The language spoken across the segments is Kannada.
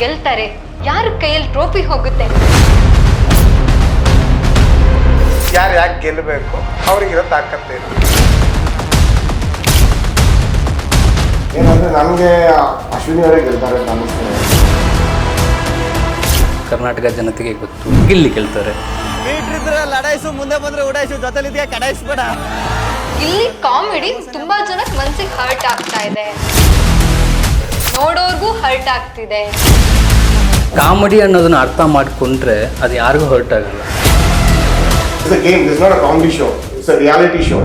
ಗೆಲ್ತಾರೆ, ಯಾರ ಕೈಯಲ್ಲಿ ಟ್ರೋಫಿ ಹೋಗುತ್ತೆ, ಯಾರು ಯಾಕೆ ಗೆಲ್ಲಬೇಕು, ಅವ್ರಿಗಿರೋ ತಾಕತ್ತೇನು. ಏನಂದ್ರೆ ನನಗೆ ಅಶ್ವಿನಿ ಅವರೇ ಗೆಲ್ತಾರೆ ಅಂತ ಅನ್ನಿಸ್ತದೆ. ಕರ್ನಾಟಕ ಜನತೆಗೆ ಗೊತ್ತು, ಗಿಲ್ಲಿ ಗೆಲ್ತಾರೆ. ಮೀಟ್ರಿದ್ರೆ ಲಡಾಯಿಸು, ಮುಂದೆ ಬಂದ್ರೆ ಉಡಾಯಿಸು, ಜೊತೆಲಿದ್ಯಾ ಕಡಾಯಿಸ್ಬೇಡ. ಇಲ್ಲಿ ಕಾಮಿಡಿ ತುಂಬಾ ಜನಕ್ಕೆ ಮನ್ಸಿಗೆ ಹರ್ಟ್ ಆಗ್ತಾ ಇದೆ, ನೋಡೋರ್ಗೂ ಹರ್ಟ್ ಆಗ್ತಿದೆ. ಕಾಮಿಡಿ ಅನ್ನೋದನ್ನ ಅರ್ಥ ಮಾಡಿಕೊಂಡ್ರೆ ಅದು ಯಾರಿಗೂ ಹರ್ಟ್ ಆಗಲ್ಲ. It's a game, it's not a comedy show, it's a reality show.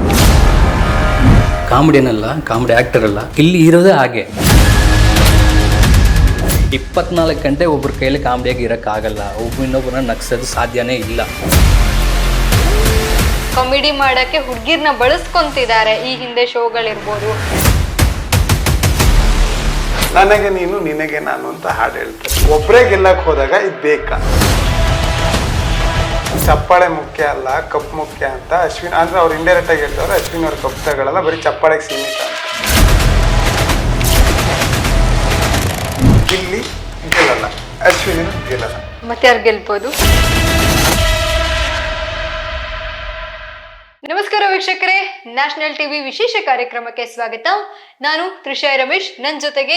ಕಾಮಿಡಿಯನಲ್ಲ, ಕಾಮಿಡಿ ಆ್ಯಕ್ಟರ್ ಅಲ್ಲ, ಇಲ್ಲಿ ಇರೋದೇ ಹಾಗೆ. 24 ಗಂಟೆ ಒಬ್ಬರ ಕೈಯಲ್ಲಿ ಕಾಮಿಡಿಯಾಗಿ ಇರೋಕ್ಕಾಗಲ್ಲ, ಇನ್ನೊಬ್ಬರನ್ನ ನಗ್ಸೋದು ಸಾಧ್ಯನೇ ಇಲ್ಲ. ಕಾಮಿಡಿ ಮಾಡಕ್ಕೆ ಹುಡುಗಿರ್ನ ಬಳಸ್ಕೊಂತಿದ್ದಾರೆ ಈ ಹಿಂದೆ ಶೋಗಳಿರ್ಬೋದು. ನನಗೆ ನೀನು ನಿನಗೆ ನಾನು ಅಂತ ಹಾಡು ಹೇಳ್ತಾರೆ. ಒಬ್ಬರೇ ಗೆಲ್ಲಕ್ಕೆ ಹೋದಾಗ ಇದು ಬೇಕಾ? ಚಪ್ಪಾಳೆ ಮುಖ್ಯ ಅಲ್ಲ, ಕಪ್ ಮುಖ್ಯ ಅಂತ ಅಶ್ವಿನ್ ಅಂದ್ರೆ ಅವ್ರು ಇಂಡೈರೆಕ್ಟ್ ಆಗಿ ಹೇಳ್ತಾರೆ. ಅಶ್ವಿನ್ ಅವ್ರ ಕಪ್ ತಗೊಳ್ಳಲ್ಲ, ಬರೀ ಚಪ್ಪಾಳೆಗೆ ಸೀಮಿತ ಅಂತ. ಗಿಲ್ಲಿ ಗೆಲ್ಲಲ್ಲ, ಅಶ್ವಿನ್ ಗೆಲ್ಲಲ್ಲ. ಮತ್ತೆ ಯಾರು ಗೆಲ್ಬೋದು? ನಮಸ್ಕಾರ ವೀಕ್ಷಕರೇ, ನ್ಯಾಷನಲ್ ಟಿವಿ ವಿಶೇಷ ಕಾರ್ಯಕ್ರಮಕ್ಕೆ ಸ್ವಾಗತ. ನಾನು ತ್ರಿಷಾ ರಮೇಶ್, ನನ್ನ ಜೊತೆಗೆ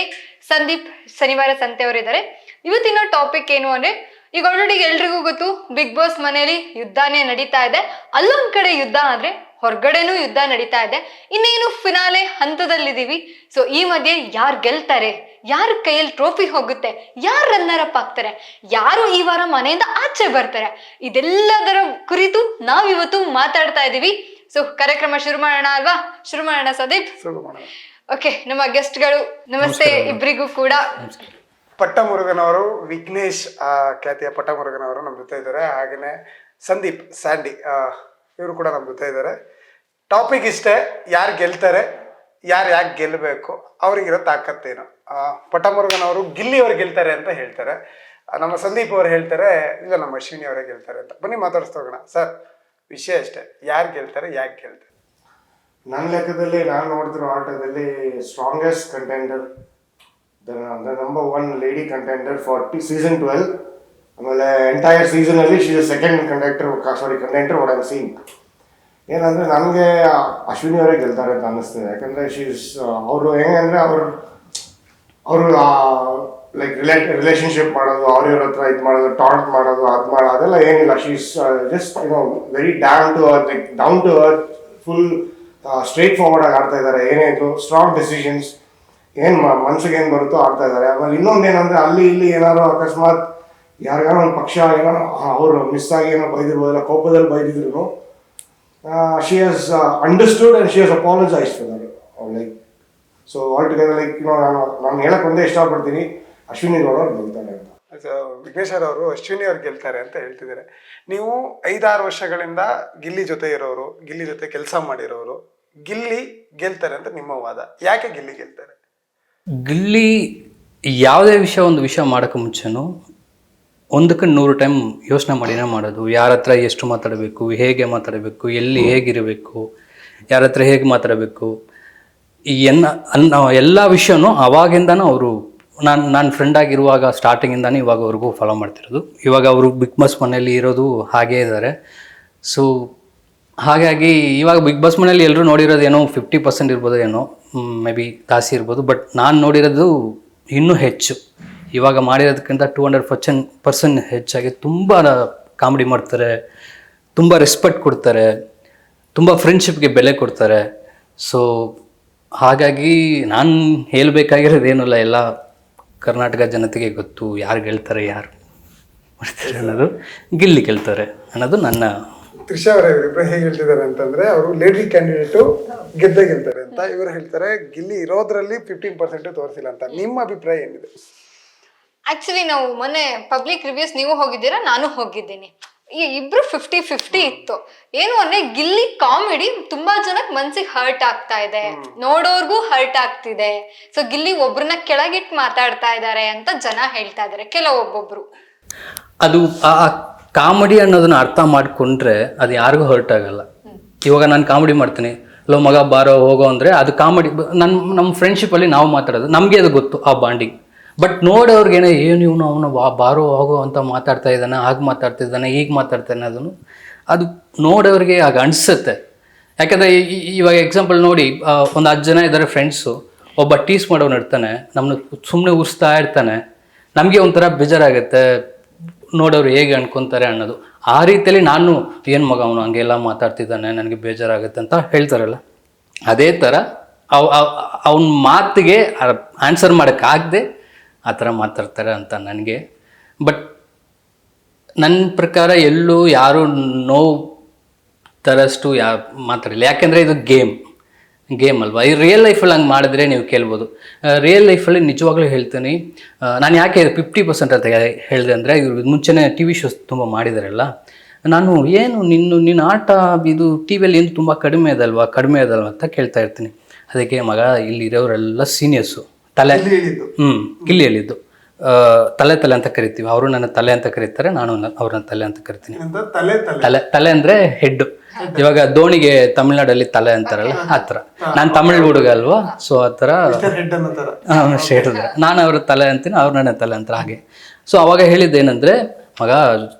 ಸಂದೀಪ್ ಶನಿವಾರ ಸಂತೆ ಅವರಿದ್ದಾರೆ. ಇವತ್ತಿನ ಟಾಪಿಕ್ ಏನು ಅಂದ್ರೆ, ಈಗ ಆಲ್ರೆಡಿ ಎಲ್ರಿಗೂ ಗೊತ್ತು, ಬಿಗ್ ಬಾಸ್ ಮನೆಯಲ್ಲಿ ಯುದ್ಧನೇ ನಡೀತಾ ಇದೆ. ಅಲ್ಲೊಂದ್ ಕಡೆ ಯುದ್ಧ ಆದ್ರೆ ಹೊರಗಡೆನೂ ಯುದ್ಧ ನಡೀತಾ ಇದೆ. ಇನ್ನೇನು ಫಿನಾಲೆ ಹಂತದಲ್ಲಿದ್ದೀವಿ. ಸೊ ಈ ಮಧ್ಯೆ ಯಾರು ಗೆಲ್ತಾರೆ, ಯಾರ ಕೈಯಲ್ಲಿ ಟ್ರೋಫಿ ಹೋಗುತ್ತೆ, ಯಾರು ರನ್ನರ್ ಅಪ್ ಆಗ್ತಾರೆ, ಯಾರು ಈ ವಾರ ಮನೆಯಿಂದ ಆಚೆ ಬರ್ತಾರೆ, ಇದೆಲ್ಲದರ ಕುರಿತು ನಾವಿವತ್ತು ಮಾತಾಡ್ತಾ ಇದ್ದೀವಿ. ಸೊ ಕಾರ್ಯಕ್ರಮ ಶುರು ಮಾಡೋಣ ಅಲ್ವಾ? ಶುರು ಮಾಡೋಣ ಸಂದೀಪ್? ಓಕೆ, ನಮ್ಮ ಗೆಸ್ಟ್ಗಳು ನಮಸ್ತೆ ಇಬ್ಬರಿಗೂ ಕೂಡ. ಪಟ್ಟಮುರುಗನವರು, ವಿಘ್ನೇಶ್ ಖ್ಯಾತಿಯ ಪಟ್ಟಮುರುಗನವರು ನಮ್ಮ ಜೊತೆ ಇದ್ದಾರೆ. ಹಾಗೆಯೇ ಸಂದೀಪ್ ಸ್ಯಾಂಡಿ ಇವರು ಕೂಡ ನಮ್ಮ ಜೊತೆ ಇದ್ದಾರೆ. ಟಾಪಿಕ್ ಇಷ್ಟೇ, ಯಾರು ಗೆಲ್ತಾರೆ, ಯಾರು ಯಾಕೆ ಗೆಲ್ಲಬೇಕು, ಅವ್ರಿಗಿರೋ ತಾಕತ್ತೇನು. ಪಟ್ಟಮುರುಗನವರು ಗಿಲ್ಲಿ ಅವ್ರು ಗೆಲ್ತಾರೆ ಅಂತ ಹೇಳ್ತಾರೆ. ನಮ್ಮ ಸಂದೀಪ್ ಅವರು ಹೇಳ್ತಾರೆ ಇಲ್ಲ ನಮ್ಮ ಅಶ್ವಿನಿ ಅವರೇ ಗೆಲ್ತಾರೆ ಅಂತ. ಬನ್ನಿ ಮಾತಾಡಿಸ್ತೋಗೋಣ. ಸರ್, ವಿಷಯ ಅಷ್ಟೇ, ಯಾರು ಗೆಲ್ತಾರೆ, ಯಾಕೆ ಗೆಲ್ತಾರೆ? ನನ್ನ ಲೆಕ್ಕದಲ್ಲಿ ನಾನು ನೋಡಿದ್ರು ಆಟದಲ್ಲಿ strongest contender, the number 1 lady contender for season 12. ಆಮೇಲೆ ಎಂಟೈರ್ ಸೀಸನಲ್ಲಿ she is second contender what I seen. ಏನಂದರೆ ನನಗೆ ಅಶ್ವಿನಿ ಅವರೇ ಗೆಲ್ತಾರೆ ಅಂತ ಅನ್ನಿಸ್ತದೆ. ಯಾಕಂದರೆ ಅವರು ಹೆಂಗಂದರೆ ಅವರು ಲೈಕ್ ರಿಲೇಷನ್ಶಿಪ್ ಮಾಡೋದು, ಅವ್ರ ಹತ್ರ ಇದು ಮಾಡೋದು, ಟಾಂಟ್ ಮಾಡೋದು, ಅದೆಲ್ಲ ಏನಿಲ್ಲ. She is just very down to earth, full straightforward ಆಗಿ ಆಡ್ತಾ ಇದ್ದಾರೆ. ಏನೇ ಇದ್ರು ಸ್ಟ್ರಾಂಗ್ ಡಿಸಿಷನ್ಸ್, ಏನು ಮನ್ಸಿಗೆ ಏನು ಬರುತ್ತೋ ಆಡ್ತಾ ಇದ್ದಾರೆ. ಆಮೇಲೆ ಇನ್ನೊಂದು ಏನಂದರೆ, ಅಲ್ಲಿ ಇಲ್ಲಿ ಏನಾದ್ರು ಅಕಸ್ಮಾತ್ ಯಾರಿಗಾರೋ ಒಂದು ಪಕ್ಷ ಏನೋ ಅವರು ಮಿಸ್ ಆಗಿ ಏನೋ ಬೈದಿರ್ಬೋದಿಲ್ಲ, ಕೋಪದಲ್ಲಿ ಬೈದಿದ್ರು, she has understood and she has apologise for that. Like so all together like ನಾನು ಹೇಳಕ್ಕೆ ಒಂದೇ ಇಷ್ಟಪಡ್ತೀನಿ, ಅಶ್ವಿನಿ ಗೌಡ ಅವ್ರು ಗೆಲ್ತಾರೆ ಅಂತ. ವಿಘ್ನೇಶ್ವರ್ ಅವರು ಅಶ್ವಿನಿ ಅವ್ರು ಗೆಲ್ತಾರೆ ಅಂತ ಹೇಳ್ತಿದ್ದಾರೆ. ನೀವು 5-6 ವರ್ಷಗಳಿಂದ ಗಿಲ್ಲಿ ಜೊತೆ ಇರೋರು, ಗಿಲ್ಲಿ ಜೊತೆ ಕೆಲಸ ಮಾಡಿರೋರು, ಗಿಲ್ಲಿ ಗೆಲ್ತಾರೆ ಅಂತ ನಿಮ್ಮ ವಾದ. ಯಾಕೆ ಗಿಲ್ಲಿ ಗೆಲ್ತಾರೆ? ಗಿಲ್ಲಿ ಯಾವುದೇ ಒಂದು ವಿಷಯ ಮಾಡೋಕ್ಕೆ ಮುಂಚೆನೂ 100ಕ್ಕೆ 100 ಟೈಮ್ ಯೋಚನೆ ಮಾಡಿನೇ ಮಾಡೋದು. ಯಾರ ಹತ್ರ ಎಷ್ಟು ಮಾತಾಡಬೇಕು, ಹೇಗೆ ಮಾತಾಡಬೇಕು, ಎಲ್ಲಿ ಹೇಗಿರಬೇಕು, ಯಾರ ಹತ್ರ ಹೇಗೆ ಮಾತಾಡಬೇಕು, ಎಲ್ಲ ವಿಷಯನೂ ಅವಾಗಿಂದನೂ ಅವರು ನಾನು ಫ್ರೆಂಡ್ ಆಗಿರುವಾಗ ಸ್ಟಾರ್ಟಿಂಗಿಂದಾನೇ ಇವಾಗವರೆಗೂ ಫಾಲೋ ಮಾಡ್ತಿರೋದು. ಇವಾಗ ಅವರು ಬಿಗ್ ಬಾಸ್ ಮನೆಯಲ್ಲಿ ಇರೋದು ಹಾಗೇ ಇದ್ದಾರೆ. ಸೊ ಹಾಗಾಗಿ ಇವಾಗ ಬಿಗ್ ಬಾಸ್ ಮನೇಲಿ ಎಲ್ಲರೂ ನೋಡಿರೋದು ಏನೋ 50% ಇರ್ಬೋದು, ಏನೋ ಮೇ ಬಿ ಜಾಸ್ತಿ ಇರ್ಬೋದು. ಬಟ್ ನಾನು ನೋಡಿರೋದು ಇನ್ನೂ ಹೆಚ್ಚು. ಇವಾಗ ಮಾಡಿರೋದಕ್ಕಿಂತ 200% ಹೆಚ್ಚಾಗಿ ತುಂಬ ಕಾಮಿಡಿ ಮಾಡ್ತಾರೆ, ತುಂಬ ರೆಸ್ಪೆಕ್ಟ್ ಕೊಡ್ತಾರೆ, ತುಂಬ ಫ್ರೆಂಡ್ಶಿಪ್ಗೆ ಬೆಲೆ ಕೊಡ್ತಾರೆ. ಸೊ ಹಾಗಾಗಿ ನಾನು ಹೇಳಬೇಕಾಗಿರೋದೇನಿಲ್ಲ, ಎಲ್ಲ ಕರ್ನಾಟಕ ಜನತೆಗೆ ಗೊತ್ತು ಯಾರು ಗೆಲ್ತಾರೆ, ಯಾರು ಮಾಡ್ತಾರೆ ಅನ್ನೋದು. ಗಿಲ್ಲಿ ಗೆಲ್ತಾರೆ ಅನ್ನೋದು ನನ್ನ. ತ್ರಿಷಾ ಅವರೇ ಇಬ್ಬರು ಹೇಗೆ ಹೇಳ್ತಿದ್ದಾರೆ ಅಂತಂದ್ರೆ, ಅವರು ಲೇಡಿ ಕ್ಯಾಂಡಿಡೇಟು ಗೆಲ್ತಾರೆ ಅಂತ. ಇವರು ಹೇಳ್ತಾರೆ ಗಿಲ್ಲಿ ಇರೋದ್ರಲ್ಲಿ 15% ತೋರಿಸಿಲ್ಲ ಅಂತ. ನಿಮ್ಮ ಅಭಿಪ್ರಾಯ ಏನಿದೆ? ಆಕ್ಚುಲಿ ನಾವು ಮೊನ್ನೆ ಪಬ್ಲಿಕ್ ರಿವ್ಯೂಸ್ ನೀವು ಹೋಗಿದ್ದೀರಾ, ನಾನು ಹೋಗಿದ್ದೀನಿ. ಈ ಇಬ್ರು 50-50 ಇತ್ತು. ಏನು ಅಂದ್ರೆ, ಗಿಲ್ಲಿ ಕಾಮಿಡಿ ತುಂಬಾ ಜನಕ್ಕೆ ಮನ್ಸಿಗೆ ಹರ್ಟ್ ಆಗ್ತಾ ಇದೆ, ನೋಡೋರ್ಗೂ ಹರ್ಟ್ ಆಗ್ತಿದೆ. ಸೊ ಗಿಲ್ಲಿ ಒಬ್ರನ್ನ ಕೆಳಗಿಟ್ಟು ಮಾತಾಡ್ತಾ ಇದ್ದಾರೆ ಅಂತ ಜನ ಹೇಳ್ತಾ ಇದಾರೆ, ಕೆಲವೊಬ್ಬೊಬ್ರು. ಅದು ಆ ಕಾಮಿಡಿ ಅನ್ನೋದನ್ನ ಅರ್ಥ ಮಾಡಿಕೊಂಡ್ರೆ ಅದು ಯಾರಿಗೂ ಹರ್ಟ್ ಆಗಲ್ಲ. ಇವಾಗ ನಾನು ಕಾಮಿಡಿ ಮಾಡ್ತೀನಿ, ಲೋ ಮಗ ಬಾರೋ ಹೋಗೋ ಅಂದರೆ ಅದು ಕಾಮಿಡಿ. ನಮ್ಮ ಫ್ರೆಂಡ್ಶಿಪ್ಪಲ್ಲಿ ನಾವು ಮಾತಾಡೋದು, ನಮಗೆ ಅದು ಗೊತ್ತು ಆ ಬಾಂಡಿಂಗ್. ಬಟ್ ನೋಡೋರ್ಗೇನೆ ಏನು ಇವನು ಅವನು ಬಾರೋ ಹೋಗೋ ಅಂತ ಮಾತಾಡ್ತಾ ಇದ್ದಾನೆ, ಹಾಗೆ ಮಾತಾಡ್ತಿದ್ದಾನೆ, ಈಗ ಮಾತಾಡ್ತಾನೆ, ಅದು ನೋಡೋರಿಗೆ ಆಗ ಅನಿಸುತ್ತೆ. ಯಾಕಂದರೆ ಇವಾಗ ಎಕ್ಸಾಂಪಲ್ ನೋಡಿ, ಒಂದು 10 ಜನ ಇದ್ದಾರೆ ಫ್ರೆಂಡ್ಸು, ಒಬ್ಬ ಟೀಸ್ ಮಾಡೋನು ಇರ್ತಾನೆ, ನಮ್ಮನ್ನು ಸುಮ್ಮನೆ ಉರಿಸ್ತಾ ಇರ್ತಾನೆ, ನಮಗೆ ಒಂಥರ ಬೇಜಾರಾಗುತ್ತೆ ನೋಡೋರು ಹೇಗೆ ಅನ್ಕೊತಾರೆ ಅನ್ನೋದು. ಆ ರೀತಿಯಲ್ಲಿ ನಾನು ಏನು ಮಗ ಅವನು ಹಂಗೆಲ್ಲ ಮಾತಾಡ್ತಿದ್ದಾನೆ, ನನಗೆ ಬೇಜಾರಾಗುತ್ತೆ ಅಂತ ಹೇಳ್ತಾರಲ್ಲ, ಅದೇ ಥರ ಅವನ ಮಾತಿಗೆ ಆನ್ಸರ್ ಮಾಡೋಕ್ಕಾಗದೆ ಆ ಥರ ಮಾತಾಡ್ತಾರೆ ಅಂತ ನನಗೆ. ಬಟ್ ನನ್ನ ಪ್ರಕಾರ ಎಲ್ಲೂ ಯಾರೂ ನೋವು ತರಷ್ಟು ಮಾತಾಡಿಲ್ಲ. ಯಾಕೆಂದರೆ ಇದು ಗೇಮ್ ಅಲ್ವಾ. ಈ ರಿಯಲ್ ಲೈಫಲ್ಲಿ ಹಂಗೆ ಮಾಡಿದ್ರೆ ನೀವು ಕೇಳ್ಬೋದು. ರಿಯಲ್ ಲೈಫಲ್ಲಿ ನಿಜವಾಗ್ಲೂ ಹೇಳ್ತೀನಿ, ನಾನು ಯಾಕೆ 50% ಅಂತ ಹೇಳಿದೆ ಅಂದರೆ, ಇವ್ರು ಮುಂಚೆನೇ TV ಶೋಸ್ ತುಂಬ ಮಾಡಿದಾರಲ್ಲ, ನಾನು ಏನು ನಿನ್ನ ಆಟ ಇದು TV ಯಲ್ಲಿ ಏನು ತುಂಬ ಕಡಿಮೆ ಅದಲ್ವಾ ಅಂತ ಕೇಳ್ತಾ ಇರ್ತೀನಿ. ಅದಕ್ಕೆ ಮಗ ಇಲ್ಲಿರೋರೆಲ್ಲ ಸೀನಿಯರ್ಸು, ತಲೆ ಗಿಲ್ಲಿ ಹೇಳಿದ್ದು ತಲೆ ಅಂತ ಕರಿತೀವಿ. ಅವರು ನನ್ನ ತಲೆ ಅಂತ ಕರೀತಾರೆ, ನಾನು ಅವ್ರನ್ನ ತಲೆ ಅಂತ ಕರಿತೀನಿ. ತಲೆ ಅಂದರೆ ಹೆಡ್. ಇವಾಗ ಧೋನಿಗೆ ತಮಿಳ್ನಾಡಲ್ಲಿ ತಲೆ ಅಂತಾರಲ್ಲ, ಆ ಥರ. ನಾನು ತಮಿಳ್ ಹುಡುಗ ಅಲ್ವಾ, ಸೊ ಆ ಥರ ನಾನು ಅವ್ರ ತಲೆ ಅಂತೀನಿ, ಅವ್ರು ನನ್ನ ತಲೆ ಅಂತಾರೆ, ಹಾಗೆ. ಸೊ ಅವಾಗ ಹೇಳಿದ್ದೇನೆಂದರೆ, ಮಗ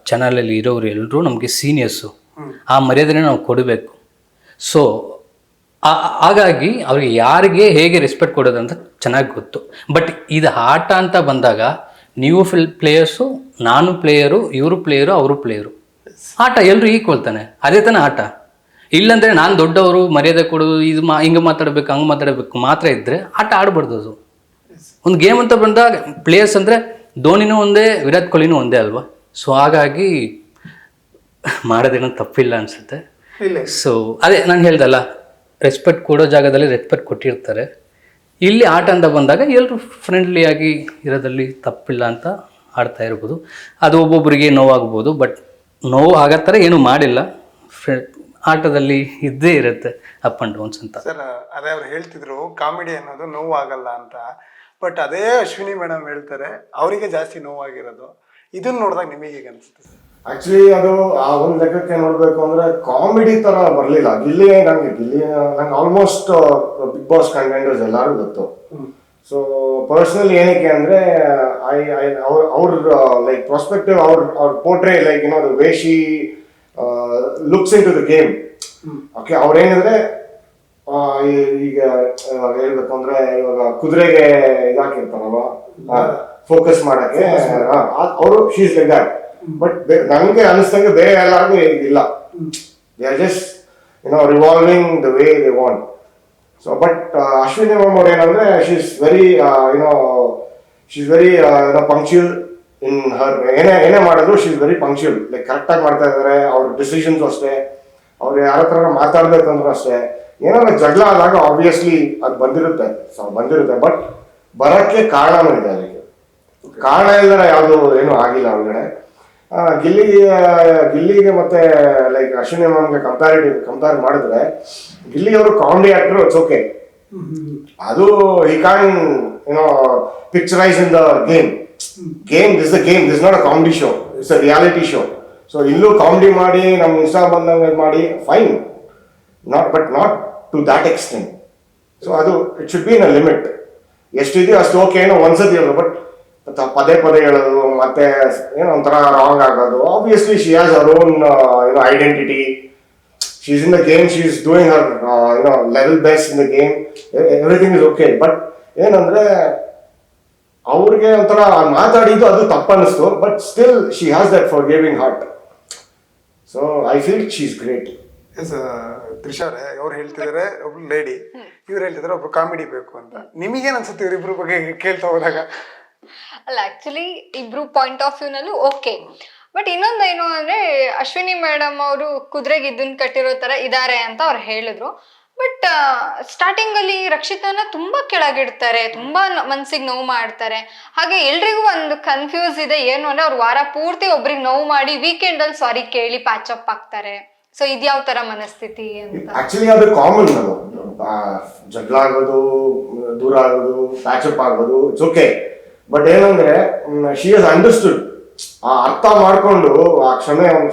ಚಾನಲಲ್ಲಿ ಇರೋರು ಎಲ್ಲರೂ ನಮಗೆ ಸೀನಿಯರ್ಸು, ಆ ಮರ್ಯಾದೆನೇ ನಾವು ಕೊಡಬೇಕು. ಸೊ ಹಾಗಾಗಿ ಅವ್ರಿಗೆ ಯಾರಿಗೆ ಹೇಗೆ ರೆಸ್ಪೆಕ್ಟ್ ಕೊಡೋದಂತ ಚೆನ್ನಾಗಿ ಗೊತ್ತು. ಬಟ್ ಇದು ಆಟ ಅಂತ ಬಂದಾಗ ನೀವು ಪ್ಲೇಯರ್ಸು, ನಾನು ಪ್ಲೇಯರು, ಇವರು ಪ್ಲೇಯರು, ಅವರು ಪ್ಲೇಯರು. ಆಟ ಎಲ್ಲರೂ ಈಕ್ವಲ್ ತಾನೆ, ಅದೇ ತಾನೇ ಆಟ. ಇಲ್ಲಾಂದರೆ ನಾನು ದೊಡ್ಡವರು, ಮರ್ಯಾದೆ ಕೊಡೋದು, ಇದು ಹಿಂಗೆ ಮಾತಾಡಬೇಕು ಹಂಗೆ ಮಾತಾಡಬೇಕು ಮಾತ್ರ ಇದ್ದರೆ ಆಟ ಆಡ್ಬಾರ್ದು. ಅದು ಒಂದು ಗೇಮ್ ಅಂತ ಬಂದಾಗ ಪ್ಲೇಯರ್ಸ್ ಅಂದರೆ ಧೋನಿನೂ ಒಂದೇ, ವಿರಾಟ್ ಕೊಹ್ಲಿನೂ ಒಂದೇ ಅಲ್ವಾ. ಸೊ ಹಾಗಾಗಿ ಮಾಡೋದೇನೋ ತಪ್ಪಿಲ್ಲ ಅನಿಸುತ್ತೆ. ಸೊ ಅದೇ ನಾನು ಹೇಳ್ದಲ್ಲ, ರೆಸ್ಪೆಕ್ಟ್ ಕೊಡೋ ಜಾಗದಲ್ಲಿ ರೆಸ್ಪೆಕ್ಟ್ ಕೊಟ್ಟಿರ್ತಾರೆ. ಇಲ್ಲಿ ಆಟ ಅಂತ ಬಂದಾಗ ಎಲ್ಲರೂ ಫ್ರೆಂಡ್ಲಿಯಾಗಿ ಇರೋದಲ್ಲಿ ತಪ್ಪಿಲ್ಲ ಅಂತ ಆಡ್ತಾ ಇರ್ಬೋದು. ಅದು ಒಬ್ಬೊಬ್ಬರಿಗೆ ನೋವಾಗ್ಬೋದು, ಬಟ್ ನೋವು ಆಗೋ ಥರ ಏನೂ ಮಾಡಿಲ್ಲ. ಆಟದಲ್ಲಿ ಇದ್ದೇ ಇರುತ್ತೆ ಅಪ್ ಆ್ಯಂಡ್ ಡೌನ್ಸ್ ಅಂತ. ಸರ್ ಅದೇ ಅವ್ರು ಹೇಳ್ತಿದ್ರು, ಕಾಮಿಡಿ ಅನ್ನೋದು ನೋವು ಆಗಲ್ಲ ಅಂತ. ಬಟ್ ಅದೇ ಅಶ್ವಿನಿ ಮೇಡಮ್ ಹೇಳ್ತಾರೆ ಅವರಿಗೆ ಜಾಸ್ತಿ ನೋವಾಗಿರೋದು. ಇದನ್ನ ನೋಡಿದಾಗ ನಿಮಗೆ ಹೇಗೆ ಅನಿಸುತ್ತೆ ಸರ್? ಆಕ್ಚುಲಿ ಅದು ಆ ಒಂದು ಲೆಕ್ಕಕ್ಕೆ ನೋಡ್ಬೇಕು ಅಂದ್ರೆ ಕಾಮಿಡಿ ತರ ಬರ್ಲಿಲ್ಲ. ನಂಗೆ ಆಲ್ಮೋಸ್ಟ್ ಬಿಗ್ ಬಾಸ್ ಕಂಟೆಂಡರ್ಸ್ ಎಲ್ಲರೂ ಗೊತ್ತು. ಸೊ ಪರ್ಸನಲಿ ಏನಕ್ಕೆ ಅಂದ್ರೆ ಅವ್ರ ಲೈಕ್ ಪ್ರಾಸ್ಪೆಕ್ಟಿವ್, ಅವ್ರ portray like the way she looks into the game. Okay, ಅವ್ರೇನಿದ್ರೆ ಈಗ ಹೇಳ್ಬೇಕು ಅಂದ್ರೆ, ಇವಾಗ ಕುದುರೆಗೆ ಇದಾಕಿರ್ತಾರಲ್ವ ಫೋಕಸ್ ಮಾಡಕ್ಕೆ, ಅವರು ಶೀಸ್ ಲೈಕ್ ದಟ್. ಬಟ್ ನನಗೆ ಅನಿಸ್ತಂಗೆ ಬೇರೆ ಎಲ್ಲರಿಗೂ ಇಲ್ಲ. They are just revolving the way they want. So but Ashwini ma'am ಅವ್ರು ಏನಂದ್ರೆ, ಶಿ ಇಸ್ ವೆರಿ ಪಂಕ್ಚುಯಲ್ ಇನ್ ಹರ್. ಏನೇ ಮಾಡಿದ್ರು she is very punctual. Like ಕರೆಕ್ಟಾಗಿ ಮಾಡ್ತಾ ಇದ್ದಾರೆ. ಅವ್ರ ಡಿಸಿಷನ್ಸ್ ಅಷ್ಟೇ, ಅವ್ರು ಯಾರ ಹತ್ರ ಮಾತಾಡ್ಬೇಕಂದ್ರೂ ಅಷ್ಟೇ. ಏನಾದ್ರು ಜಗಳ ಆದಾಗ ಆಬ್ವಿಯಸ್ಲಿ ಅದು ಬಂದಿರುತ್ತೆ. ಬಟ್ ಬರಕ್ಕೆ ಕಾರಣನೂ ಇದೆ. ಅದಕ್ಕೆ ಕಾರಣ ಇಲ್ಲದ ಯಾವುದು ಏನೂ ಆಗಿಲ್ಲ ಒಳಗಡೆ. ಗಿಲ್ಲಿಗೆ ಮತ್ತೆ ಲೈಕ್ ಅಶ್ವಿನಿ ಮ್ಯಾಮ್ಗೆ ಕಂಪೇರ್ ಮಾಡಿದ್ರೆ, ಗಿಲ್ಲಿ ಅವರು ಕಾಮಿಡಿ ಆಕ್ಟರ್, ಇಟ್ಸ್ ಓಕೆ. ಅದು he can picturise in the game. This the game, this not a comedy show, it's a reality show. So ಇಲ್ಲೂ ಕಾಮಿಡಿ ಮಾಡಿ ನಮ್ ಇನ್ಸ್ಟಾ ಬಂದಂಗೆ ಮಾಡಿ fine, but not to that extent. So ಅದು it should be in a limit. ಎಷ್ಟಿದೆಯೋ ಅಷ್ಟು ಓಕೆ, ಒಂದ್ಸತಿ ಹೇಳೋದು. ಬಟ್ ಪದೇ ಹೇಳೋದು ಮತ್ತೆ ಒಂಥರ ರಾಂಗ್ ಆಗೋದು. Obviously she has her own identity. She is in the game, she is doing her level best in the game. Everything is okay. But ಏನಂದ್ರೆ, ಅವ್ರಿಗೆ ಒಂಥರ ಮಾತಾಡಿದ್ದು ಅದು ತಪ್ಪನ್ನಿಸ್ತು. But still she has that forgiving heart. So I feel she is great. Yes Trisha ಅವರೇ, ಅವ್ರು ಹೇಳ್ತಿದ್ದಾರೆ ಒಬ್ರು ಲೇಡಿ, ಇವ್ರು ಹೇಳ್ತಿದ್ದಾರೆ ಒಬ್ರು ಕಾಮಿಡಿ ಬೇಕು ಅಂತ. ನಿಮಗೇನು ಅನ್ಸುತ್ತೆ ಇವರಿಬ್ರು ಬಗ್ಗೆ ಕೇಳ್ತಾ ಹೋದಾಗ? ಅಲ್ಲ, ಆಕ್ಚುಲಿ ಇಬ್ರು ಪಾಯಿಂಟ್ ಆಫ್ ವ್ಯೂ ನಲ್ಲೂ ಓಕೆ. ಬಟ್ ಇನ್ನೊಂದೇನು ಅಂದ್ರೆ, ಅಶ್ವಿನಿ ಮೇಡಮ್ ಅವರು ಕುದುರೆಗೆ ಇದನ್ನ ಕಟ್ಟಿರೋ ತರ ಇದಾರೆ ಅಂತ ಅವ್ರು ಹೇಳಿದ್ರು. ಬಟ್ ಸ್ಟಾರ್ಟಿಂಗ್ ಅಲ್ಲಿ ರಕ್ಷಿತಾನ ತುಂಬಾ ಕೆಳಗಿಡ್ತಾರೆ, ತುಂಬಾ ಮನ್ಸಿಗೆ ನೋವು ಮಾಡ್ತಾರೆ. ಹಾಗೆ ಎಲ್ರಿಗೂ ಒಂದು ಕನ್ಫ್ಯೂಸ್ ಇದೆ, ಏನು ಅಂದ್ರೆ ಅವ್ರು ವಾರ ಪೂರ್ತಿ ಒಬ್ರಿಗೆ ನೋವು ಮಾಡಿ ವೀಕೆಂಡ್ ಅಲ್ಲಿ ಸಾರಿ ಕೇಳಿ ಪ್ಯಾಚ್ ಅಪ್ ಆಗ್ತಾರೆ. ಸೊ ಇದ್ಯಾವ ತರ ಮನಸ್ಥಿತಿ ಅಂತ? ಆಕ್ಚುಲಿ ಅದು ಕಾಮನ್. ಅದು ಜಗಳ ಆಗೋದು, ದೂರ ಆಗೋದು, ಪ್ಯಾಚ್ ಅಪ್ ಆಗೋದು, ಇಟ್ಸ್ ಓಕೆ. ಬಟ್ ಏನಂದ್ರೆ, ಶಿ ಹಸ್ ಅಂಡರ್ಸ್ಟುಡ್. ಆ ಅರ್ಥ ಮಾಡ್ಕೊಂಡು ಆ ಕ್ಷಮೆ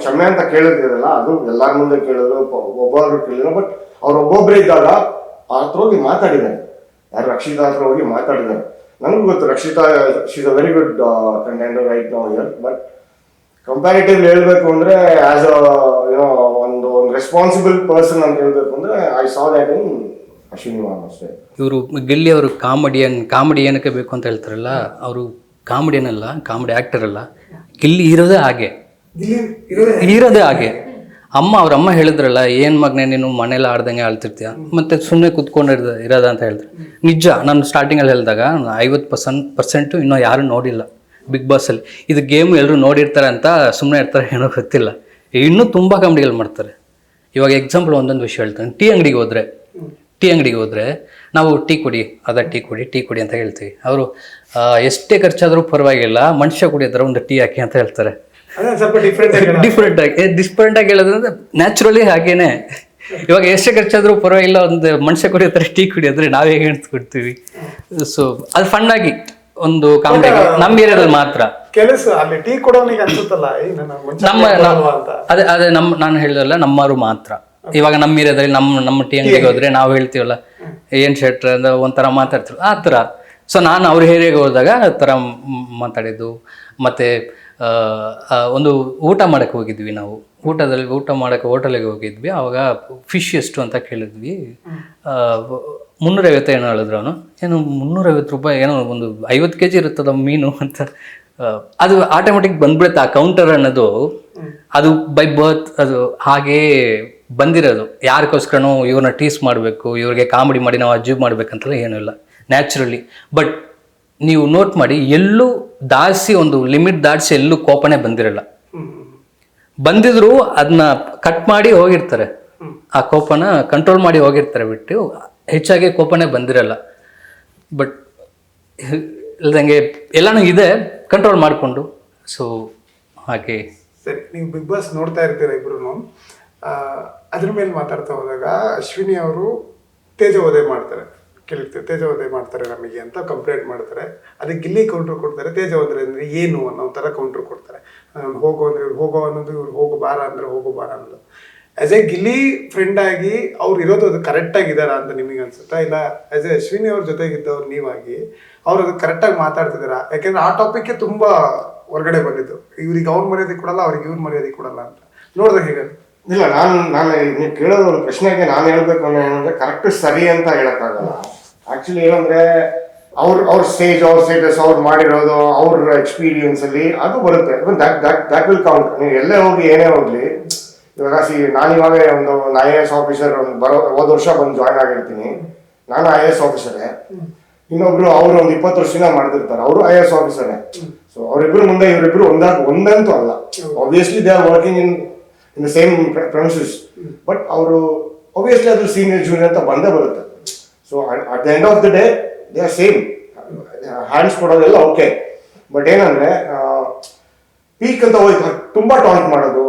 ಅಂತ ಕೇಳಿದ್ರಲ್ಲ, ಅದು ಎಲ್ಲಾರ ಮುಂದೆ ಕೇಳಿದ್ರು, ಒಬ್ಬೊಬ್ರು ಕೇಳಿದ್ರು. ಬಟ್ ಅವ್ರು ಒಬ್ಬೊಬ್ರು ಇದ್ದಾಗ ಆ ಹತ್ರ ಹೋಗಿ ಮಾತಾಡಿದ್ದಾರೆ, ಯಾರು ರಕ್ಷಿತಾ ಹತ್ರ ಹೋಗಿ ಮಾತಾಡಿದ್ದಾರೆ. ನನಗೂ ಗೊತ್ತು Rakshita she's a very good contender right now here. But comparatively ಹೇಳ್ಬೇಕು ಅಂದ್ರೆ ಆಸ್ ಅ ಏನೋ ಒಂದು ರೆಸ್ಪಾನ್ಸಿಬಲ್ ಪರ್ಸನ್ ಅಂತ ಹೇಳ್ಬೇಕು ಅಂದ್ರೆ I saw that in Ashwini ma'am ಅಷ್ಟೇ. ಇವರು ಗಿಲ್ಲಿ ಅವರು ಕಾಮಿಡಿ ಏನಕ್ಕೆ ಬೇಕು ಅಂತ ಹೇಳ್ತಾರಲ್ಲ, ಅವರು ಕಾಮಿಡಿಯನ್ ಅಲ್ಲ, ಕಾಮಿಡಿ ಆ್ಯಕ್ಟರ್ ಅಲ್ಲ, ಗಿಲ್ಲಿ ಇರೋದೇ ಹಾಗೆ, ಇರೋದೇ ಹಾಗೆ. ಅವ್ರ ಅಮ್ಮ ಹೇಳಿದ್ರಲ್ಲ, ಏನು ಮಗನೇ ನೀನು ಮನೇಲಿ ಆಡ್ದಂಗೆ ಆಳ್ತಿರ್ತೀಯ, ಮತ್ತೆ ಸುಮ್ಮನೆ ಕುತ್ಕೊಂಡು ಇರೋದ ಅಂತ ಹೇಳಿದ್ರು. ನಿಜ, ನಾನು ಸ್ಟಾರ್ಟಿಂಗಲ್ಲಿ ಹೇಳಿದಾಗ 50% ಇನ್ನೂ ಯಾರು ನೋಡಿಲ್ಲ ಬಿಗ್ ಬಾಸಲ್ಲಿ. ಇದು ಗೇಮ್ ಎಲ್ಲರೂ ನೋಡಿರ್ತಾರೆ ಅಂತ ಸುಮ್ಮನೆ ಇರ್ತಾರೆ, ಏನೋ ಗೊತ್ತಿಲ್ಲ. ಇನ್ನೂ ತುಂಬ ಕಾಮಿಡಿಗಳು ಮಾಡ್ತಾರೆ. ಇವಾಗ ಎಕ್ಸಾಂಪಲ್ ಒಂದೊಂದು ವಿಷಯ ಹೇಳ್ತಾನೆ. ಟೀ ಅಂಗಡಿಗೆ ಹೋದರೆ ನಾವು ಟೀ ಕುಡಿ ಅಂತ ಹೇಳ್ತೀವಿ. ಅವರು ಎಷ್ಟೇ ಖರ್ಚಾದರೂ ಪರವಾಗಿಲ್ಲ, ಮನುಷ್ಯ ಕುಡಿಯೋದ್ರೆ ಒಂದು ಟೀ ಹಾಕಿ ಅಂತ ಹೇಳ್ತಾರೆ. ಸ್ವಲ್ಪ ಡಿಫ್ರೆಂಟ್ ಆಗಿ ಹೇಳೋದಂದ್ರೆ ನ್ಯಾಚುರಲಿ ಹಾಗೇನೆ. ಇವಾಗ ಎಷ್ಟೇ ಖರ್ಚಾದ್ರೂ ಪರವಾಗಿಲ್ಲ, ಒಂದು ಮನುಷ್ಯ ಕುಡಿಯೋದ್ರೆ ಟೀ ಕುಡಿಯೋದ್ರೆ ನಾವ್ ಹೇಗೆ ಕೊಡ್ತೀವಿ. ಸೊ ಅದು ಫನ್ ಆಗಿ ಒಂದು ಕಾಮಿಡಿ ನಮ್ಮ ಏರಿಯಾದಲ್ಲಿ ಮಾತ್ರ. ಕೆಲಸ ಅಲ್ಲಿ ಟೀ ಕೊಡೋನಿಗೆ ಅನ್ಸುತ್ತಲ್ಲ ಅದೇ ನಾನು ಹೇಳಿದಲ್ಲ, ನಮ್ಮವರು ಮಾತ್ರ. ಇವಾಗ ನಮ್ಮ ಏರಿಯಾದಲ್ಲಿ ನಮ್ಮ ಟೀ ಅಂಗಡಿಗೆ ಹೋದ್ರೆ ನಾವು ಹೇಳ್ತೀವಲ್ಲ, ಏನ್ ಶೆಟ್ರ ಅಂದ್ರೆ ಒಂಥರ ಮಾತಾಡ್ತೀವಿ ಆ ಥರ. ಸೊ ನಾನು ಅವ್ರ ಏರಿಯಾಗೆ ಹೋದಾಗ ಆ ಥರ ಮಾತಾಡಿದ್ದು. ಮತ್ತೆ ಒಂದು ಊಟ ಮಾಡಕ್ಕೆ ಹೋಗಿದ್ವಿ ನಾವು. ಊಟ ಮಾಡಕ್ಕೆ ಹೋಟೆಲಿಗೆ ಹೋಗಿದ್ವಿ. ಆವಾಗ ಫಿಶ್ ಎಷ್ಟು ಅಂತ ಕೇಳಿದ್ವಿ. 350 ಏನೋ ಹೇಳಿದ್ರು ಅವನು. ಏನು 350 ರೂಪಾಯಿ, ಏನೋ ಒಂದು 50 kg ಇರುತ್ತದ ಮೀನು ಅಂತ. ಅದು ಆಟೋಮೆಟಿಕ್ ಬಂದ್ಬಿಡುತ್ತೆ ಆ ಕೌಂಟರ್ ಅನ್ನೋದು. ಅದು ಬೈ ಬರ್ತ್ ಅದು ಹಾಗೇ ಬಂದಿರೋದು. ಯಾರಿಗೋಸ್ಕರನೂ ಇವ್ರನ್ನ ಟೀಸ್ ಮಾಡಬೇಕು, ಇವ್ರಿಗೆ ಕಾಮಿಡಿ ಮಾಡಿ ನಾವು ಅಚೀವ್ ಮಾಡ್ಬೇಕಂತಲ್ಲ ಏನೂ ಇಲ್ಲ, ನ್ಯಾಚುರಲಿ. ಬಟ್ ನೀವು ನೋಟ್ ಮಾಡಿ, ಎಲ್ಲೂ ಒಂದು ಲಿಮಿಟ್ ದಾಟಿಸಿ ಎಲ್ಲೂ ಕೋಪನೇ ಬಂದಿರಲ್ಲ. ಬಂದಿದ್ರು ಅದನ್ನ ಕಟ್ ಮಾಡಿ ಹೋಗಿರ್ತಾರೆ, ಆ ಕೋಪನ ಕಂಟ್ರೋಲ್ ಮಾಡಿ ಹೋಗಿರ್ತಾರೆ ಬಿಟ್ಟು ಹೆಚ್ಚಾಗಿ ಕೋಪನೇ ಬಂದಿರಲ್ಲ. ಬಟ್ ಇಲ್ದಂಗೆ ಎಲ್ಲಾನು ಇದೆ, ಕಂಟ್ರೋಲ್ ಮಾಡಿಕೊಂಡು. ಸೊ ಹಾಗೆ. ಸರಿ, ನೀವು ಬಿಗ್ ಬಾಸ್ ನೋಡ್ತಾ ಇರ್ತೀರ ಇಬ್ರು. ಅದ್ರ ಮೇಲೆ ಮಾತಾಡ್ತಾ ಹೋದಾಗ ಅಶ್ವಿನಿ ಅವರು ತೇಜೋವಧೆ ಮಾಡ್ತಾರೆ, ತೇಜೋವಧೆ ಮಾಡ್ತಾರೆ ನಮಗೆ ಅಂತ ಕಂಪ್ಲೇಂಟ್ ಮಾಡ್ತಾರೆ. ಅದಕ್ಕೆ ಗಿಲ್ಲಿ ಕೌಂಟ್ರ್ ಕೊಡ್ತಾರೆ. ತೇಜೋವಧೆ ಅಂದ್ರೆ ಏನು ಅನ್ನೋ ಥರ ಕೌಂಟ್ರ್ ಕೊಡ್ತಾರೆ. ಹೋಗೋ ಅಂದ್ರೆ ಇವ್ರು ಹೋಗೋ ಅನ್ನೋದು, ಇವ್ರು ಹೋಗಬಾರ ಅಂದ್ರೆ ಹೋಗಬಾರ ಅನ್ನೋದು. ಆಸ್ ಎ ಗಿಲ್ಲಿ ಫ್ರೆಂಡ್ ಆಗಿ ಅವ್ರು ಇರೋದು ಅದು ಕರೆಕ್ಟಾಗಿ ಇದ್ದಾರಾ ಅಂತ ನಿಮಗೆ ಅನ್ಸುತ್ತಾ? ಇಲ್ಲ ಆಸ್ ಎ ಅಶ್ವಿನಿ ಅವ್ರ ಜೊತೆಗಿದ್ದವ್ರು ನೀವಾಗಿ ಅವ್ರು ಅದು ಕರೆಕ್ಟಾಗಿ ಮಾತಾಡ್ತಿದ್ದೀರಾ? ಯಾಕೆಂದ್ರೆ ಆ ಟಾಪಿಕ್ಗೆ ತುಂಬ ಹೊರಗಡೆ ಬಂದಿದ್ದು. ಇವ್ರಿಗೆ ಅವ್ರ ಮರ್ಯಾದೆ ಕೊಡಲ್ಲ, ಅವ್ರಿಗೆ ಇವ್ರ ಮರ್ಯಾದೆ ಕೊಡಲ್ಲ ಅಂತ ನೋಡಿದ್ರೆ ಹೇಗೆ? ಇಲ್ಲ, ನಾನು ನೀವು ಕೇಳೋದು ಒಂದು ಪ್ರಶ್ನೆಗೆ ನಾನು ಹೇಳ್ಬೇಕು ಅನ್ನೋ ಏನಂದ್ರೆ ಕರೆಕ್ಟ್ ಸರಿ ಅಂತ ಹೇಳಕ್ಕಾಗಲ್ಲ. ಆಕ್ಚುಲಿ ಏನಂದ್ರೆ ಅವ್ರ ಸ್ಟೇಜ್, ಅವ್ರ ಸ್ಟೇಟಸ್, ಅವ್ರು ಮಾಡಿರೋದು, ಅವ್ರ ಎಕ್ಸ್ಪೀರಿಯನ್ಸ್ ಅಲ್ಲಿ ಅದು ಬರುತ್ತೆ. That will count. ನೀವು ಎಲ್ಲೇ ಹೋಗಿ ಏನೇ ಹೋಗ್ಲಿ, ಇವಾಗ ನಾನಿವಾಗ ಒಂದು IAS ಆಫೀಸರ್ ಹೋದ ವರ್ಷ ಬಂದು ಜಾಯ್ನ್ ಆಗಿರ್ತೀನಿ. ನಾನು IAS ಆಫೀಸರೇ, ಇನ್ನೊಬ್ರು ಅವ್ರು ಒಂದು 20 ವರ್ಷದಿಂದ ಮಾಡ್ತಿರ್ತಾರೆ, ಅವರು IAS ಆಫೀಸರೇ. ಸೊ ಅವರಿಬ್ರು ಮುಂದೆ ಇವರಿಬ್ರು ಒಂದಂತೂ ಅಲ್ಲ. Obviously they are working in the same premises. But ಅವರು ಆಬ್ವಿಯಸ್ಲಿ ಅದು ಸೀನಿಯರ್ ಜೂನಿಯರ್ ಅಂತ ಬಂದೇ ಬರುತ್ತೆ. So at the end of the day they are same. Hands ಕೊಡೋದೆಲ್ಲ ಓಕೆ. ಬಟ್ ಏನಂದ್ರೆ ಪೀಕ್ ಅಂತ ಹೋಯ್ತು, ತುಂಬಾ ಟಾಂಟ್ ಮಾಡೋದು,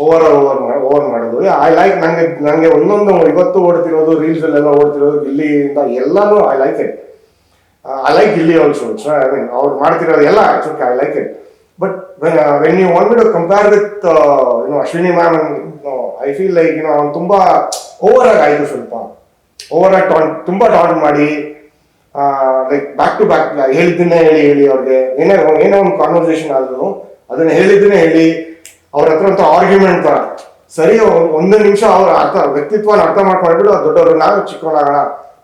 ಓವರ್ ಮಾಡೋದು. I like. ನಂಗೆ ಒಂದೊಂದು ಇವತ್ತು ಓಡ್ತಿರೋದು, ರೀಲ್ಸ್ ಅಲ್ಲೆಲ್ಲ ಓಡ್ತಿರೋದು ಗಿಲ್ಲಿಯಿಂದ ಎಲ್ಲಾನು I like it. I like Gilli also. I mean ಅವ್ರು ಮಾಡ್ತಿರೋದು ಎಲ್ಲ I like it. But when you want to compare with Ashwini ma'am, I feel like ಅವ್ನು ತುಂಬಾ ಓವರ್ ಆಗಿ ಆಯ್ತು. ಸ್ವಲ್ಪ ಓವರ್ ಆಗಿ ತುಂಬಾ ಟಾಂಟ್ ಮಾಡಿ, ಲೈಕ್ ಬ್ಯಾಕ್ ಟು ಬ್ಯಾಕ್ ಹೇಳಿದ್ದನ್ನೇ ಹೇಳಿ ಅವ್ರಿಗೆ ಏನೋ ಒಂದು ಕಾನ್ವರ್ಸೇಷನ್ ಆದ್ರೂ ಅದನ್ನ ಹೇಳಿದ್ದನ್ನೇ ಹೇಳಿ ಅವ್ರ ಹತ್ರ ಅಂತ ಆರ್ಗ್ಯುಮೆಂಟ್ ತರ. ಸರಿ, ಒಂದು ನಿಮಿಷ ಅವ್ರ ವ್ಯಕ್ತಿತ್ವನ ಅರ್ಥ ಮಾಡ್ಕೊಂಡ್ಬಿಟ್ಟು ದೊಡ್ಡವರು ನಾವು ಚಿಕ್ಕವನಾಗೋಣ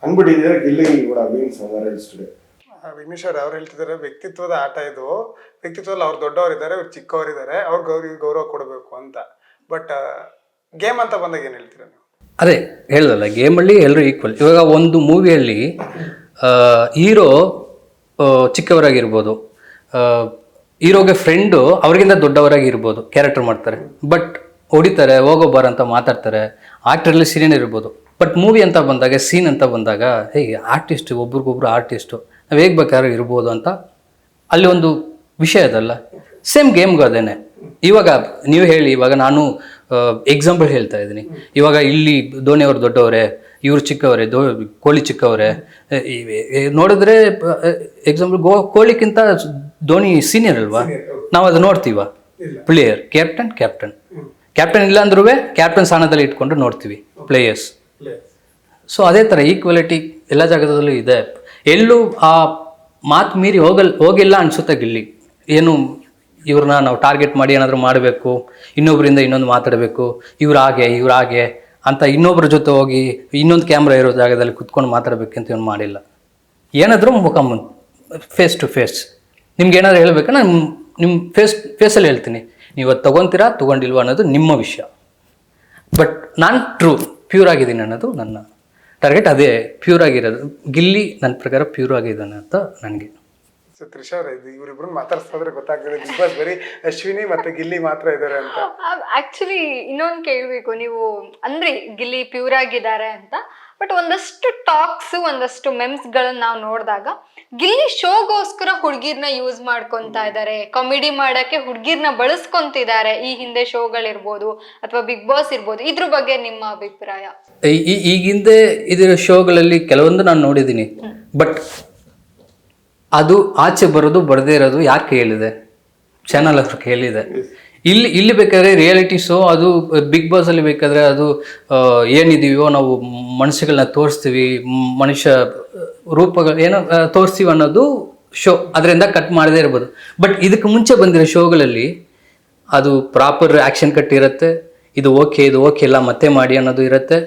ಅನ್ಬಿಟ್ಟಿದ್ರೆ ಗಿಲ್ಲಿ ಕೂಡ ಬೀನ್ಸ್ ಟುಡೇ. ವಿಘ್ನೇಶ್ ಅವ್ರು ಹೇಳ್ತಿದ್ದಾರೆ ವ್ಯಕ್ತಿತ್ವದ ಆಟ ಇದು. ವ್ಯಕ್ತಿತ್ವದಲ್ಲಿ ಅವ್ರು ದೊಡ್ಡವರಿದ್ದಾರೆ, ಇವ್ರು ಚಿಕ್ಕವರಿದ್ದಾರೆ, ಅವ್ರಿಗೆ ಗೌರವ ಕೊಡಬೇಕು ಅಂತ. ಬಟ್ ಗೇಮ್ ಅಂತ ಬಂದಾಗ ಏನು ಹೇಳ್ತೀರಾ ನೀವು? ಅದೇ ಹೇಳ್ದಲ್ಲ, ಗೇಮಲ್ಲಿ ಎಲ್ಲರೂ ಈಕ್ವಲ್. ಇವಾಗ ಒಂದು ಮೂವಿಯಲ್ಲಿ ಹೀರೋ ಚಿಕ್ಕವರಾಗಿರ್ಬೋದು, ಹೀರೋಗೆ ಫ್ರೆಂಡು ಅವ್ರಿಗಿಂತ ದೊಡ್ಡವರಾಗಿರ್ಬೋದು, ಕ್ಯಾರೆಕ್ಟರ್ ಮಾಡ್ತಾರೆ. ಬಟ್ ಹೊಡಿತಾರೆ, ಹೋಗೋಬಾರ ಅಂತ ಮಾತಾಡ್ತಾರೆ. ಆಕ್ಟ್ರಲ್ಲಿ ಸೀನ್ ಇರ್ಬೋದು. ಬಟ್ ಮೂವಿ ಅಂತ ಬಂದಾಗ, ಸೀನ್ ಅಂತ ಬಂದಾಗ, ಹೇಗೆ ಆರ್ಟಿಸ್ಟು ಒಬ್ರಿಗೊಬ್ರು ಆರ್ಟಿಸ್ಟು, ನಾವು ಹೇಗೆ ಬೇಕಾದ್ರೂ ಇರ್ಬೋದು ಅಂತ ಅಲ್ಲಿ ಒಂದು ವಿಷಯ ಅದಲ್ಲ. ಸೇಮ್ ಗೇಮ್ಗೂ ಅದೇನೆ. ಇವಾಗ ನೀವು ಹೇಳಿ, ಇವಾಗ ನಾನು ಎಕ್ಸಾಂಪಲ್ ಹೇಳ್ತಾ ಇದ್ದೀನಿ. ಇವಾಗ ಇಲ್ಲಿ ಧೋನಿ ಅವರು ದೊಡ್ಡವರೇ, ಇವ್ರು ಚಿಕ್ಕವರೇ, ಕೊಹ್ಲಿ ಚಿಕ್ಕವರೇ. ನೋಡಿದ್ರೆ ಎಕ್ಸಾಂಪಲ್ ಕೊಹ್ಲಿಗಿಂತ ಧೋನಿ ಸೀನಿಯರ್ ಅಲ್ವಾ? ನಾವು ಅದು ನೋಡ್ತೀವ. ಪ್ಲೇಯರ್ ಕ್ಯಾಪ್ಟನ್ ಇಲ್ಲ ಅಂದ್ರೂ ಕ್ಯಾಪ್ಟನ್ ಸ್ಥಾನದಲ್ಲಿ ಇಟ್ಕೊಂಡು ನೋಡ್ತೀವಿ ಪ್ಲೇಯರ್ಸ್. ಸೊ ಅದೇ ಥರ ಈಕ್ವಾಲಿಟಿ ಎಲ್ಲ ಜಾಗದಲ್ಲೂ ಇದೆ. ಎಲ್ಲೂ ಆ ಮಾತು ಮೀರಿ ಹೋಗಿಲ್ಲ ಅನ್ಸುತ್ತೆ ಗಿಲ್ಲಿ. ಏನು ಇವ್ರನ್ನ ನಾವು ಟಾರ್ಗೆಟ್ ಮಾಡಿ ಏನಾದರೂ ಮಾಡಬೇಕು, ಇನ್ನೊಬ್ಬರಿಂದ ಇನ್ನೊಂದು ಮಾತಾಡಬೇಕು, ಇವ್ರು ಹಾಗೆ ಅಂತ ಇನ್ನೊಬ್ಬರ ಜೊತೆ ಹೋಗಿ ಇನ್ನೊಂದು ಕ್ಯಾಮ್ರಾ ಇರೋ ಜಾಗದಲ್ಲಿ ಕುತ್ಕೊಂಡು ಮಾತಾಡಬೇಕಂತ ಇವನು ಮಾಡಿಲ್ಲ. ಏನಾದರೂ ಫೇಸ್ ಟು ಫೇಸ್ ನಿಮ್ಗೆ ಏನಾದರೂ ಹೇಳ್ಬೇಕು, ನಾನು ನಿಮ್ಮ ಫೇಸಲ್ಲಿ ಹೇಳ್ತೀನಿ, ನೀವು ಅದು ತೊಗೊಂಡಿಲ್ವ ಅನ್ನೋದು ನಿಮ್ಮ ವಿಷಯ. ಬಟ್ ನಾನು ಪ್ಯೂರ್ ಆಗಿದ್ದೀನಿ ಅನ್ನೋದು ನನ್ನ ಟಾರ್ಗೆಟ್. ಅದೇ ಪ್ಯೂರ್ ಆಗಿರೋದು. ಗಿಲ್ಲಿ ನನ್ನ ಪ್ರಕಾರ ಪ್ಯೂರ್ ಆಗಿದ್ದಾನೆ ಅಂತ ನನಗೆ. ಸೊ ತ್ರಿಷಾ ಅವ್ರೆ, ಇವ್ರಿಬ್ರು ಮಾತಾಡ್ಸೋದ್ರೆ ಗೊತ್ತಾಗ್ತದೆ ಬಿಗ್ ಬಾಸ್ ಬರೀ ಅಶ್ವಿನಿ ಮತ್ತೆ ಗಿಲ್ಲಿ ಮಾತ್ರ ಇದ್ದಾರೆ ಅಂತ. ಆಕ್ಚುಲಿ ಇನ್ನೊಂದು ಕೇಳಬೇಕು, ನೀವು ಅಂದ್ರಿ ಗಿಲ್ಲಿ ಪ್ಯೂರ್ ಆಗಿದ್ದಾರೆ ಅಂತ, ಬಟ್ ಒಂದಷ್ಟು ಟಾಕ್ಸ್ ಒಂದಷ್ಟು ಮೆಮ್ಸ್ ಗಳನ್ನ ನಾವು ನೋಡಿದಾಗ ಗಿಲ್ಲಿ ಶೋಗೋಸ್ಕರ ಹುಡ್ಗಿರ್ನ ಯೂಸ್ ಮಾಡ್ಕೊಂತಾ ಇದ್ದಾರೆ, ಕಾಮಿಡಿ ಮಾಡಕ್ಕೆ ಹುಡ್ಗಿರ್ನ ಬಳಸ್ಕೊಂತಿದ್ದಾರೆ. ಈ ಹಿಂದೆ ಶೋಗಳಿರ್ಬೋದು ಅಥವಾ ಬಿಗ್ ಬಾಸ್ ಇರ್ಬೋದು, ಇದ್ರ ಬಗ್ಗೆ ನಿಮ್ಮ ಅಭಿಪ್ರಾಯ? ಈಗಿಂದೆ ಇದರ ಶೋಗಳಲ್ಲಿ ಕೆಲವೊಂದು ನಾನು ನೋಡಿದ್ದೀನಿ, ಬಟ್ ಅದು ಆಚೆ ಬರೋದು ಬರದೇ ಇರೋದು ಯಾರು ಕೇಳಿದೆ? ಚಾನಲ್ ಅವ್ರು ಕೇಳಿದೆ. ಇಲ್ಲಿ ಬೇಕಾದ್ರೆ ರಿಯಾಲಿಟಿ ಶೋ, ಅದು ಬಿಗ್ ಬಾಸ್ ಅಲ್ಲಿ ಬೇಕಾದ್ರೆ ಅದು ಏನಿದೀವೋ ನಾವು ಮನುಷ್ಯಗಳನ್ನ ತೋರಿಸ್ತೀವಿ, ಮನುಷ್ಯ ರೂಪಗಳು ಏನೋ ತೋರಿಸ್ತೀವಿ ಅನ್ನೋದು ಶೋ, ಅದರಿಂದ ಕಟ್ ಮಾಡದೇ ಇರ್ಬೋದು. ಬಟ್ ಇದಕ್ಕೆ ಮುಂಚೆ ಬಂದಿರೋ ಶೋಗಳಲ್ಲಿ ಅದು ಪ್ರಾಪರ್ ಆ್ಯಕ್ಷನ್ ಕಟ್ ಇರುತ್ತೆ, ಇದು ಓಕೆ ಇಲ್ಲ ಮತ್ತೆ ಮಾಡಿ ಅನ್ನೋದು ಇರುತ್ತೆ.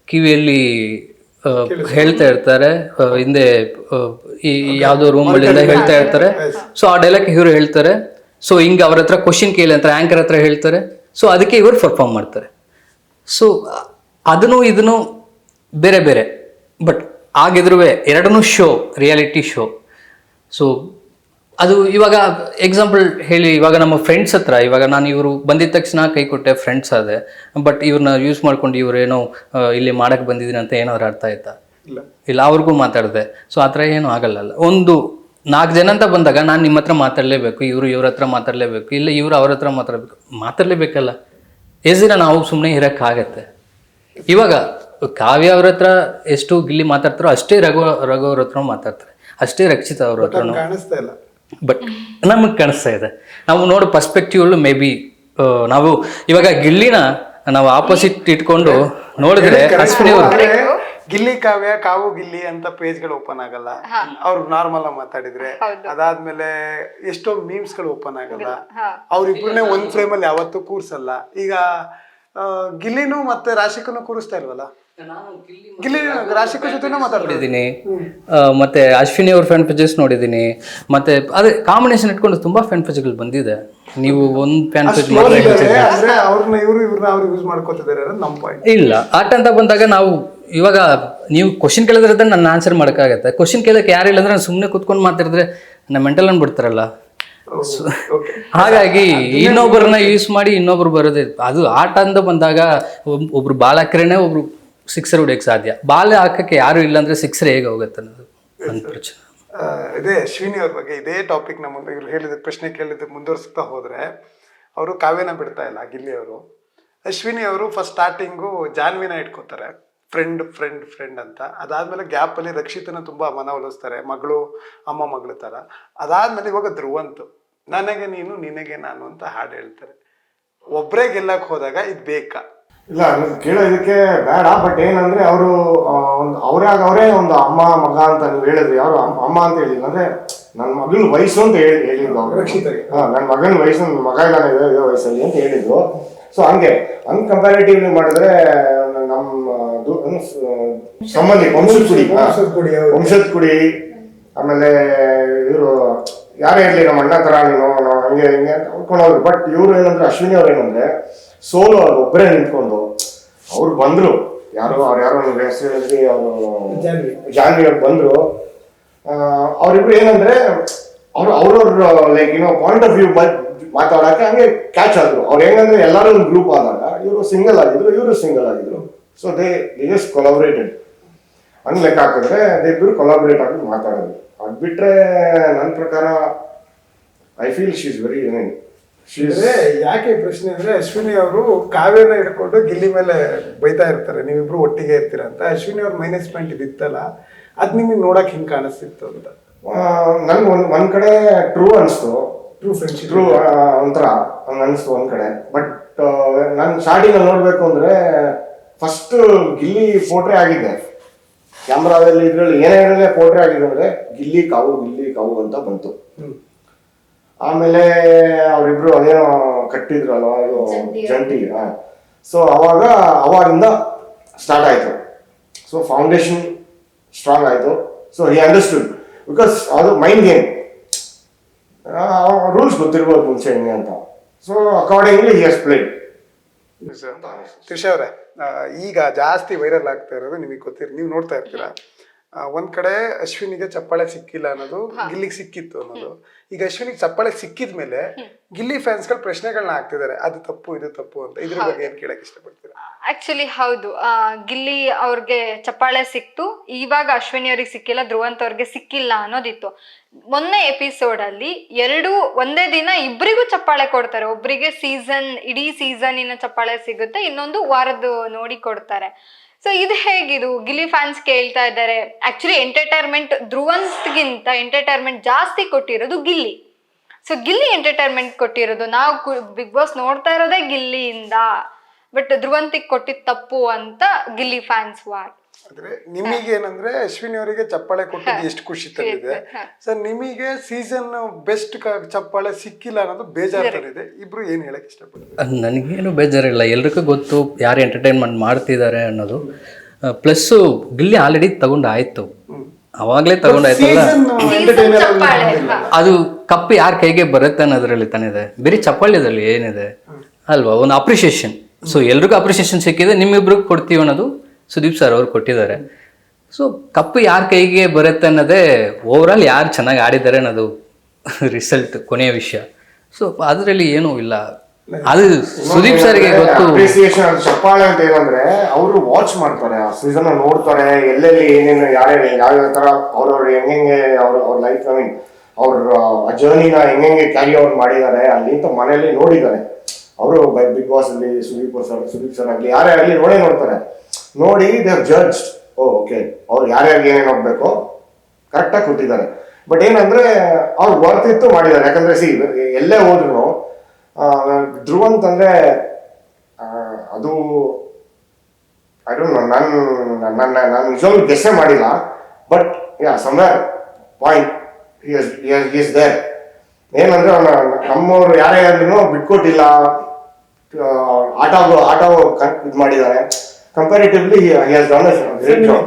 ಕಿವಿಯಲ್ಲಿ ಹೇಳ್ತಾ ಇರ್ತಾರೆ, ಹಿಂದೆ ಈ ಯಾವುದೋ ರೂಮ್ಗಳಿಂದ ಹೇಳ್ತಾ ಇರ್ತಾರೆ. ಸೊ ಆ ಡೈಲಾಗ್ ಇವರು ಹೇಳ್ತಾರೆ. ಸೊ ಹಿಂಗೆ ಅವ್ರ ಹತ್ರ ಕ್ವಶನ್ ಕೇಳಿ ಅಂತ ಆ್ಯಂಕರ್ ಹತ್ರ ಹೇಳ್ತಾರೆ. ಸೊ ಅದಕ್ಕೆ ಇವರು ಪರ್ಫಾರ್ಮ್ ಮಾಡ್ತಾರೆ. ಸೊ ಇದನ್ನು ಬೇರೆ ಬೇರೆ, ಬಟ್ ಆಗಿದ್ರೂ ಎರಡನ್ನೂ ಶೋ, ರಿಯಾಲಿಟಿ ಶೋ. ಸೊ ಅದು ಇವಾಗ ಎಕ್ಸಾಂಪಲ್ ಹೇಳಿ, ಇವಾಗ ನಮ್ಮ ಫ್ರೆಂಡ್ಸ್ ಹತ್ರ ಇವಾಗ ನಾನು ಇವರು ಬಂದಿದ ತಕ್ಷಣ ಕೈ ಕೊಟ್ಟೆ, ಫ್ರೆಂಡ್ಸ್ ಆದೆ. ಬಟ್ ಇವ್ರನ್ನ ಯೂಸ್ ಮಾಡ್ಕೊಂಡು ಇವ್ರೇನೋ ಇಲ್ಲಿ ಮಾಡಕ್ಕೆ ಬಂದಿದ್ದೀನಿ ಅಂತ ಏನಾದ್ರು ಅರ್ಥ ಆಯ್ತಾ? ಇಲ್ಲ, ಅವ್ರಿಗೂ ಮಾತಾಡಿದೆ. ಸೊ ಆ ಥರ ಏನೂ ಆಗಲ್ಲ. ಒಂದು 4 ಜನ ಅಂತ ಬಂದಾಗ ನಾನು ನಿಮ್ಮ ಹತ್ರ ಮಾತಾಡಲೇಬೇಕು, ಇವ್ರ ಹತ್ರ ಮಾತಾಡಲೇಬೇಕು, ಇಲ್ಲ ಇವ್ರು ಅವ್ರ ಹತ್ರ ಮಾತಾಡಲೇಬೇಕಲ್ಲ. ಎಷ್ಟು ದಿನ ನಾವು ಸುಮ್ಮನೆ ಇರೋಕ್ಕಾಗತ್ತೆ? ಇವಾಗ ಕಾವ್ಯ ಅವ್ರ ಹತ್ರ ಎಷ್ಟು ಗಿಲ್ಲಿ ಮಾತಾಡ್ತಾರೋ ಅಷ್ಟೇ ರಘು ಅವ್ರ ಹತ್ರ ಮಾತಾಡ್ತಾರೆ, ಅಷ್ಟೇ ರಕ್ಷಿತಾ ಅವ್ರ ಹತ್ರ ಕಾಣಿಸ್ತಾ ಇಲ್ಲ. ಬಟ್ ನಮಗೆ ಕಾಣಿಸ್ತಾ ಇದೆ. ನಾವು ನೋಡೋ ಪರ್ಸ್ಪೆಕ್ಟಿವ್ ಮೇ ಬಿ ನಾವು ಇವಾಗ ಗಿಲ್ಲಿನ ನಾವು ಆಪೋಸಿಟ್ ಇಟ್ಕೊಂಡು ನೋಡಿದ್ರೆ ಅಶ್ವಿನಿ ಅವರು ಗಿಲ್ಲಿ ಕಾವ್ಯ, ಕಾವು ಗಿಲ್ಲಿ ಅಂತ ಪೇಜ್ಗಳು ಓಪನ್ ಆಗಲ್ಲ. ಅವ್ರು ನಾರ್ಮಲ್ ಆಗಿ ಮಾತಾಡಿದ್ರೆ, ಅದಾದ್ಮೇಲೆ ಎಷ್ಟೋ ಮೀಮ್ಸ್ ಗಳು ಓಪನ್ ಆಗಲ್ಲ. ಅವ್ರಿಬ್ರನ್ನೇ ಒಂದ್ ಫ್ರೇಮ್ ಅಲ್ಲಿ ಯಾವತ್ತೂ ಕೂರ್ಸಲ್ಲ. ಈಗ ಗಿಲ್ಲಿನೂ ಮತ್ತೆ ರಾಶಿಕನು ಕೂರಿಸ್ತಾ ಇಲ್ವಲ್ಲ. ಗಿಲ್ಲಿ ರಾಶಿಕ ಜೊತೆನೂ ಮಾತಾಡಿದ್ದೀನಿ, ಮತ್ತೆ ಅಶ್ವಿನಿ ಅವ್ರ ಫ್ಯಾನ್ ಪೇಜಸ್ ನೋಡಿದ್ದೀನಿ. ಮತ್ತೆ ಅದೇ ಕಾಂಬಿನೇಷನ್ ಇಟ್ಕೊಂಡು ತುಂಬಾ ಫ್ಯಾನ್ ಪೇಜ್ಗಳು ಬಂದಿದೆ. ನೀವು ಒಂದ್ ಫ್ಯಾನ್ ಪೇಜ್ ಅವ್ರನ್ನ ಇವ್ರನ್ನ ಯೂಸ್ ಮಾಡ್ಕೋತಿದ್ದಾರೆ ನಮ್ ಪಾಯಿಂಟ್. ಇಲ್ಲ, ಆಟ ಅಂತ ಬಂದಾಗ ನಾವು ಇವಾಗ ನೀವು ಕ್ವಶನ್ ಕೇಳಿದ್ರೆ ನನ್ನ ಆನ್ಸರ್ ಮಾಡೋಕ್ಕಾಗತ್ತೆ. ಕ್ವಶನ್ ಕೇಳಕ್ಕೆ ಯಾರು ಇಲ್ಲ ಅಂದ್ರೆ ನಾನು ಸುಮ್ಮನೆ ಕುತ್ಕೊಂಡು ಮಾತಾಡಿದ್ರೆ ನಮ್ಮ ಮೆಂಟಲ್ ಅನ್ಬಿಡ್ತಾರಲ್ಲ. ಹಾಗಾಗಿ ಇನ್ನೊಬ್ಬರನ್ನ ಯೂಸ್ ಮಾಡಿ ಇನ್ನೊಬ್ರು ಬರೋದೇ. ಅದು ಆಟ ಅಂತ ಬಂದಾಗ ಒಬ್ರು ಬಾಲ್ ಹಾಕ್ರೇನೆ ಒಬ್ರು ಸಿಕ್ಸರ್ ಹೊಡಿಯಕ್ಕೆ ಸಾಧ್ಯ. ಬಾಲ್ ಹಾಕಕ್ಕೆ ಯಾರು ಇಲ್ಲ ಅಂದ್ರೆ ಸಿಕ್ಸರ್ ಹೇಗೆ ಹೋಗುತ್ತೆ ಅನ್ನೋದು ನನ್ನ ಪ್ರಶ್ನೆ. ಇದೇ ಅಶ್ವಿನಿ ಅವ್ರ ಬಗ್ಗೆ ಇದೇ ಟಾಪಿಕ್ ನಮ್ಮ ಇವ್ರು ಹೇಳಿದ ಪ್ರಶ್ನೆ ಕೇಳಿದ ಮುಂದುವರಿಸ್ತಾ ಹೋದ್ರೆ, ಅವರು ಕಾವ್ಯನ ಬಿಡ್ತಾ ಇಲ್ಲ ಗಿಲ್ಲಿ ಅವರು. ಅಶ್ವಿನಿ ಅವರು ಫಸ್ಟ್ ಸ್ಟಾರ್ಟಿಂಗು ಜಾನ್ವಿನ ಇಟ್ಕೋತಾರೆ, ಫ್ರೆಂಡ್ ಅಂತ. ಅದಾದ್ಮೇಲೆ ಗ್ಯಾಪ್ ಅಲ್ಲಿ ರಕ್ಷಿತನ ತುಂಬಾ ಮನವೊಲಿಸ್ತಾರೆ, ಅಮ್ಮ ಮಗಳು ತರ. ಅದಾದ್ಮೇಲೆ ಇವಾಗ ಧ್ರುವಂತು, ನನಗೆ ನೀನು ನಿನಗೆ ನಾನು ಅಂತ ಹಾಡು ಹೇಳ್ತಾರೆ. ಒಬ್ರೇ ಗೆಲ್ಲಕ್ ಹೋದಾಗ ಇದು ಬೇಕಾ? ಇಲ್ಲ, ಕೇಳೋದಕ್ಕೆ ಬೇಡ. ಬಟ್ ಏನಂದ್ರೆ ಅವರು ಅವರೇ ಒಂದು ಅಮ್ಮ ಮಗ ಅಂತ ನೀವು ಹೇಳಿದ್ರಿ. ಯಾರು ಅಮ್ಮ ಅಂತ ಹೇಳಿಲ್ಲ, ಅಂದ್ರೆ ನನ್ನ ಮಗನ ವಯಸ್ಸು ಅಂತ ಹೇಳಿದ್ರು ಅವ್ರು. ನನ್ನ ಮಗನ ವಯಸ್ಸು, ನನ್ನ ಮಗ ಇದ್ದಾನೆ ಇದೇ ವಯಸ್ಸಲ್ಲಿ ಅಂತ ಹೇಳಿದ್ರು. ಸೊ ಹಂಗೆ ಕಂಪ್ಯಾರಿಟಿವ್ಲಿ ಮಾಡಿದ್ರೆ ನಮ್ಮ ಸಂಬಂಧಿ ವಂಶದ ಕುಡಿ, ಆಮೇಲೆ ಇವರು ಯಾರೇ ಇರಲಿ ನಮ್ಮ ಅಣ್ಣ ತರ ನೀನು ಹಂಗೆ ಹಿಂಗೆ ಅಂತ ಅಂದ್ಕೊಂಡವ್ರು. ಬಟ್ ಇವ್ರು ಏನಂದ್ರೆ ಅಶ್ವಿನಿ ಅವ್ರು ಏನಂದ್ರೆ ಸೋಲು ಅವ್ರು ಒಬ್ಬರೇ ನಿಂತ್ಕೊಂಡು ಅವ್ರು ಬಂದ್ರು. ಯಾರೋ ಹೆಸರು ಹೇಳಿದ್ರಿ, ಅವರು ಜಾನ್ವಿ ಅವ್ರು ಬಂದ್ರು. ಅವ್ರಿಬ್ರು ಏನಂದ್ರೆ ಅವ್ರವ್ರ ಲೈಕ್ ಪಾಯಿಂಟ್ ಆಫ್ ವ್ಯೂ ಮಾತಾಡಕ್ಕೆ ಹಂಗೆ ಕ್ಯಾಚ್ ಆದ್ರು. ಅವ್ರು ಹೆಂಗಂದ್ರೆ ಎಲ್ಲರೂ ಒಂದು ಗ್ರೂಪ್ ಆದಾಗ ಇವರು ಸಿಂಗಲ್ ಆಗಿದ್ರು, ಇವರು ಸಿಂಗಲ್ ಆಗಿದ್ರು. So they just collaborated. ಹಂಗ್ ಲೆಕ್ಕ ಹಾಕಿದ್ರೆ ಇಬ್ಬರು ಕೊಲಾಬ್ರೇಟ್ ಆಗಿ ಮಾತಾಡೋದು. ಅದ್ ಬಿಟ್ರೆ ನನ್ನ ಪ್ರಕಾರ I feel she is very ಯಾಕೆ ಪ್ರಶ್ನೆ ಅಂದ್ರೆ, ಅಶ್ವಿನಿ ಅವರು ಕಾವ್ಯನ ಹಿಡ್ಕೊಂಡು ಗಿಲ್ಲಿ ಮೇಲೆ ಬೈತಾ ಇರ್ತಾರೆ, ನೀವಿಬ್ರು ಒಟ್ಟಿಗೆ ಇರ್ತೀರ ಅಂತ. ಅಶ್ವಿನಿ ಅವ್ರ ಮೈನಸ್ ಪಾಯಿಂಟ್ ಇದಿತ್ತಲ್ಲ, ಅದ್ ನಿಮಗೆ ನೋಡಕ್ ಹಿಂಗ್ ಕಾಣಿಸ್ತಿತ್ತು ಅಂತ ನನ್ಗೆ ಒಂದ್ ಕಡೆ ಟ್ರೂ ಅನಿಸ್ತು. ಫ್ರೆಂಡ್ಶಿಪ್ ಒಂಥರ ಹಂಗ ಅನಿಸ್ತು ಒಂದ್ ಕಡೆ. ಬಟ್ ನಾನು ಸ್ಟಾರ್ಟಿಂಗ್ ನೋಡ್ಬೇಕು ಅಂದ್ರೆ ಫಸ್ಟ್ ಗಿಲ್ಲಿ ಫೋಟ್ರೇ ಆಗಿದ್ದೆ. ಕ್ಯಾಮ್ರಾದಲ್ಲಿ ಇದ್ರಲ್ಲಿ ಏನೇ ಪೋಟ್ರೆ ಆಗಿದೆ ಅಂದ್ರೆ ಗಿಲ್ಲಿ ಕಾವು ಅಂತ ಬಂತು. ಆಮೇಲೆ ಅವರಿಬ್ರು ಅದೇನೋ ಕಟ್ಟಿದ್ರಲ್ವ ಅದು ಜಂಟಿ. ಸೊ ಅವಾಗಿಂದ ಸ್ಟಾರ್ಟ್ ಆಯ್ತು. ಸೊ ಫೌಂಡೇಶನ್ ಸ್ಟ್ರಾಂಗ್ ಆಯ್ತು. ಸೊ ಹಿ ಅಂಡರ್ಸ್ಟುಡ್ ಬಿಕಾಸ್ ಅದು ಮೈಂಡ್ ಗೇಮ್, ರೂಲ್ಸ್ ಗೊತ್ತಿರ್ಬೋದು ಮುಂಚೆ ಹೆಂಗೆ ಅಂತ. ಸೊ ಅಕಾರ್ಡಿಂಗ್ಲಿ ಹಿ ಹಸ್ ಪ್ಲೇಡ್. ತ್ರಿಷಾ ಅವರೇ, ಈಗ ಜಾಸ್ತಿ ವೈರಲ್ ಆಗ್ತಾ ಇರೋದು ನಿಮಗೆ ನೀವು ನೋಡ್ತಾ ಇರ್ತೀರಾ. ಒಂದ್ ಕಡೆ ಅಶ್ವಿನಿಗೆ ಚಪ್ಪಾಳೆ ಸಿಕ್ಕಿಲ್ಲ ಅನ್ನೋದು, ಗಿಲ್ಲಿಗೆ ಸಿಕ್ಕಿತ್ತು ಅನ್ನೋದು. ಈಗ ಅಶ್ವಿನಿಗೆ ಚಪ್ಪಾಳೆ ಸಿಕ್ಕಿದ್ಮೇಲೆ ಗಿಲ್ಲಿ ಫ್ಯಾನ್ಸ್ಗಳು ಪ್ರಶ್ನೆಗಳನ್ನ ಹಾಕ್ತಿದ್ದಾರೆ, ಅದು ತಪ್ಪು ಇದು ತಪ್ಪು ಅಂತ. ಇದ್ರ ಬಗ್ಗೆ ಏನ್ ಕೇಳಕ್ ಇಷ್ಟಪಡ್ತೀರಾ? ಆಕ್ಚುಲಿ ಹೌದು, ಗಿಲ್ಲಿ ಅವ್ರಿಗೆ ಚಪ್ಪಾಳೆ ಸಿಕ್ತು, ಇವಾಗ ಅಶ್ವಿನಿ ಅವ್ರಿಗೆ ಸಿಕ್ಕಿಲ್ಲ, ಧ್ರುವಂತ್ ಅವ್ರಿಗೆ ಸಿಕ್ಕಿಲ್ಲ ಅನ್ನೋದಿತ್ತು. ಮೊನ್ನೆ ಎಪಿಸೋಡ್ ಅಲ್ಲಿ ಒಂದೇ ದಿನ ಇಬ್ಬರಿಗೂ ಚಪ್ಪಾಳೆ ಕೊಡ್ತಾರೆ. ಒಬ್ರಿಗೆ ಇಡೀ ಸೀಸನ್ನಿನ ಚಪ್ಪಾಳೆ ಸಿಗುತ್ತೆ, ಇನ್ನೊಂದು ವಾರದ್ದು ನೋಡಿ ಕೊಡ್ತಾರೆ. ಸೊ ಇದು ಹೇಗಿದು? ಗಿಲ್ಲಿ ಫ್ಯಾನ್ಸ್ ಕೇಳ್ತಾ ಇದ್ದಾರೆ. ಆಕ್ಚುಲಿ ಎಂಟರ್ಟೈನ್ಮೆಂಟ್ ಧ್ರುವಂತ್ಗಿಂತ ಎಂಟರ್ಟೈನ್ಮೆಂಟ್ ಜಾಸ್ತಿ ಕೊಟ್ಟಿರೋದು ಗಿಲ್ಲಿ. ಸೊ ಗಿಲ್ಲಿ ಎಂಟರ್ಟೈನ್ಮೆಂಟ್ ಕೊಟ್ಟಿರೋದು, ನಾವು ಬಿಗ್ ಬಾಸ್ ನೋಡ್ತಾ ಇರೋದೇ ಗಿಲ್ಲಿಯಿಂದ. ಬಟ್ ಧ್ರುವಂತಿಗೆ ಕೊಟ್ಟಿದ್ ತಪ್ಪು ಅಂತ ಗಿಲ್ಲಿ ಫ್ಯಾನ್ಸ್ ವಾರ್. ಆದ್ರೆ ನಿಮಗೆ ಏನಂದ್ರೆ ಅಶ್ವಿನಿ ಅವರಿಗೆ ಚಪ್ಪಾಳೆ ಕೊಟ್ಟಿದ್ದು ಎಷ್ಟು ಖುಷಿ ತಂದಿದೆ. ಸೊ ನಿಮಗೆ ಸೀಸನ್ ಬೆಸ್ಟ್ ಚಪ್ಪಾಳೆ ಸಿಕ್ಕಿಲ್ಲ ಅನ್ನೋದು ಬೇಜಾರು ತಂದಿದೆ. ಇಬ್ರು ಏನ್ ಹೇಳಕ್ ಇಷ್ಟಪಡ್ತಾರೆ? ನನಗೇನು ಬೇಜಾರಿಲ್ಲ, ಎಲ್ರಿಗೂ ಗೊತ್ತು ಯಾರು ಎಂಟರ್ಟೈನ್ಮೆಂಟ್ ಮಾಡ್ತಿದ್ದಾರೆ ಅನ್ನೋದು. ಪ್ಲಸ್ಸು ಗಿಲ್ಲಿ ಆಲ್ರೆಡಿ ತಗೊಂಡಾಯ್ತು, ಅವಾಗಲೇ ತಗೊಂಡಾಯ್ತಲ್ಲ. ಅದು ಕಪ್ಪು ಯಾರ ಕೈಗೆ ಬರುತ್ತೆ ಅನ್ನೋದ್ರಲ್ಲಿ ತಾನಿದೆ, ಬೇರೆ ಚಪ್ಪಾಳೆದಲ್ಲಿ ಏನಿದೆ ಅಲ್ವಾ, ಒಂದು ಅಪ್ರಿಷಿಯೇಷನ್. ಸೊ ಎಲ್ರಿಗೂ ಅಪ್ರಿಷಿಯೇಷನ್ ಸಿಕ್ಕಿದೆ, ನಿಮ್ಮಿಬ್ರಿಗೆ ಕೊಡ್ತೀವಿ ಅನ್ನೋದು ಸುದೀಪ್ ಸರ್ ಅವ್ರು ಕೊಟ್ಟಿದ್ದಾರೆ. ಸೊ ಕಪ್ಪು ಯಾರ ಕೈಗೆ ಬರುತ್ತೆ ಅನ್ನೋದೇ ಓವರ್ ಆಲ್ ಯಾರು ಚೆನ್ನಾಗಿ ಆಡಿದ್ದಾರೆ ಅನ್ನೋದು ರಿಸಲ್ಟ್ ಕೊನೆಯ ವಿಷಯ. ಸೊ ಅದರಲ್ಲಿ ಏನೂ ಇಲ್ಲ, ಅದು ಸುದೀಪ್ ಸರ್ಗೆ ಗೊತ್ತು. ಅಪ್ರಿಸಿಯೇಷನ್ ಚಪ್ಪಾಳೆ ಅಂತ ಏನಂದ್ರೆ ಅವರು ವಾಚ್ ಮಾಡ್ತಾರೆ, ಆ ಸೀಸನ್ ನೋಡ್ತಾರೆ, ಎಲ್ಲೆಲ್ಲಿ ಏನೇನು ಯಾವ್ಯಾವ ತರ ಅವ್ರವ್ರು ಹೆಂಗೆ ಅವ್ರ ಲೈಫ್, ಐ ಮೀನ್ ಅವ್ರ ಜರ್ನಿನ ಹೆಂಗೆ ಕ್ಯಾರಿ ಔಟ್ ಮಾಡಿದ್ದಾರೆ ಅಲ್ಲಿ ಅಂತ ಮನೆಯಲ್ಲಿ ನೋಡಿದ್ದಾರೆ ಅವರು. ಬಿಗ್ ಬಾಸ್ ಅಲ್ಲಿ ಸುದೀಪ್ ಸರ್ ಆಗಲಿ ಯಾರೇ ಆಗಲಿ ನೋಡ್ತಾರೆ, ನೋಡಿ ದೇ ಹವ್ ಜಡ್ಜ್. ಓಕೆ, ಅವ್ರು ಯಾರ್ಯಾರಿಗೆ ಏನೇನು ಹೋಗ್ಬೇಕೋ ಕರೆಕ್ಟಾಗಿ ಕೊಟ್ಟಿದ್ದಾರೆ. ಬಟ್ ಏನಂದ್ರೆ ಅವ್ರು ವರ್ತಿತ್ತು ಮಾಡಿದ್ದಾರೆ. ಯಾಕಂದ್ರೆ ಎಲ್ಲೇ ಹೋದ್ರು ಧ್ರುವಂತ್ ಅಂದ್ರೆ ಅದು ಐ ಡೋಂಟ್ ನೋ, ನಾನು ನಿಜವಾಗ್ಲೂ ಗೆಸ್ಸೇ ಮಾಡಿಲ್ಲ. But somewhere point is there. ಏನಂದ್ರೆ ನಮ್ಮವ್ರು ಯಾರೇ ಆದ್ರೂ ಬಿಟ್ಕೊಟ್ಟಿಲ್ಲ, ಆಟ ಇದು ಮಾಡಿದ್ದಾರೆ. ಕಂಪ್ಯಾರಿಟಿವ್ಲಿ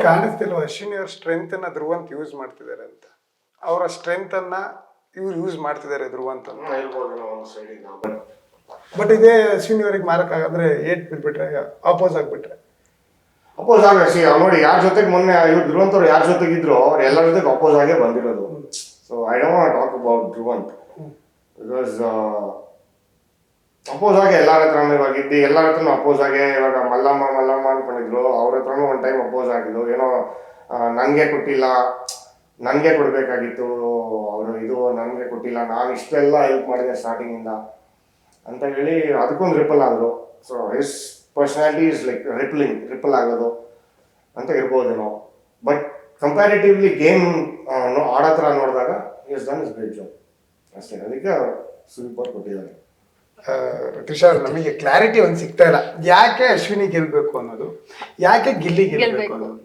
ಕಾಣಿಸ್ತಿಲ್ವ ಅಶ್ವಿನಿ ಅವ್ರ ಸ್ಟ್ರೆಂತ್ ಅನ್ನ ಧ್ರುವಂತ್ ಯೂಸ್ ಮಾಡ್ತಿದ್ದಾರೆ ಅಂತ? ಅವರ ಸ್ಟ್ರೆಂತ್ ಅನ್ನ ಇವ್ರು ಯೂಸ್ ಮಾಡ್ತಿದ್ದಾರೆ ಧ್ರುವಂತ್ ಅಂತ. ಬಟ್ ಇದೇ ಅಶ್ವಿನಿ ಅವ್ರಿಗೆ ಮಾರಕ್ ಅಂದ್ರೆ ಏಟ್ ಬಿಟ್ಬಿಟ್ರೆ, ಅಪೋಸ್ ಆಗ್ಬಿಟ್ರೆ ನೋಡಿ ಯಾರ ಜೊತೆಗೆ ಮೊನ್ನೆ ಇವ್ರು ಧ್ರುವಂತ್ ಅವ್ರು ಯಾರ ಜೊತೆಗಿದ್ರು ಅವ್ರು ಎಲ್ಲರ ಜೊತೆಗೆ ಅಪೋಸ್ ಆಗೇ ಬಂದಿರೋದು. So I don't want talk about Dhruvanth because oppose ಆಗಿ ಎಲ್ಲರ ಹತ್ರನೂ ಇವಾಗ ಇದ್ದು ಎಲ್ಲರ ಹತ್ರನೂ ಅಪೋಸ್ ಆಗಿ ಇವಾಗ ಮಲ್ಲಮ್ಮ ಅನ್ಕೊಂಡಿದ್ರು, ಅವ್ರ ಹತ್ರನೂ ಒಂದು ಟೈಮ್ ಅಪೋಸ್ ಆಗಿದ್ದು. ಏನೋ ನನಗೆ ಕೊಟ್ಟಿಲ್ಲ, ನನಗೆ ಕೊಡಬೇಕಾಗಿತ್ತು ಅವರು, ಇದು ನನಗೆ ಕೊಟ್ಟಿಲ್ಲ, ನಾನು ಇಷ್ಟೆಲ್ಲ ಹೆಲ್ಪ್ ಮಾಡಿದೆ ಸ್ಟಾರ್ಟಿಂಗಿಂದ ಅಂತ ಹೇಳಿ ಅದಕ್ಕೊಂದು ರಿಪಲ್ ಆದರು. So his personality is like ripple ಆಗೋದು ಅಂತ ಇರ್ಬೋದೇನೋ. ಬಟ್ ಕಂಪ್ಯಾರಿಟಿವ್ಲಿ ಗೇಮ್ ಆಡೋ ಥರ ನೋಡಿದಾಗ is done is great job ಅಷ್ಟೇ. ಅದಕ್ಕೆ ಸೂಪರ್ ಕೊಟ್ಟಿದ್ದಾರೆ. ತ್ರಿಷಾ, ನಮಗೆ ಕ್ಲಾರಿಟಿ ಒಂದು ಸಿಗ್ತಾ ಇಲ್ಲ, ಯಾಕೆ ಅಶ್ವಿನಿ ಗೆಲ್ಬೇಕು ಅನ್ನೋದು, ಯಾಕೆ ಗಿಲ್ಲಿ ಗೆಲ್ಬೇಕು ಅನ್ನೋದು.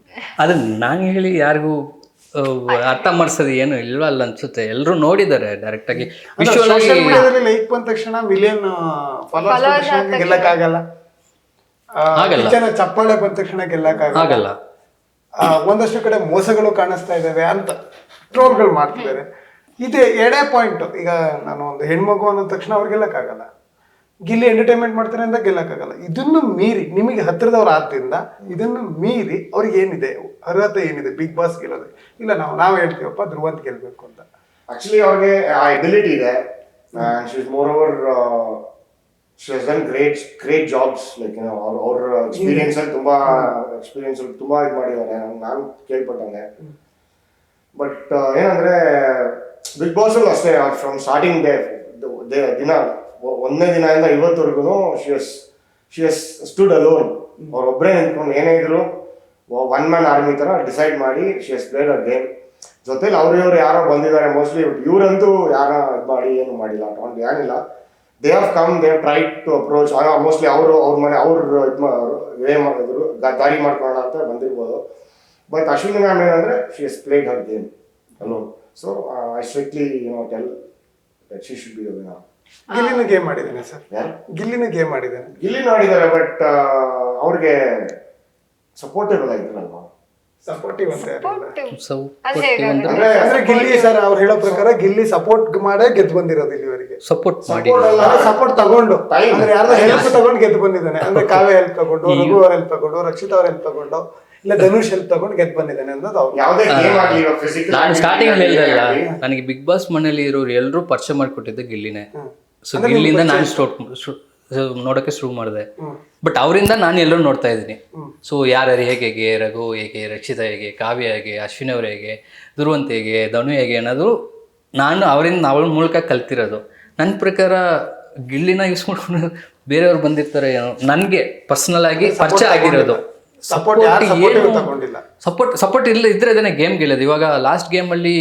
ಅದನ್ನ ನಾನು ಹೇಳಿ ಯಾರಿಗೂ ಅರ್ಥ ಮಾಡಿಸೋದು ಏನು ಇಲ್ವಲ್ಲ ಅನ್ಸುತ್ತೆ. ಎಲ್ಲರೂ ನೋಡಿದ್ದಾರೆ ಡೈರೆಕ್ಟ್ ಆಗಿ. ಸೋಷಿಯಲ್ ಮೀಡಿಯಾದಲ್ಲಿ ಲೈಕ್ ಬಂದ ತಕ್ಷಣ ಮಿಲಿಯನ್ ಫಾಲೋವರ್ಸ್ ಗೆಲ್ಲಕ್ಕಾಗಲ್ಲ, ಚಪ್ಪಾಳೆ ಬಂದ ತಕ್ಷಣ ಗೆಲ್ಲಕ್ಕಾಗಲ್ಲ. ಒಂದಷ್ಟು ಕಡೆ ಮೋಸಗಳು ಕಾಣಿಸ್ತಾ ಇದ್ದಾವೆ ಅಂತ ಟ್ರೋಲ್ಗಳು ಮಾಡ್ತಿದ್ದಾರೆ. ಇದೇ ಎಡೆ ಪಾಯಿಂಟ್. ಈಗ ನಾನು ಒಂದು ಹೆಣ್ಮಗು ಅನ್ನೋ ತಕ್ಷಣ ಅವ್ರು ಗೆಲ್ಲಕ್ಕಾಗಲ್ಲ, ಗಿಲ್ಲಿ ಎಂಟರ್ಟೈನ್ಮೆಂಟ್ ಮಾಡ್ತಾರೆ ಅಂತ ಗೆಲ್ಲಕ್ಕಾಗಲ್ಲ. ಇದನ್ನು ಮೀರಿ ನಿಮಗೆ ಹತ್ತಿರದವ್ರು ಆದ್ದರಿಂದ ಇದನ್ನು ಮೀರಿ ಅವ್ರಿಗೆ ಏನಿದೆ ಅರ್ಹತೆ, ಏನಿದೆ ಬಿಗ್ ಬಾಸ್ ಗೆಲ್ಲೋದು? ಇಲ್ಲ ನಾವು ಹೇಳ್ತೀವಪ್ಪ ಧ್ರುವಂತ್ ಗೆಲ್ಬೇಕು ಅಂತ. ಆಕ್ಚುಲಿ ಅವ್ರಿಗೆ ಆ ಎಬಿಲಿಟಿ ಇದೆ. She is more over she has done great jobs. Like ಅವ್ರ ಎಕ್ಸ್ಪೀರಿಯನ್ಸ್ ಅಲ್ಲಿ ತುಂಬಾ ಇದು ಮಾಡಿದ್ದಾರೆ ನಾನು ಕೇಳ್ಪಟ್ಟಂಗೆ. ಬಟ್ ಏನಂದ್ರೆ ಬಿಗ್ ಬಾಸ್ ಅಲ್ಲೂ ಅಷ್ಟೇ, ಫ್ರಮ್ ಸ್ಟಾರ್ಟಿಂಗ್ ದಿನ ಒಂದನೇ ದಿನದಿಂದ ಇವತ್ತವರೆಗೂ ಶಿ ಹಸ್ ಸ್ಟುಡ್ ಅಲೋನ್. ಅವ್ರೊಬ್ಬರೇ ನಿಂತ್ಕೊಂಡು ಏನೇ ಇದ್ರು ಒನ್ ಮ್ಯಾನ್ ಆರ್ಮಿ ಥರ ಡಿಸೈಡ್ ಮಾಡಿ she has played a game. ಜೊತೆಲಿ ಇವ್ರು ಯಾರೋ ಬಂದಿದ್ದಾರೆ ಮೋಸ್ಟ್ಲಿ, ಇವರಂತೂ ಯಾರ ಇದು ಮಾಡಿ ಏನು ಮಾಡಿಲ್ಲ, ಏನಿಲ್ಲ. They have come, they have try to approach. Mostly ಅವ್ರ ಮನೆ ಇದು ವೇ ಮಾಡಿದ್ರು, ದಾರಿ ಮಾಡ್ಕೊಳ್ಳೋಣ ಅಂತ ಬಂದಿರ್ಬೋದು. ಬಟ್ ಅಶ್ವಿನಿ ಮ್ಯಾಮ್ ಏನಂದ್ರೆ she has played her game alone. So I strictly tell that she should be the winner. ಗಿಲ್ಲಿನ ಗೇಮ್ ಮಾಡಿದ್ದಾನೆ ಸರ್, ಯಾರು? ಗಿಲ್ಲಿನ ಗೇಮ್ ಮಾಡಿದ್ದಾನೆ. ಗಿಲ್ಲಿ ನೋಡಿದ್ದಾರೆ, ಬಟ್ ಅವ್ರಿಗೆ ಸಪೋರ್ಟಿವ್ ಆಗಿದ್ರಲ್ವಾ. ಸಪೋರ್ಟಿವ್ ಅಂತ ಇರಲಿಲ್ಲ. ಅದು ಹೇಗಾಗುತ್ತೆ? ಅಂದ್ರೆ ಅಂದ್ರೆ ಗಿಲ್ಲಿ ಸರ್ ಅವ್ರು ಹೇಳೋ ಪ್ರಕಾರ ಗಿಲ್ಲಿ ಸಪೋರ್ಟ್ ಮಾಡೇ ಗೆದ್ದು ಬಂದಿರೋದು ಇಲ್ಲಿವರೆಗೆ. ಸಪೋರ್ಟ್ ಮಾಡಿ ಸಪೋರ್ಟ್ ಅಲ್ಲ, ಸಪೋರ್ಟ್ ತಗೊಂಡು Time. ಅಂದ್ರೆ ಯಾರ್ದೋ ಹೆಲ್ಪ್ ತಗೊಂಡು ಗೆದ್ದು ಬಂದಿದ್ದಾನೆ. ಅಂದ್ರೆ ಕಾವ್ಯ ಹೆಲ್ಪ್ ತಗೊಂಡು, ರಘು ಅವ್ರ ಹೆಲ್ಪ್ ತಗೊಂಡು, ರಕ್ಷಿತ್ ಅವ್ರ ಹೆಲ್ಪ್ ತಗೊಂಡು, ಇಲ್ಲ ಧನುಷ್ ಹೆಲ್ಪ್ ತಗೊಂಡು ಗೆದ್ದು ಬಂದಿದ್ದಾನೆ ಅನ್ನೋದು ಅವ್ರು. ಯಾವುದೇ ಗೇಮ್ ಆಗಲಿ ಫಿಸಿಕಲ್, ನಾನು ಸ್ಟಾರ್ಟಿಂಗ್ ಅಲ್ಲಿ ಹೇಳಿದೆ ನನಗೆ ಬಿಗ್ ಬಾಸ್ ಮನೇಲಿ ಇರೋರು ಎಲ್ಲರೂ ಪರಿಚಯ ಮಾಡ್ಕೊಟ್ಟಿದ್ದೆ ಗಿಲ್ಲಿನೇ. ಸೊ ಗಿಲ್ಲಿಂದ ನಾನು ನೋಡೋಕೆ ಶುರು ಮಾಡಿದೆ. ಬಟ್ ಅವರಿಂದ ನಾನು ಎಲ್ಲರೂ ನೋಡ್ತಾ ಇದ್ದೀನಿ. ಸೊ ಯಾರ್ಯಾರು ಹೇಗೆ, ರಘು ಹೇಗೆ, ರಕ್ಷಿತಾ ಹೇಗೆ, ಕಾವ್ಯ ಹೇಗೆ, ಅಶ್ವಿನಿ ಅವ್ರು ಹೇಗೆ, ಧ್ರುವಂತ್ ಹೇಗೆ, ಧನು ಹೇಗೆ ಅನ್ನೋದು ನಾನು ಅವಳ ಮೂಲಕ ಕಲ್ತಿರೋದು. ನನ್ನ ಪ್ರಕಾರ ಗಿಲ್ಲಿನ ಯೂಸ್ ಮಾಡ್ಕೊಂಡು ಬೇರೆಯವ್ರು ಬಂದಿರ್ತಾರೆ ಏನೋ, ನನಗೆ ಪರ್ಸನಲ್ ಆಗಿ ಪರಿಚಯ ಆಗಿರೋದು. ಸಪೋರ್ಟ್ ಯಾರು ಸಪೋರ್ಟಿವ್ ತಗೊಂಡಿಲ್ಲ. ಸಪೋರ್ಟ್ ಇಲ್ಲ ಇದ್ರೆ ಅದನ್ನೇ ಗೇಮ್ ಗೆಲ್ಲೋದು. ಇವಾಗ ಲಾಸ್ಟ್ ಗೇಮಲ್ಲಿ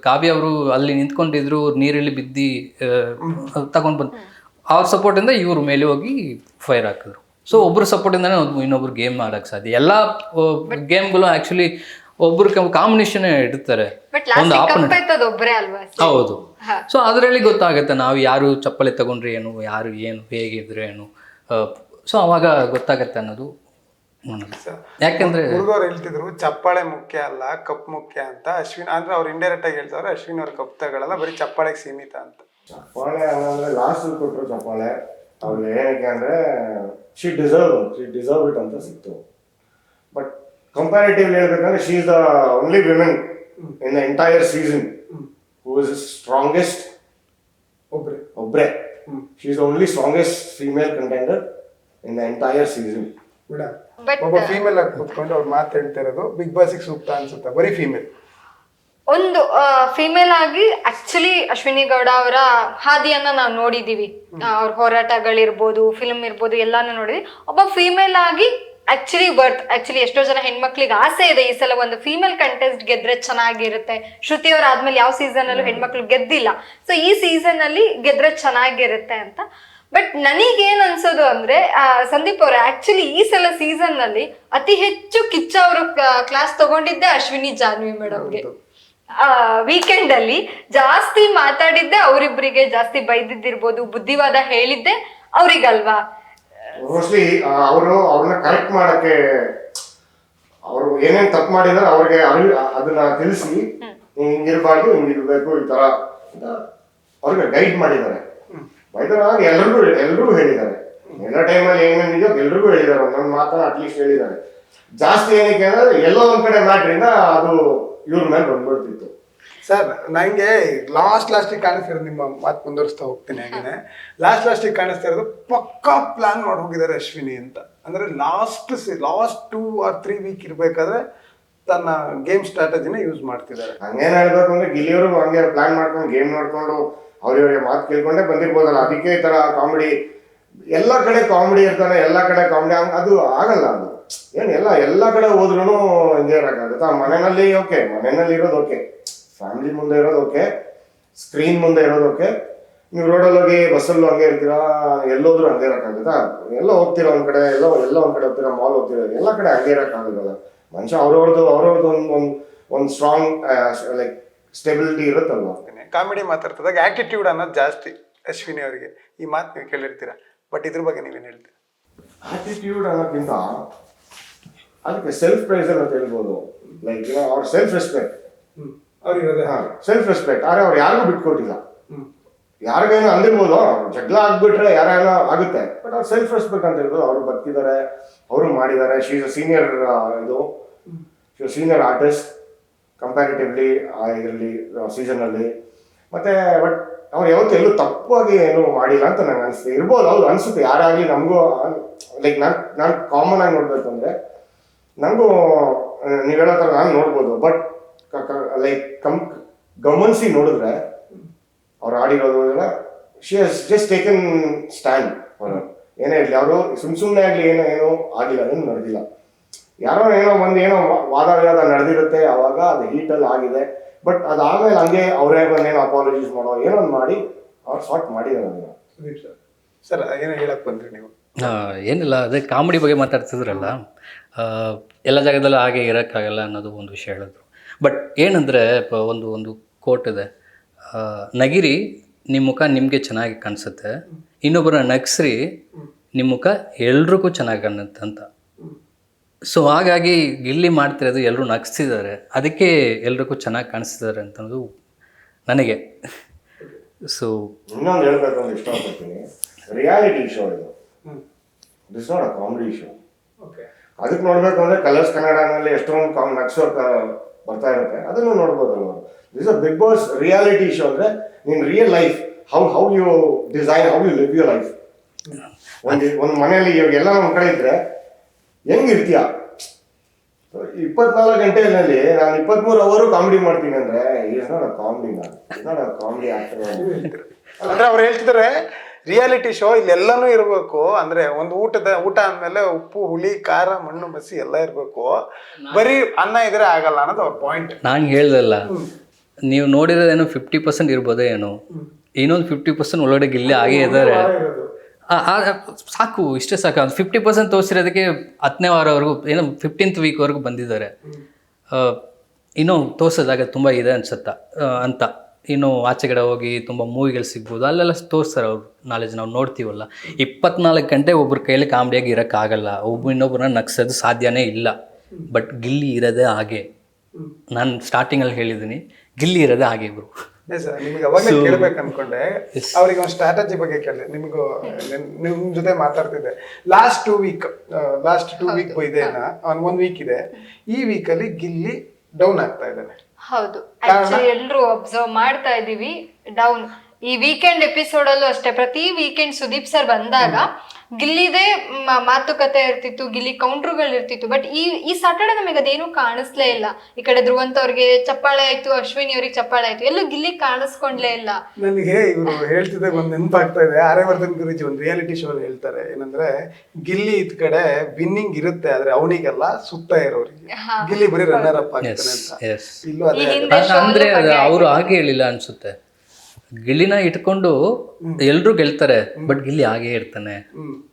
ಕಾವ್ಯ ಅವರು ಅಲ್ಲಿ ನಿಂತ್ಕೊಂಡಿದ್ರು, ನೀರಲ್ಲಿ ಬಿದ್ದು ತಗೊಂಡು ಬಂದು ಅವ್ರ ಸಪೋರ್ಟಿಂದ ಇವ್ರ ಮೇಲೆ ಹೋಗಿ ಫೈರ್ ಹಾಕಿದ್ರು. ಸೊ ಒಬ್ರು ಸಪೋರ್ಟಿಂದಾನೇ ಇನ್ನೊಬ್ರು ಗೇಮ್ ಆಡಕ್ಕೆ ಸಾಧ್ಯ. ಎಲ್ಲ ಗೇಮ್ಗಳು ಆ್ಯಕ್ಚುಲಿ ಒಬ್ರು ಕಾಂಬಿನೇಷನ್ ಇಡ್ತಾರೆ. ಬಟ್ ಲಾಸ್ಟ್ ಕಪ್ ಒಬ್ಬರೇ ಅಲ್ವಾ? ಹೌದು. ಸೊ ಅದರಲ್ಲಿ ಗೊತ್ತಾಗುತ್ತೆ ನಾವು ಯಾರು ಚಪ್ಪಲಿ ತಗೊಂಡ್ರೆ ಏನು, ಯಾರು ಏನು ಹೇಗಿದ್ರೆ ಏನು. ಸೊ ಅವಾಗ ಗೊತ್ತಾಗತ್ತೆ ಅನ್ನೋದು. ಯಾಕಂದ್ರೆ ಹುಡುಗರು ಹೇಳ್ತಿದ್ರು ಚಪ್ಪಾಳೆ ಮುಖ್ಯ ಅಲ್ಲ ಕಪ್ ಮುಖ್ಯ ಅಂತ. ಅಶ್ವಿನ್ ಅಂದ್ರೆ ಅವ್ರು ಇಂಡೈರೆಕ್ಟ್ ಆಗಿ ಹೇಳ್ತಾರೆ ಅಶ್ವಿನ್ ಅವ್ರ ಕಪ್ ತಗೊಳ್ಳಲ್ಲ, ಬರೀ ಚಪ್ಪಾಳೆಗೆ ಸೀಮಿತ ಅಂತ. ಚಪ್ಪಾಳೆ ಅಂದ್ರೆ ಲಾಸ್ಟ್ ಕೊಟ್ಟರು ಚಪ್ಪಾಳೆ ಅವ್ರಿಗೆ. ಏನಕ್ಕೆ ಅಂದ್ರೆ ಶಿ ಡಿಸರ್ವ್ ಇಟ್ ಅಂತ ಸಿಕ್ತು. ಬಟ್ ಕಂಪ್ಯಾರಿಟಿವ್ಲಿ ಹೇಳ್ಬೇಕಂದ್ರೆ she is the only women in the entire season who is strongest. ಒಬ್ರೆ she is only strongest female contender in the entire season. ಒಬ್ಬ ಫೀಮೇಲ್ ಆಗಿ ಕೂತ್ಕೊಂಡು ಅವ್ರು ಮಾತು ಹೇಳ್ತಾ ಇರೋದು ಬಿಗ್ ಬಾಸ್ಗೆ ಸೂಕ್ತ ಅನ್ಸುತ್ತೆ. ಬರೀ ಫೀಮೇಲ್ ಒಂದು ಫಿಮೇಲ್ ಆಗಿ ಆಕ್ಚುಲಿ ಅಶ್ವಿನಿ ಗೌಡ ಅವರ ಹಾದಿಯನ್ನ ನಾವು ನೋಡಿದೀವಿ. ಅವ್ರ ಹೋರಾಟಗಳಿರ್ಬೋದು, ಫಿಲ್ಮ್ ಇರ್ಬೋದು, ಎಲ್ಲಾನು ನೋಡಿದ್ವಿ. ಒಬ್ಬ ಫಿಮೇಲ್ ಆಗಿ ಆಕ್ಚುಲಿ ಎಷ್ಟೋ ಜನ ಹೆಣ್ಮಕ್ಳಿಗೆ ಆಸೆ ಇದೆ ಈ ಸಲ ಒಂದು ಫೀಮೇಲ್ ಕಂಟೆಸ್ಟ್ ಗೆದ್ರೆ ಚೆನ್ನಾಗಿರುತ್ತೆ. ಶ್ರುತಿ ಅವ್ರ ಆದ್ಮೇಲೆ ಯಾವ ಸೀಸನ್ ಅಲ್ಲೂ ಹೆಣ್ಮಕ್ಳು ಗೆದ್ದಿಲ್ಲ. ಸೊ ಈ ಸೀಸನ್ ಅಲ್ಲಿ ಗೆದ್ರೆ ಚೆನ್ನಾಗಿರುತ್ತೆ ಅಂತ. ಬಟ್ ನನಗೇನ್ ಅನ್ಸೋದು ಅಂದ್ರೆ ಸಂದೀಪ್ ಅವ್ರೆ, ಆಕ್ಚುಲಿ ಈ ಸಲ ಸೀಸನ್ ನಲ್ಲಿ ಅತಿ ಹೆಚ್ಚು ಕಿಚ್ಚ ಅವರು ಕ್ಲಾಸ್ ತಗೊಂಡಿದ್ದೆ ಅಶ್ವಿನಿ ಜಾನ್ವಿ ಮೇಡಮ್ಗೆ. ವೀಕೆಂಡ್ ಅಲ್ಲಿ ಜಾಸ್ತಿ ಮಾತಾಡಿದ್ದೆ ಅವರಿಬ್ಬರಿಗೆ, ಜಾಸ್ತಿ ಬೈದಿದ್ದಿರ್ಬೋದು, ಬುದ್ಧಿವಾದ ಹೇಳಿದ್ದೆ ಅವ್ರಿಗಲ್ವಾ? ಮೋಸ್ಟ್ಲಿ ಅವ್ರನ್ನ ಕರೆಕ್ಟ್ ಮಾಡಕ್ಕೆ ಅವ್ರು ಏನೇನ್ ತಪ್ಪು ಮಾಡಿದಾರೆ ಅವ್ರಿಗೆ ಅದನ್ನ ತಿಳಿಸಿ ಹಿಂಗಿರ್ಬಾರ್ದು, ಹಿಂಗಿರ್ಬೇಕು, ಈ ತರ ಅವ್ರಿಗೆ ಗೈಡ್ ಮಾಡಿದ್ದಾರೆ. ಬೈದಾಗ ಎಲ್ರಿಗೂ ಹೇಳಿದ್ದಾರೆ. ಎಲ್ಲ ಟೈಮಲ್ಲಿ ಏನೇನಿದೆಯೋ ಎಲ್ರಿಗೂ ಹೇಳಿದ್ದಾರೆ. ಒಂದೊಂದು ಮಾತನ್ನ ಅಟ್ಲೀಸ್ಟ್ ಹೇಳಿದ್ದಾರೆ. ಜಾಸ್ತಿ ಏನಕ್ಕೆ ಅಂದ್ರೆ ಎಲ್ಲೋ ಒಂದ್ ಕಡೆ ಮ್ಯಾಟ್ರಿಂದ ಅದು ಇವ್ರ ಮೇಲೆ ಬಂದ್ಬಿಡ್ತಿತ್ತು. ಸರ್ ನಂಗೆ ಲಾಸ್ಟಿಗೆ ಕಾಣಿಸ್ತಿರೋದು, ನಿಮ್ಮ ಮಾತು ಮುಂದುವರಿಸ್ತಾ ಹೋಗ್ತೀನಿ ಹಾಗೇನೆ, ಲಾಸ್ಟಿಗೆ ಕಾಣಿಸ್ತಾ ಇರೋದು ಪಕ್ಕಾ ಪ್ಲಾನ್ ಮಾಡಿ ಹೋಗಿದ್ದಾರೆ ಅಶ್ವಿನಿ ಅಂತ. ಅಂದ್ರೆ ಲಾಸ್ಟ್ 2 or 3 ವೀಕ್ ಇರ್ಬೇಕಾದ್ರೆ ತನ್ನ ಗೇಮ್ ಸ್ಟ್ರಾಟಜಿನ ಯೂಸ್ ಮಾಡ್ತಿದ್ದಾರೆ. ಹಂಗೇನ್ ಹೇಳ್ಬೇಕು ಅಂದ್ರೆ ಗಿಲ್ಲಿಯವರು ಹಂಗೆ ಪ್ಲಾನ್ ಮಾಡ್ಕೊಂಡು ಗೇಮ್ ನೋಡ್ಕೊಂಡು ಅವ್ರಿಗೆ ಮಾತು ಕೇಳ್ಕೊಂಡೇ ಬಂದಿರ್ಬೋದಲ್ಲ. ಅದಕ್ಕೆ ಈ ತರ ಕಾಮಿಡಿ ಎಲ್ಲ ಕಡೆ ಕಾಮಿಡಿ ಇರ್ತಾನೆ, ಎಲ್ಲ ಕಡೆ ಕಾಮಿಡಿ ಅದು ಆಗಲ್ಲ. ಅದು ಏನ್ ಎಲ್ಲ ಕಡೆ ಹೋದ್ರೂ ಎಂಜಾಯ್ ಇರೋಕ್ಕಾಗುತ್ತೆ. ಮನೆಯಲ್ಲಿ ಓಕೆ, ಮನೆಯಲ್ಲಿ ಇರೋದು ಓಕೆ, ಫ್ಯಾಮಿಲಿ ಮುಂದೆ ಇರೋದು ಓಕೆ, ಸ್ಕ್ರೀನ್ ಮುಂದೆ ಇರೋದು ಓಕೆ. ನೀವು ರೋಡಲ್ಲಿ ಹೋಗಿ ಬಸ್ಸಲ್ಲೂ ಹಂಗೆ ಇರ್ತೀರಾ, ಎಲ್ಲೋದ್ರೂ ಹಂಗೆ ಇರೋಕ್ಕಾಗುತ್ತಾ? ಎಲ್ಲೋ ಹೋಗ್ತೀರಾ ಒಂದ್ ಕಡೆ, ಎಲ್ಲೋ ಒಂದ್ ಕಡೆ ಹೋಗ್ತೀರಾ, ಮಾಲ್ ಹೋಗ್ತೀರಾ, ಎಲ್ಲ ಕಡೆ ಹಂಗೆ ಇರೋಕ್ಕಾಗಲ್ಲ. ಮನುಷ್ಯ ಅವ್ರವ್ರದ್ದು ಒಂದು ಸ್ಟ್ರಾಂಗ್ ಲೈಕ್ ಸ್ಟೆಬಿಲಿಟಿ ಇರುತ್ತಲ್ವ. ಕಾಮಿಡಿ ಮಾತಾಡ್ತಿದಾಗ ಆಟಿಟ್ಯೂಡ್ ಅನ್ನೋದು ಜಾಸ್ತಿ ಅಶ್ವಿನಿ ಅವರಿಗೆ. ಈ ಮಾತು ನೀವು ಕೇಳಿರ್ತೀರಾ, ಬಟ್ ಇದ್ರ ಬಗ್ಗೆ ನೀವೇನು ಹೇಳ್ತೀರಾ? ಆಟಿಟ್ಯೂಡ್ ಅನ್ನೋಕ್ಕಿಂತ ಅದಕ್ಕೆ ಸೆಲ್ಫ್ ಪ್ರೈಸರ್ ಅಂತ ಹೇಳ್ಬೋದು. ಲೈಕ್ ಅವ್ರ ಸೆಲ್ಫ್ ರೆಸ್ಪೆಕ್ಟ್, ಸೆಲ್ಫ್ ರೆಸ್ಪೆಕ್ಟ್. ಆದ್ರೆ ಅವ್ರು ಯಾರಿಗೂ ಬಿಟ್ಕೊಟ್ಟಿಲ್ಲ. ಯಾರಿಗೇನೋ ಅಂದಿರ್ಬೋದು, ಜಗಳ ಆಗ್ಬಿಟ್ರೆ ಯಾರೇನೋ ಆಗುತ್ತೆ, ಬಟ್ ಅವ್ರು ಸೆಲ್ಫ್ ರೆಸ್ಪೆಕ್ಟ್ ಅಂತ ಹೇಳ್ಬೋದು. ಅವರು ಬದುಕಿದ್ದಾರೆ, ಅವರು ಮಾಡಿದ್ದಾರೆ. She is a senior artist comparatively ಇದರಲ್ಲಿ ಸೀಸನಲ್ಲಿ. ಮತ್ತೆ ಬಟ್ ಅವ್ರು ಯಾವತ್ತೂ ಎಲ್ಲೂ ತಪ್ಪಾಗಿ ಏನು ಮಾಡಿಲ್ಲ ಅಂತ ನಂಗೆ ಅನಿಸುತ್ತೆ. ಇರ್ಬೋದು, ಹೌದು ಅನಿಸುತ್ತೆ. ಯಾರಾಗಲಿ ನಮಗೂ ಲೈಕ್ ನಾನು ಕಾಮನ್ ಆಗಿ ನೋಡ್ಬೇಕು ಅಂದರೆ ನನಗೂ ನೀವು ಹೇಳೋ ಥರ ನಾನು ನೋಡ್ಬೋದು. ಬಟ್ ಲೈಕ್ ಗಮನಿಸಿ ನೋಡಿದ್ರೆ ಅವ್ರು ಆಡಿರೋದು ಎಲ್ಲ she has just taken stand. ಅವರು ಏನೇ ಇರಲಿ, ಅವರು ಸುಮ್ಮನೆ ಆಗಲಿ ಏನೋ ಆಗಿಲ್ಲ, ಏನು ನಡೆದಿಲ್ಲ. ಯಾರೋ ಏನೋ ವಾದ ವಿವಾದ ನಡೆದಿರುತ್ತೆ, ಅವಾಗ ಅದು ಹೀಟಲ್ಲಿ ಆಗಿದೆ. ಬಟ್ ಅದಾದ್ಮೇಲೆ ಹಂಗೆ ಅವರೇ ಬಂದೇನೋ ಅಪಾಲಜೀಸ್ ಮಾಡೋ ಏನೋ ಮಾಡಿ ಅವ್ರು ಸಾರ್ಟ್ ಮಾಡಿದ್ದಾರೆ ಅದನ್ನ. ಸರ್ ಏನೋ ಹೇಳಕ್ ಬಂದ್ರಿ ನೀವು? ಏನಿಲ್ಲ, ಅದೇ ಕಾಮಿಡಿ ಬಗ್ಗೆ ಮಾತಾಡ್ತಿದ್ರಲ್ಲ, ಎಲ್ಲ ಜಾಗದಲ್ಲೂ ಹಾಗೆ ಇರೋಕ್ಕಾಗಲ್ಲ ಅನ್ನೋದು ಒಂದು ವಿಷಯ ಹೇಳಿದ್ರು. ಬಟ್ ಏನಂದರೆ ಒಂದು ಒಂದು ಕೋಟ್ ಇದೆ, ನಗಿರಿ ನಿಮ್ಮ ಮುಖ ನಿಮಗೆ ಚೆನ್ನಾಗಿ ಕಾಣಿಸುತ್ತೆ, ಇನ್ನೊಬ್ಬರ ನಗಿಸ್ರಿ ನಿಮ್ಮ ಮುಖ ಎಲ್ರಿಗೂ ಚೆನ್ನಾಗಿ ಕಾಣುತ್ತೆ ಅಂತ. ಸೊ ಹಾಗಾಗಿ ಗಿಲ್ಲಿ ಮಾಡ್ತಿರೋದು ಎಲ್ಲರೂ ನಗಿಸ್ತಿದ್ದಾರೆ, ಅದಕ್ಕೆ ಎಲ್ರಿಗೂ ಚೆನ್ನಾಗಿ ಕಾಣಿಸ್ತಿದ್ದಾರೆ ಅಂತಂದು ನನಗೆ. ಸೊ ಇನ್ನೊಂದು ಹೇಳ್ಬೇಕು ಅಂತ ಇಷ್ಟಪಡ್ತೀನಿ, ರಿಯಾಲಿಟಿ ಶೋ ಇದು, this not a comedy show. ಅದಕ್ಕೆ ನೋಡ್ಬೇಕು ಅಂದ್ರೆ ಕಲರ್ಸ್ ಕನ್ನಡನಲ್ಲಿ ಎಷ್ಟೊಂದು ನಗ್ಸೋ ಬರ್ತಾ ಇರುತ್ತೆ, ಅದನ್ನು ನೋಡ್ಬೋದು ನಾವು. This a Bigg Boss reality show ಅಂದ್ರೆ ನಿನ್ real life, how you design, how you live your life. ಒಂದು ಮನೆಯಲ್ಲಿ ಇವಾಗ ಎಲ್ಲ ನಮ್ಮ ಕಡೆ ಇದ್ರೆ ಹೆಂಗಿರ್ತೀಯ? 24 ಗಂಟೆಯಲ್ಲಿ ನಾನು 23 ಅವರು ಕಾಮಿಡಿ ಮಾಡ್ತೀನಿ ಅಂದ್ರೆ is not a comedy, not a comedy actor. ಅಂದ್ರೆ ಅವ್ರು ಹೇಳ್ತಿದ್ದಾರೆ ರಿಯಾಲಿಟಿ ಶೋ ಇಲ್ಲಿ ಎಲ್ಲಾನು ಇರ್ಬೇಕು, ಅಂದ್ರೆ ಒಂದು ಊಟ ಅಂದ್ಮೇಲೆ ಉಪ್ಪು ಹುಳಿ ಖಾರ ಮಣ್ಣು ಮಸಿ ಎಲ್ಲ ಇರ್ಬೇಕು, ಬರೀ ಅನ್ನ ಇದ್ರೆ ಆಗಲ್ಲ ಅನ್ನೋದು ಅವ್ರ ಪಾಯಿಂಟ್. ನಾನು ಹೇಳ್ದಲ್ಲ, ನೀವು ನೋಡಿರೋದೇನೋ 50% ಇರ್ಬೋದೇ ಏನೋ, ಇನ್ನೊಂದು 50% ಒಳಗಡೆ ಗಿಲ್ಲಿ ಆಗೇ ಇದ್ದಾರೆ. ಸಾಕು, ಇಷ್ಟೇ ಸಾಕು. 50% ತೋರಿಸಿರೋದಕ್ಕೆ 10ನೇ ವಾರವರೆಗೂ ಏನೋ 15th ವೀಕ್ವರೆಗೂ ಬಂದಿದ್ದಾರೆ. ಇನ್ನೂ ತೋರಿಸೋದಾಗ ತುಂಬ ಇದೆ ಅನ್ಸುತ್ತಾ ಅಂತ. ಇನ್ನು ಆಚೆಗಡೆ ಹೋಗಿ ತುಂಬ ಮೂವಿಗಳು ಸಿಗ್ಬೋದು, ಅಲ್ಲೆಲ್ಲ ತೋರಿಸ್ತಾರೆ ಅವ್ರು ನಾಲೆಜ್, ನಾವು ನೋಡ್ತೀವಲ್ಲ. 24 ಗಂಟೆ ಒಬ್ಬರ ಕೈಯಲ್ಲಿ ಕಾಮಿಡಿಯಾಗಿ ಇರೋಕ್ಕಾಗಲ್ಲ, ಇನ್ನೊಬ್ಬರನ್ನ ನಗ್ಸೋದು ಸಾಧ್ಯನೇ ಇಲ್ಲ. ಬಟ್ ಗಿಲ್ಲಿ ಇರೋದೇ ಹಾಗೆ. ನಾನು ಸ್ಟಾರ್ಟಿಂಗಲ್ಲಿ ಹೇಳಿದ್ದೀನಿ, ಗಿಲ್ಲಿ ಇರೋದೇ ಹಾಗೆ ಇಬ್ರು. ನಿಮ್ಗೆ ಅವಾಗಲೇ ಕೇಳ್ಬೇಕು ಅನ್ಕೊಂಡೆ, ಅವ್ರಿಗೆ ಒಂದು ಸ್ಟ್ರಾಟಜಿ ಬಗ್ಗೆ ಕೇಳಿದೆ. ನಿಮ್ ಜೊತೆ ಮಾತಾಡ್ತಿದ್ದೆ ಲಾಸ್ಟ್ 2 ವೀಕ್ ಇದೆ, ಒಂದ್ ವೀಕ್ ಇದೆ. ಈ ವೀಕಲ್ಲಿ ಗಿಲ್ಲಿ ಡೌನ್ ಆಗ್ತಾ ಇದ್ದಾನೆ. ಹೌದು, ಆಕ್ಚುಲಿ ಎಲ್ಲರೂ ಅಬ್ಸರ್ವ್ ಮಾಡ್ತಾ ಇದೀವಿ ಡೌನ್. ಈ ವೀಕೆಂಡ್ ಎಪಿಸೋಡ್ ಅಲ್ಲೂ ಅಷ್ಟೇ, ಪ್ರತಿ ವೀಕೆಂಡ್ ಸುದೀಪ್ ಸರ್ ಬಂದಾಗ ಗಿಲ್ಲಿದೇ ಮಾತುಕತೆ ಇರ್ತಿತ್ತು, ಗಿಲ್ಲಿ ಕೌಂಟ್ರುಗಳು ಇರ್ತಿತ್ತು. ಬಟ್ ಈ ಸಾಟರ್ಡೆ ನಮಗೆ ಅದೇನು ಕಾಣಿಸ್ಲೇ ಇಲ್ಲ. ಈ ಕಡೆ ಧ್ರುವಂತ್ ಅವ್ರಿಗೆ ಚಪ್ಪಾಳೆ ಆಯ್ತು, ಅಶ್ವಿನಿ ಅವ್ರಿಗೆ ಚಪ್ಪಾಳೆ ಆಯ್ತು, ಎಲ್ಲೂ ಗಿಲ್ಲಿ ಕಾಣಿಸ್ಕೊಂಡ್ಲೇ ಇಲ್ಲ. ನನಗೆ ಇವರು ಹೇಳ್ತಿದ್ದಾಗ ಒಂದ್ ನೆನಪಾಗ್ತಾ ಇದೆ, ಆರ್ಯವರ್ಧನ್ ಗುರೂಜಿ ಒಂದು ರಿಯಾಲಿಟಿ ಶೋ ಹೇಳ್ತಾರೆ, ಏನಂದ್ರೆ ಗಿಲ್ಲಿ ಇದ್ ಕಡೆ ವಿನ್ನಿಂಗ್ ಇರುತ್ತೆ, ಆದ್ರೆ ಅವನಿಗೆಲ್ಲ ಸುತ್ತ ಇರೋರಿಗೆ ಗಿಲ್ಲಿ ಬರೀ ರನ್ನರ್ ಅಪ್ ಆಗ್ತಾನೆ ಅಂತ. ಇಲ್ಲೂ ಅದೇ ಅಂದ್ರೆ ಅವರು ಹಾಗೆ ಹೇಳಿಲ್ಲ ಅನ್ಸುತ್ತೆ. ಗಿಲ್ಲಿನ ಇಟ್ಕೊಂಡು ಎಲ್ರು ಗೆಲ್ತಾರೆ, ಬಟ್ ಗಿಲ್ಲಿ ಹಾಗೆ ಇರ್ತಾನೆ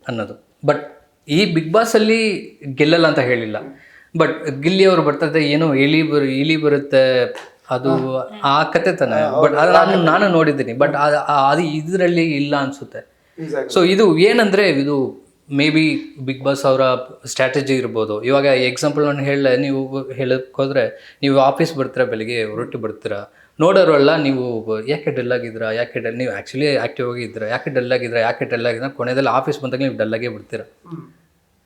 ಅನ್ನೋದು. ಬಟ್ ಈ ಬಿಗ್ ಬಾಸ್ ಅಲ್ಲಿ ಗೆಲ್ಲಲ್ಲ ಅಂತ ಹೇಳಿಲ್ಲ. ಬಟ್ ಗಿಲ್ಲಿ ಅವರು ಬರ್ತದೆ, ಏನೋ ಇಲಿ ಬರುತ್ತೆ, ಅದು ಆ ಕತೆ ತಾನೆ. ಬಟ್ ನಾನು ನೋಡಿದ್ದೀನಿ, ಬಟ್ ಅದು ಇದರಲ್ಲಿ ಇಲ್ಲ ಅನ್ಸುತ್ತೆ. ಸೊ ಇದು ಏನಂದ್ರೆ, ಇದು ಮೇ ಬಿ ಬಿಗ್ ಬಾಸ್ ಅವರ ಸ್ಟ್ರಾಟಜಿ ಇರ್ಬೋದು. ಇವಾಗ ಎಕ್ಸಾಂಪಲ್ ನಾನು ನೀವು ಹೇಳಕ್ಕೆ ಹೋದ್ರೆ, ನೀವು ಆಫೀಸ್ ಬರ್ತೀರಾ, ಬೆಳಿಗ್ಗೆ ರೊಟ್ಟಿ ಬರ್ತೀರಾ, ನೋಡೋರಲ್ಲ ನೀವು ಯಾಕೆ ಡಲ್ ಆಗಿದ್ದೀರಾ, ನೀವು ಆ್ಯಕ್ಚುಲಿ ಆ್ಯಕ್ಟಿವ್ ಆಗಿ ಇದ್ದೀರಾ, ಯಾಕೆ ಡಲ್ ಆಗಿದ್ದೀರಾ, ಕೊನೆಯಲ್ಲಿ ಆಫೀಸ್ ಬಂದಾಗ ನೀವು ಡಲ್ಲಾಗೇ ಬಿಡ್ತೀರಾ.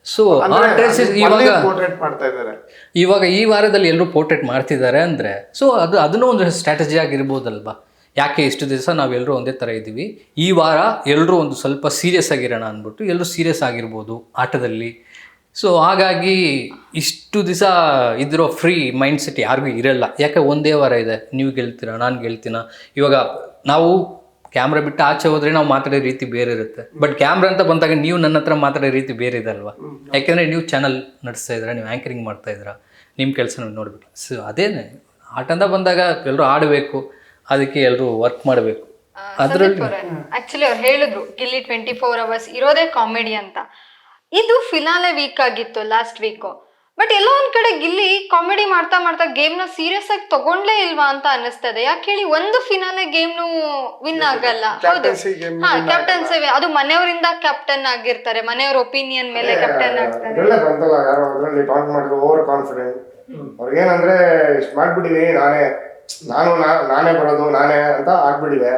ಸೊ ಆ ಡ್ರೆಸ್ ಇವಾಗ ಈ ವಾರದಲ್ಲಿ ಎಲ್ಲರೂ ಪೋರ್ಟ್ರೇಟ್ ಮಾಡ್ತಿದ್ದಾರೆ ಅಂದರೆ, ಸೊ ಅದನ್ನೂ ಒಂದು ಸ್ಟ್ರಾಟಜಿ ಆಗಿರ್ಬೋದಲ್ವಾ. ಯಾಕೆ ಇಷ್ಟು ದಿವಸ ನಾವೆಲ್ಲರೂ ಒಂದೇ ಥರ ಇದ್ದೀವಿ, ಈ ವಾರ ಎಲ್ಲರೂ ಒಂದು ಸ್ವಲ್ಪ ಸೀರಿಯಸ್ ಆಗಿರೋಣ ಅಂದ್ಬಿಟ್ಟು ಎಲ್ಲರೂ ಸೀರಿಯಸ್ ಆಗಿರ್ಬೋದು ಆಟದಲ್ಲಿ. ಸೊ ಹಾಗಾಗಿ ಇಷ್ಟು ದಿವಸ ಇದ್ರೋ ಫ್ರೀ ಮೈಂಡ್ ಸೆಟ್ ಯಾರಿಗೂ ಇರಲ್ಲ. ಯಾಕೆ ಒಂದೇ ವಾರ ಇದೆ, ನೀವು ಗೆಲ್ತೀರಾ, ನಾನು ಗೆಲ್ತೀನ. ಇವಾಗ ನಾವು ಕ್ಯಾಮ್ರಾ ಬಿಟ್ಟು ಆಚೆ ಹೋದ್ರೆ ನಾವು ಮಾತಾಡೋ ರೀತಿ ಬೇರೆ ಇರುತ್ತೆ, ಬಟ್ ಕ್ಯಾಮ್ರಾ ಅಂತ ಬಂದಾಗ ನೀವು ನನ್ನ ಹತ್ರ ಮಾತಾಡೋ ರೀತಿ ಬೇರೆ ಇದೆ ಅಲ್ವಾ. ಯಾಕೆಂದರೆ ನೀವು ಚಾನಲ್ ನಡೆಸ್ತಾ ಇದ್ದೀರಾ, ನೀವು ಆ್ಯಂಕರಿಂಗ್ ಮಾಡ್ತಾ ಇದ್ದೀರಾ, ನಿಮ್ಮ ಕೆಲಸ ನೀವು ನೋಡ್ಬಿಟ್ಟು. ಸೊ ಅದೇನೆ ಆಟ ಅಂತ ಬಂದಾಗ ಎಲ್ಲರೂ ಆಡಬೇಕು, ಅದಕ್ಕೆ ಎಲ್ಲರೂ ವರ್ಕ್ ಮಾಡಬೇಕು. ಅದರಲ್ಲಿ ಆಕ್ಚುಲಿ ಅವ್ರು ಹೇಳಿದ್ರು ಗಿಲ್ಲಿ 24 hours ಇರೋದೇ ಕಾಮಿಡಿ ಅಂತ. ಇದು ಫಿನಾಲೆ ವೀಕ್ ಆಗಿತ್ತು, ಲಾಸ್ಟ್ ವೀಕ್. ಬಟ್ ಎಲ್ಲೋ ಒಂದ್ ಕಡೆ ಗಿಲ್ಲಿ ಕಾಮಿಡಿ ಮಾಡ್ತಾ ಮಾಡ್ತಾ ಗೇಮ್ ನ ಸೀರಿಯಸ್ ಆಗಿ ತಗೊಂಡ್ಲೇ ಇಲ್ವಾ ಅಂತ ಅನಿಸ್ತದೆ. ಯಾಕೆ ಹೇಳಿ, ಒಂದು ಫಿನಾಲೆ ಗೇಮ್ ವಿನ್ ಆಗಲ್ಲ. ಹೌದು, ಕ್ಯಾಪ್ಟನ್ಸಿ ಅದು ಮನೆಯವರಿಂದ ಕ್ಯಾಪ್ಟನ್ ಆಗಿರ್ತಾರೆ, ಮನೆಯವ್ರ ಒಪಿನಿಯನ್ ಮೇಲೆ ಕ್ಯಾಪ್ಟನ್ ಆಗ್ತಾರೆ. ಓವರ್ ಕಾನ್ಫಿಡೆಂಟ್ ಅವ್ರಿಗೇನಂದ್ರೆ ಇಷ್ಟು ಮಾಡ್ಬಿಟ್ಟಿದೀನಿ, ನಾನೇ ಬರೋದು ನಾನೇ ಅಂತ ಆಗ್ಬಿಟ್ಟಿದೆ.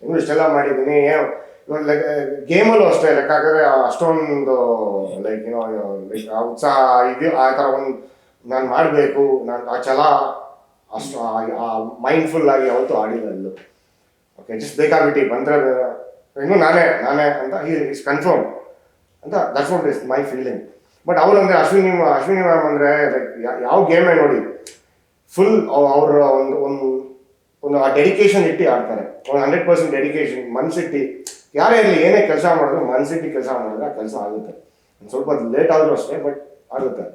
ಇನ್ನು ಇಷ್ಟೆಲ್ಲ ಮಾಡಿದ್ದೀನಿ. ಲೈಕ್ ಗೇಮಲ್ಲೂ ಅಷ್ಟೇ ಲೆಕ್ಕ ಹಾಕಿದ್ರೆ ಅಷ್ಟೊಂದು ಲೈಕ್ ಏನೋ ಲೈಕ್ ಉತ್ಸಾಹ ಇದು ಆ ಥರ ಒಂದು ನಾನು ಮಾಡಬೇಕು, ನಾನು ಆ ಛಲ ಅಷ್ಟು ಮೈಂಡ್ಫುಲ್ ಆಗಿ ಯಾವತ್ತೂ ಆಡಿಲ್ಲ ಎಲ್ಲೂ. ಓಕೆ, ಜಸ್ಟ್ ಬೇಕಾಗ್ಬಿಟ್ಟು ಬಂದರೆ ಇನ್ನೂ ನಾನೇ ಅಂತ ಇಸ್ ಕನ್ಫರ್ಮ್ ಅಂತ, that's what is my feeling. But ಅವ್ರು ಅಂದರೆ ಅಶ್ವಿನಿ ಮ್ಯಾಮ್ ಅಂದರೆ ಲೈಕ್ ಯಾವ ಗೇಮೇ ನೋಡಿ ಫುಲ್ ಅವರ ಒಂದು ಆ ಡೆಡಿಕೇಶನ್ ಇಟ್ಟು ಆಡ್ತಾರೆ. ಒಂದು 100% ಡೆಡಿಕೇಶನ್, ಮನ್ಸಿಟ್ಟು ಯಾರೇ ಇರಲಿ ಏನೇ ಕೆಲಸ ಮಾಡಿದ್ರು ಮನ್ಸಿಟ್ಟು ಕೆಲಸ ಮಾಡಿದ್ರೆ ಆ ಕೆಲಸ ಆಗುತ್ತೆ. ಒಂದು ಸ್ವಲ್ಪ ಲೇಟ್ ಆದರೂ ಅಷ್ಟೇ, ಬಟ್ ಆಗುತ್ತೆ.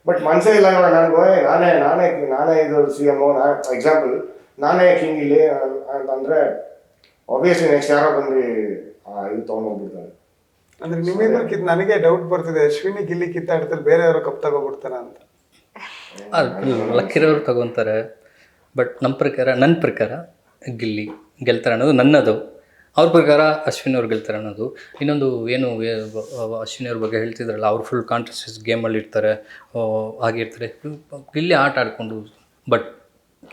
ಬಟ್ ಮನಸ್ಸೇ ಇಲ್ಲ, ಇವಾಗ ನಾನೇ ಇದು CM, ಎಕ್ಸಾಂಪಲ್ ನಾನೇ ಕಿಂಗ್ ಇಲ್ಲಿ ಅಂತಂದರೆ ಆಬ್ವಿಯಸ್ಲಿ ನೆಕ್ಸ್ಟ್ ಯಾರೋ ಬಂದು ಇದು ತೊಗೊಂಡೋಗ್ಬಿಡ್ತಾರೆ. ಅಂದ್ರೆ ನಿಮ್ಮಿಬ್ಬರು ನನಗೆ ಡೌಟ್ ಬರ್ತಿದೆ, ಅಶ್ವಿನಿ ಗಿಲ್ಲಿ ಕಿತ್ತಾಡ್ತಾರೆ ಬೇರೆಯವರು ಕಪ್ ತಗೋಬಿಡ್ತಾರ ಅಂತ. ಲಕ್ಕಿರೋರು ತಗೊತಾರೆ, ಬಟ್ ನನ್ನ ಪ್ರಕಾರ ಗಿಲ್ಲಿ ಗೆಲ್ತಾರೆ ಅನ್ನೋದು ನನ್ನದು. ಅವ್ರ ಪ್ರಕಾರ ಅಶ್ವಿನಿ ಅವ್ರು ಗೆಲ್ತಾರೆ ಅನ್ನೋದು. ಇನ್ನೊಂದು ಏನು ಅಶ್ವಿನಿ ಅವ್ರ ಬಗ್ಗೆ ಹೇಳ್ತಿದ್ರಲ್ಲ, ಅವ್ರು ಫುಲ್ ಕಾನ್ಸಂಟ್ರೇಷನ್ ಗೇಮಲ್ಲಿ ಇರ್ತಾರೆ, ಹಾಗೆ ಇರ್ತಾರೆ. ಗಿಲ್ಲಿ ಆಟ ಆಡಿಕೊಂಡು, ಬಟ್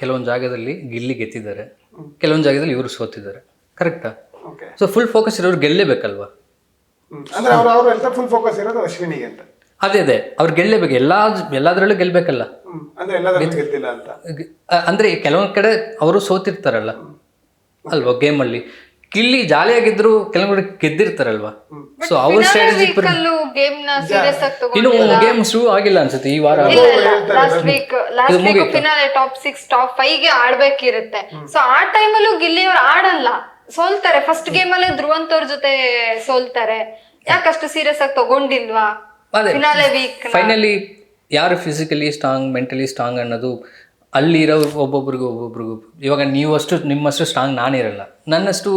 ಕೆಲವೊಂದು ಜಾಗದಲ್ಲಿ ಗಿಲ್ಲಿ ಗೆದ್ದಿದ್ದಾರೆ, ಕೆಲವೊಂದು ಜಾಗದಲ್ಲಿ ಇವರು ಸೋತಿದ್ದಾರೆ. ಕರೆಕ್ಟಾ? ಸೊ ಫುಲ್ ಫೋಕಸ್ ಇರೋರು ಗೆಲ್ಲೇಬೇಕಲ್ವಾ? ಅಂದ್ರೆ ಅವ್ರು ಎಂತ ಫುಲ್ ಫೋಕಸ್ ಇರೋದು ಅಶ್ವಿನಿಗೆ ಅಂತ. ಅದೇ ಅವ್ರು ಗೆಲ್ಲೇಬೇಕು, ಎಲ್ಲದರಲ್ಲೂ ಗೆಲ್ಬೇಕಲ್ಲ. ಅಂದ್ರೆ ಎಲ್ಲದರಲ್ಲೂ ಗೆದ್ದಿಲ್ಲ ಅಂತ ಅಂದ್ರೆ ಕೆಲವೊಂದ್ ಕಡೆ ಅವರು ಸೋತಿರ್ತಾರಲ್ಲ ಅಲ್ವಾ ಗೇಮಲ್ಲಿ. ಗಿಲ್ಲಿ ಜಾಲಿಯಾಗಿದ್ರು ಕೆಲವೊಂದು ಗೆದ್ದಿರ್ತಾರಲ್ವಾ. ಸೊ ಅವ್ರ ಸ್ಟ್ರಾಟಜಿ ಗೇಮ್ ನ ಸೀರಿಯಸ್ ಆಗಿ ಇನ್ನು ಗೇಮ್ ಶುರು ಆಗಿಲ್ಲ ಅನ್ಸುತ್ತೆ ಈ ವಾರ. Last week finale top 6 top 5 ಗೆ ಆಡ್ಬೇಕಿರುತ್ತೆ. ಸೊ ಆ ಟೈಮಲ್ಲೂ ಗಿಲ್ಲಿ ಅವ್ರು ಆಡಲ್ಲ, ಸೋಲ್ತಾರೆ. ಫಸ್ಟ್ ಗೇಮ್ ಅಲ್ಲೇ ಧ್ರುವಂತ್ ಅವ್ರ ಜೊತೆ ಸೋಲ್ತಾರೆ. ಯಾಕಷ್ಟು ಸೀರಿಯಸ್ ಆಗಿ ತಗೊಂಡಿಲ್ವಾ ಫಿನಾಲೆ ವೀಕ್? ಫೈನಲಿ ಯಾರು ಫಿಸಿಕಲಿ ಸ್ಟ್ರಾಂಗ್, ಮೆಂಟಲಿ ಸ್ಟ್ರಾಂಗ್ ಅನ್ನೋದು ಅಲ್ಲಿ ಇರೋ ಒಬ್ಬೊಬ್ರಿಗೂ. ಇವಾಗ ನಿಮ್ಮಷ್ಟು ಸ್ಟ್ರಾಂಗ್ ನಾನಿರಲ್ಲ, ನನ್ನಷ್ಟು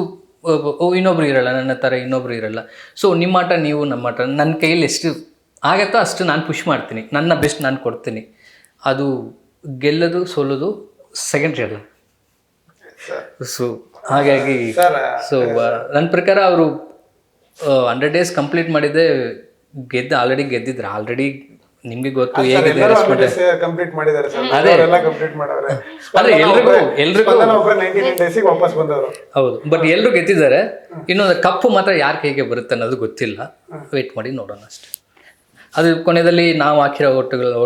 ಇನ್ನೊಬ್ರು ಇರಲ್ಲ, ನನ್ನ ಥರ ಇನ್ನೊಬ್ರು ಇರಲ್ಲ. ಸೊ ನಿಮ್ಮ ಆಟ ನೀವು, ನಮ್ಮ ಆಟ ನನ್ನ ಕೈಯಲ್ಲಿ ಎಷ್ಟು ಆಗತ್ತೋ ಅಷ್ಟು ನಾನು ಪುಷ್ ಮಾಡ್ತೀನಿ, ನನ್ನ ಬೆಸ್ಟ್ ನಾನು ಕೊಡ್ತೀನಿ. ಅದು ಗೆಲ್ಲೋದು ಸೋಲೋದು ಸೆಕೆಂಡ್ರಿ ಅಲ್ಲ. ಸೊ ಹಾಗಾಗಿ ನನ್ನ ಪ್ರಕಾರ ಅವರು 100 days ಕಂಪ್ಲೀಟ್ ಮಾಡಿದ್ದೆ ಆಲ್ರೆಡಿ ನಿಮ್ಗೆ ಗೊತ್ತು ಹೇಗಿದೆ ಕಂಪ್ಲೀಟ್ ಮಾಡಿದ್ದಾರೆ ಸರ್. ಅದೇ ಕಂಪ್ಲೀಟ್ ಮಾಡವ್ರೆ. ಆದ್ರೆ ಎಲ್ರಿಗೂ 99 days ವಾಪಸ್ ಬಂದವರು. ಹೌದು, ಬಟ್ ಎಲ್ರು ಗೆದ್ದಿದ್ದಾರೆ. ಇನ್ನೊಂದು ಕಪ್ಪು ಮಾತ್ರ ಯಾರ ಕೈಗೆ ಬರುತ್ತೆ ಅನ್ನೋದು ಗೊತ್ತಿಲ್ಲ, ವೇಟ್ ಮಾಡಿ ನೋಡೋಣ ಅಷ್ಟೇ. ಅದು ಕೊನೆಯಲ್ಲಿ ನಾವು ಹಾಕಿರೋ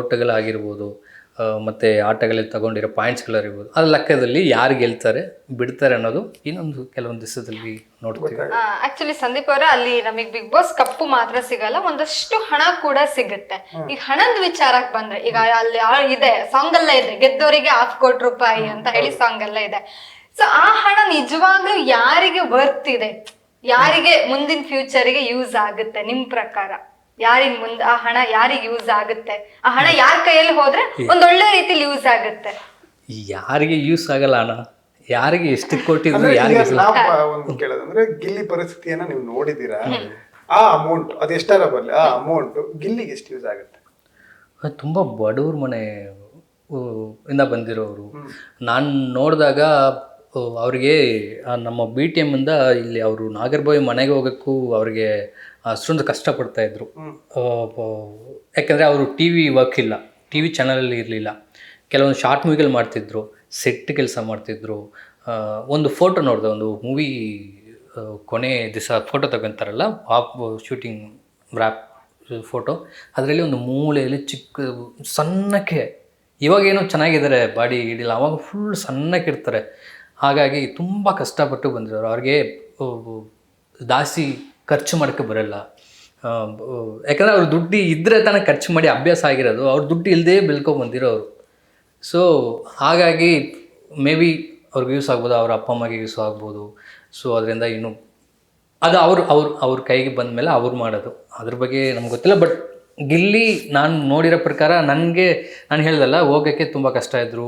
ಓಟಗಳಾಗಿರ್ಬೋದು, ಮತ್ತೆ ಆಟಗಳಲ್ಲಿ ತಗೊಂಡಿರೋ ಪಾಯಿಂಟ್ಸ್ಗಳಿರ್ಬೋದು, ಅದ್ರ ಲೆಕ್ಕದಲ್ಲಿ ಯಾರು ಗೆಲ್ತಾರೆ ಬಿಡ್ತಾರೆ ಅನ್ನೋದು ಇನ್ನೊಂದು ಕೆಲವೊಂದು ದಿವಸದಲ್ಲಿ ನೋಡ್ತೀವಿ. ಆಕ್ಚುಲಿ ಸಂದೀಪ್ ಅವರ ಅಲ್ಲಿ ನಮಗೆ ಬಿಗ್ ಬಾಸ್ ಕಪ್ಪು ಮಾತ್ರ ಸಿಗಲ್ಲ, ಒಂದಷ್ಟು ಹಣ ಕೂಡ ಸಿಗುತ್ತೆ. ಈಗ ಹಣದ ವಿಚಾರಕ್ಕೆ ಬಂದ್ರೆ, ಈಗ ಅಲ್ಲಿ ಇದೆ ಸಾಂಗ್ ಎಲ್ಲ ಇದೆ, ಗೆದ್ದವರಿಗೆ ₹1,000,000 ಅಂತ ಹೇಳಿ ಸಾಂಗ್ ಎಲ್ಲ ಇದೆ. ಸೊ ಆ ಹಣ ನಿಜವಾಗ್ಲೂ ಯಾರಿಗೆ ವರ್ತ್ ಇದೆ, ಯಾರಿಗೆ ಮುಂದಿನ ಫ್ಯೂಚರ್ಗೆ ಯೂಸ್ ಆಗುತ್ತೆ ನಿಮ್ ಪ್ರಕಾರ? ಯಾರಿಗ್ ಮುಂದೆ ಆ ಹಣ ಯಾರಿಗೆ ಯೂಸ್ ಆಗುತ್ತೆ? ಆ ಹಣ ಯಾರ ಕೈಯಲ್ಲಿ ಹೋದ್ರೆ ಒಂದೊಳ್ಳೆ ರೀತಿಲಿ ಯೂಸ್ ಆಗುತ್ತೆ? ಯಾರಿಗೆ ಯೂಸ್ ಆಗಲ್ಲ ಹಣ, ಯಾರಿಗೆ ಎಷ್ಟು ಕೊಟ್ಟಿದ್ರು ಯಾರಿಗೆ ಒಂದು ಕೇಳೋದಂದ್ರೆ, ಗಿಲ್ಲಿ ಪರಿಸ್ಥಿತಿಯನ್ನ ನೀವು ನೋಡಿದೀರಾ? ಆ ಅಮೌಂಟ್ ಅದು ಎಷ್ಟಾರ ಬರ್ಲಿ, ಆ ಅಮೌಂಟ್ ಗಿಲ್ಲಿಗೆ ಎಷ್ಟು ಯೂಸ್ ಆಗುತ್ತೆ? ತುಂಬ ಬಡವ್ರ ಮನೆ ಇಂದ ಬಂದಿರೋರು. ನಾನು ನೋಡಿದಾಗ ಅವ್ರಿಗೆ ನಮ್ಮ BTM ಇಂದ ಇಲ್ಲಿ ಅವರು ನಾಗರಬಾವಿ ಮನೆಗೆ ಹೋಗೋಕ್ಕೂ ಅವ್ರಿಗೆ ಅಷ್ಟೊಂದು ಕಷ್ಟಪಡ್ತಾಯಿದ್ರು. ಯಾಕಂದರೆ ಅವರು TV ವರ್ಕ್ ಇಲ್ಲ, TV ಚಾನಲಲ್ಲಿ ಇರಲಿಲ್ಲ. ಕೆಲವೊಂದು ಶಾರ್ಟ್ ಮೂವಿಗಳು ಮಾಡ್ತಿದ್ರು, ಸೆಟ್ ಕೆಲಸ ಮಾಡ್ತಿದ್ರು. ಒಂದು ಫೋಟೋ ನೋಡಿದೆ, ಒಂದು ಮೂವಿ ಕೊನೆ ದಿವಸ ಫೋಟೋ ತಗೊತಾರಲ್ಲ, ಆ ಶೂಟಿಂಗ್ ರ್ಯಾಪ್ ಫೋಟೋ, ಅದರಲ್ಲಿ ಒಂದು ಮೂಲೆಯಲ್ಲಿ ಚಿಕ್ಕ ಸಣ್ಣಕ್ಕೆ, ಇವಾಗೇನೋ ಚೆನ್ನಾಗಿದ್ದಾರೆ ಬಾಡಿ ಹಿಡಿಲ್ಲ, ಅವಾಗ ಫುಲ್ ಸಣ್ಣಕ್ಕಿರ್ತಾರೆ. ಹಾಗಾಗಿ ತುಂಬ ಕಷ್ಟಪಟ್ಟು ಬಂದಿರೋರು. ಅವ್ರಿಗೆ ಜಾಸ್ತಿ ಖರ್ಚು ಮಾಡೋಕ್ಕೆ ಬರೋಲ್ಲ. ಯಾಕಂದರೆ ಅವ್ರು ದುಡ್ಡು ಇದ್ದರೆ ತಾನೇ ಖರ್ಚು ಮಾಡಿ ಅಭ್ಯಾಸ ಆಗಿರೋದು, ಅವ್ರು ದುಡ್ಡು ಇಲ್ಲದೇ ಬೆಳ್ಕೊಂಬಂದಿರೋರು. ಸೊ ಹಾಗಾಗಿ ಮೇ ಬಿ ಅವ್ರಿಗೆ ಯೂಸ್ ಆಗ್ಬೋದು, ಅವ್ರ ಅಪ್ಪ ಅಮ್ಮಗೆ ಯೂಸ್ ಆಗ್ಬೋದು. ಸೊ ಅದರಿಂದ ಇನ್ನು ಅದು ಅವ್ರ ಕೈಗೆ ಬಂದ ಮೇಲೆ ಅವ್ರು ಮಾಡೋದು, ಅದ್ರ ಬಗ್ಗೆ ನಮ್ಗೆ ಗೊತ್ತಿಲ್ಲ. ಬಟ್ ಗಿಲ್ಲಿ ನಾನು ನೋಡಿರೋ ಪ್ರಕಾರ ನಾನು ಹೇಳ್ದಲ್ಲ, ಹೋಗೋಕ್ಕೆ ತುಂಬ ಕಷ್ಟ ಇದ್ದರು.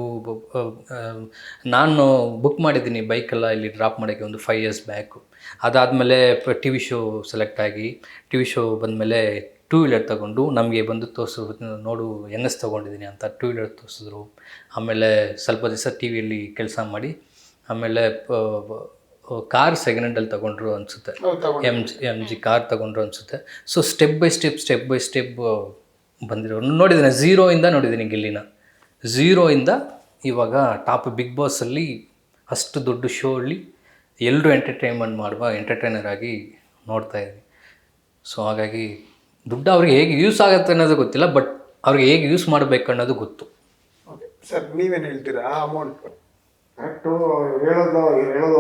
ನಾನು ಬುಕ್ ಮಾಡಿದ್ದೀನಿ ಬೈಕೆಲ್ಲ ಇಲ್ಲಿ ಡ್ರಾಪ್ ಮಾಡೋಕ್ಕೆ ಒಂದು 5 years ಬ್ಯಾಕು. ಅದಾದಮೇಲೆ TV ಶೋ ಸೆಲೆಕ್ಟ್ ಆಗಿ, TV ಶೋ ಬಂದಮೇಲೆ 2 wheeler ತೊಗೊಂಡು ನಮಗೆ ಬಂದು ನೋಡು NS ತೊಗೊಂಡಿದ್ದೀನಿ ಅಂತ 2 wheeler ತೋರಿಸಿದ್ರು. ಆಮೇಲೆ ಸ್ವಲ್ಪ ದಿವಸ TVಯಲ್ಲಿ ಕೆಲಸ ಮಾಡಿ, ಆಮೇಲೆ ಕಾರ್ ಸೆಕೆಂಡ್ ಹ್ಯಾಂಡಲ್ಲಿ ತೊಗೊಂಡ್ರು ಅನಿಸುತ್ತೆ, MG ಕಾರ್ ತೊಗೊಂಡ್ರು ಅನಿಸುತ್ತೆ. ಸೊ ಸ್ಟೆಪ್ ಬೈ ಸ್ಟೆಪ್ ಬಂದಿರೋ ನೋಡಿದ್ದೀನಿ. 0 ಇಂದ ನೋಡಿದ್ದೀನಿ ಗಿಲ್ಲಿನ, 0 ಇಂದ ಇವಾಗ ಟಾಪ್ ಬಿಗ್ ಬಾಸಲ್ಲಿ ಅಷ್ಟು ದೊಡ್ಡ ಶೋ ಅಲ್ಲಿ ಎಲ್ಲರೂ ಎಂಟರ್ಟೈನ್ಮೆಂಟ್ ಮಾಡುವ ಎಂಟರ್ಟೈನರ್ ಆಗಿ ನೋಡ್ತಾ ಇದ್ದೀನಿ. ಸೊ ಹಾಗಾಗಿ ದುಡ್ಡು ಅವ್ರಿಗೆ ಹೇಗೆ ಯೂಸ್ ಆಗುತ್ತೆ ಅನ್ನೋದು ಗೊತ್ತಿಲ್ಲ, ಬಟ್ ಅವ್ರಿಗೆ ಹೇಗೆ ಯೂಸ್ ಮಾಡಬೇಕು ಅನ್ನೋದು ಗೊತ್ತು. ಸರ್ ನೀವೇನು ಹೇಳ್ತೀರಾ ಆ ಅಮೌಂಟ್? ಕರೆಕ್ಟು, ಹೇಳೋದು